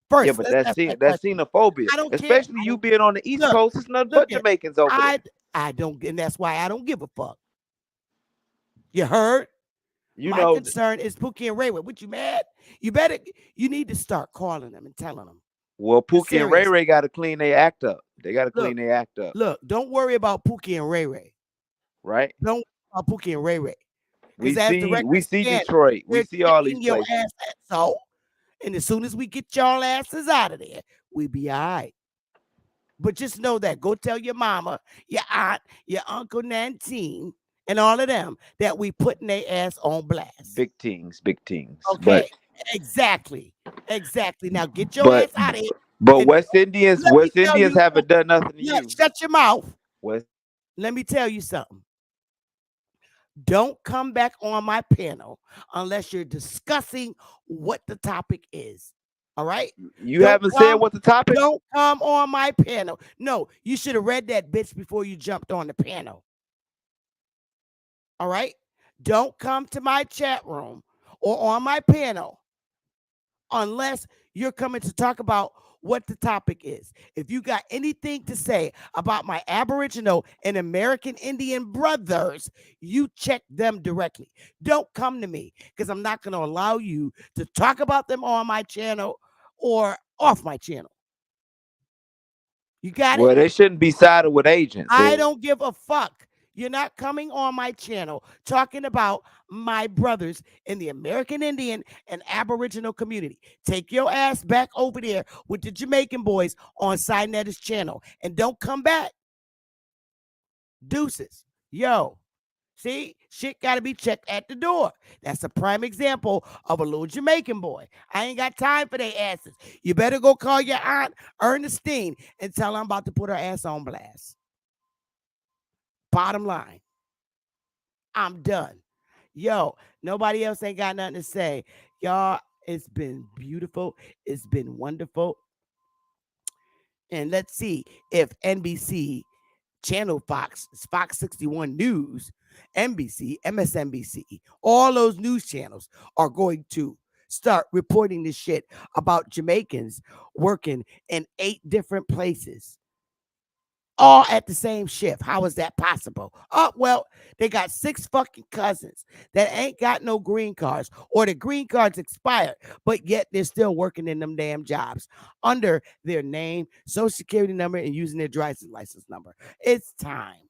First, yeah, but that's xenophobia. I don't especially care. You being on the East Coast. It's nothing but Jamaicans over there. I don't, and that's why I don't give a fuck. You heard? My concern is Pookie and Ray-Ray. What, you mad? You need to start calling them and telling them. Well, Pookie and Ray-Ray got to clean their act up. They got to clean their act up. Look, don't worry about Pookie and Ray-Ray. Right? Don't worry about Pookie and Ray-Ray. We see Detroit. We see all these places. And as soon as we get y'all asses out of there, we be all right. But just know that. Go tell your mama, your aunt, your uncle Nantine, and all of them that we putting their ass on blast. Big things. Okay, exactly. Now get your ass out of here. But West Indians haven't done nothing to you. Shut your mouth. Let me tell you something. Don't come back on my panel unless you're discussing what the topic is. All right? You haven't said what the topic is? Don't come on my panel. No, you should have read that bitch before you jumped on the panel. All right? Don't come to my chat room or on my panel unless you're coming to talk about what the topic is. If you got anything to say about my Aboriginal and American Indian brothers, you check them directly. Don't come to me because I'm not going to allow you to talk about them on my channel or off my channel. You got it? Well, they shouldn't be sided with agents. I don't give a fuck. You're not coming on my channel talking about my brothers in the American Indian and Aboriginal community. Take your ass back over there with the Jamaican boys on Sinetta's channel and don't come back. Deuces. Yo. See, shit got to be checked at the door. That's a prime example of a little Jamaican boy. I ain't got time for their asses. You better go call your aunt Ernestine and tell her I'm about to put her ass on blast. Bottom line, I'm done. Yo, nobody else ain't got nothing to say. Y'all, it's been beautiful. It's been wonderful. And let's see if NBC, Channel Fox 61 News, NBC, MSNBC, all those news channels are going to start reporting this shit about Jamaicans working in 8 different places. All at the same shift. How is that possible? Oh, well, they got 6 fucking cousins that ain't got no green cards or the green cards expired, but yet they're still working in them damn jobs under their name, social security number, and using their driver's license number. It's time.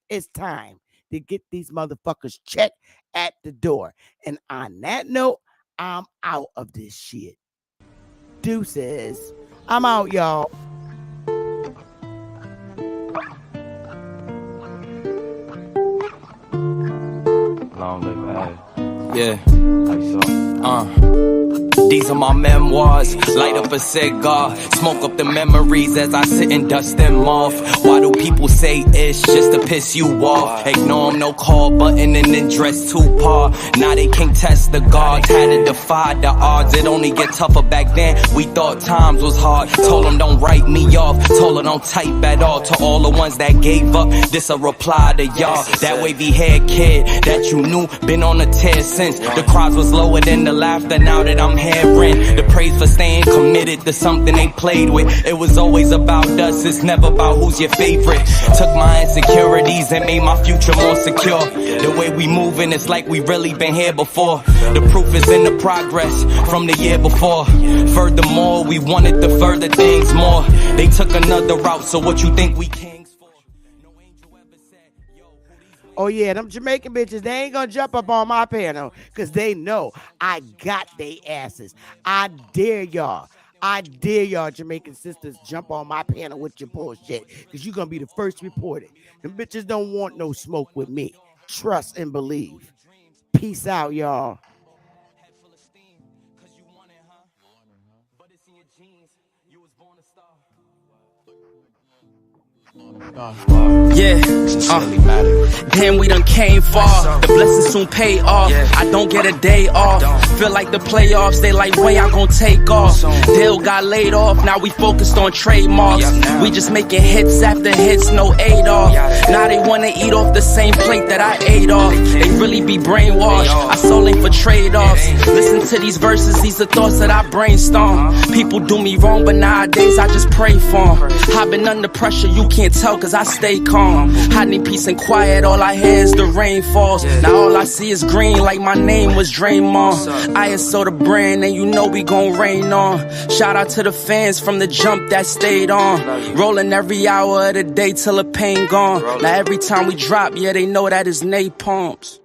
It's time to get these motherfuckers checked at the door. And on that note, I'm out of this shit. Deuces. I'm out, y'all. Long live Ad. Yeah. These are my memoirs. Light up a cigar, smoke up the memories as I sit and dust them off. Why do people say it's just to piss you off? Ignore them, no call button and then dress too par. Now they can't test the guards, had to defy the odds. It only get tougher back then. We thought times was hard. Told them don't write me off. Told them don't type at all. To all the ones that gave up, this a reply to y'all. That wavy haired kid that you knew been on a tear since. The crowds was lower than the laughter now that I'm hearing. The praise for staying committed to something they played with. It was always about us, it's never about who's your favorite. Took my insecurities and made my future more secure. The way we moving, it's like we really been here before. The proof is in the progress from the year before. Furthermore, we wanted to further things more. They took another route, so what you think we kings for? No angel ever said, yo, oh yeah, them Jamaican bitches, they ain't gonna jump up on my panel because they know I got they asses. I dare y'all. I dare y'all Jamaican sisters jump on my panel with your bullshit because you're gonna be the first reported. Them bitches don't want no smoke with me. Trust and believe. Peace out, y'all. Yeah, damn, we done came far. The blessings soon pay off. I don't get a day off. Feel like the playoffs, they like, when y'all gon' take off? Dale got laid off, now we focused on trademarks. We just making hits after hits, no aid off. Now they wanna eat off the same plate that I ate off. They really be brainwashed. I sold ain't for trade-offs. Listen to these verses, these are thoughts that I brainstorm. People do me wrong, but nowadays I just pray for them. I've been under pressure, you can't tell cause I stay calm. I need peace and quiet, all I hear is the rain falls. Now all I see is green like my name was Draymond. I saw the brand and you know we gon' rain on. Shout out to the fans from the jump that stayed on. Rolling every hour of the day till the pain gone. Now every time we drop, yeah, they know that is napalms.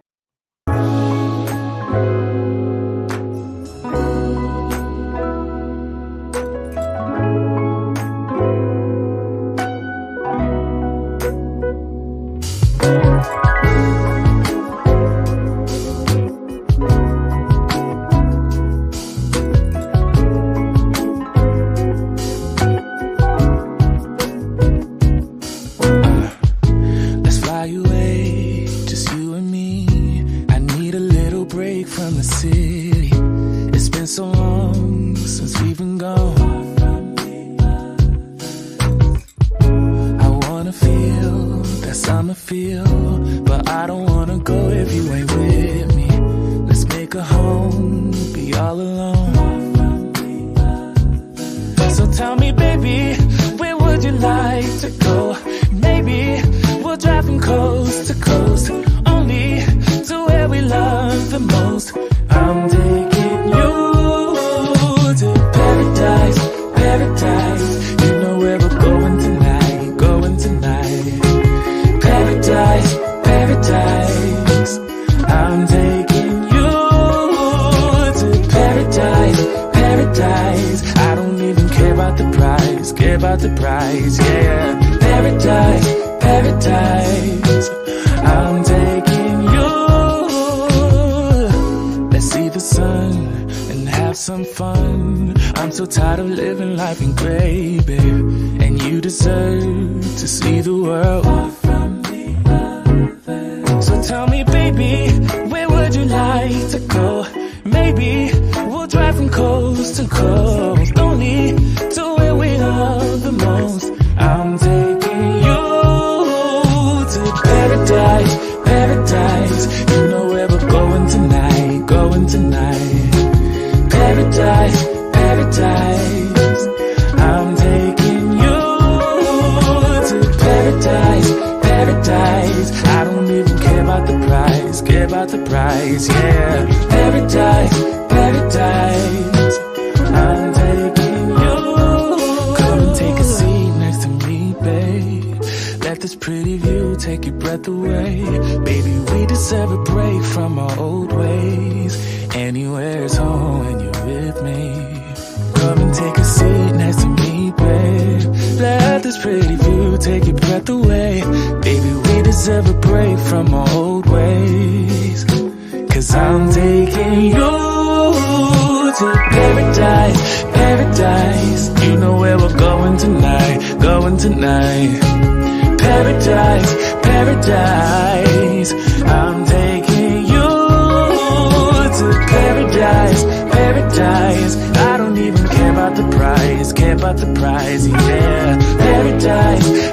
Care about the prize, yeah. Paradise,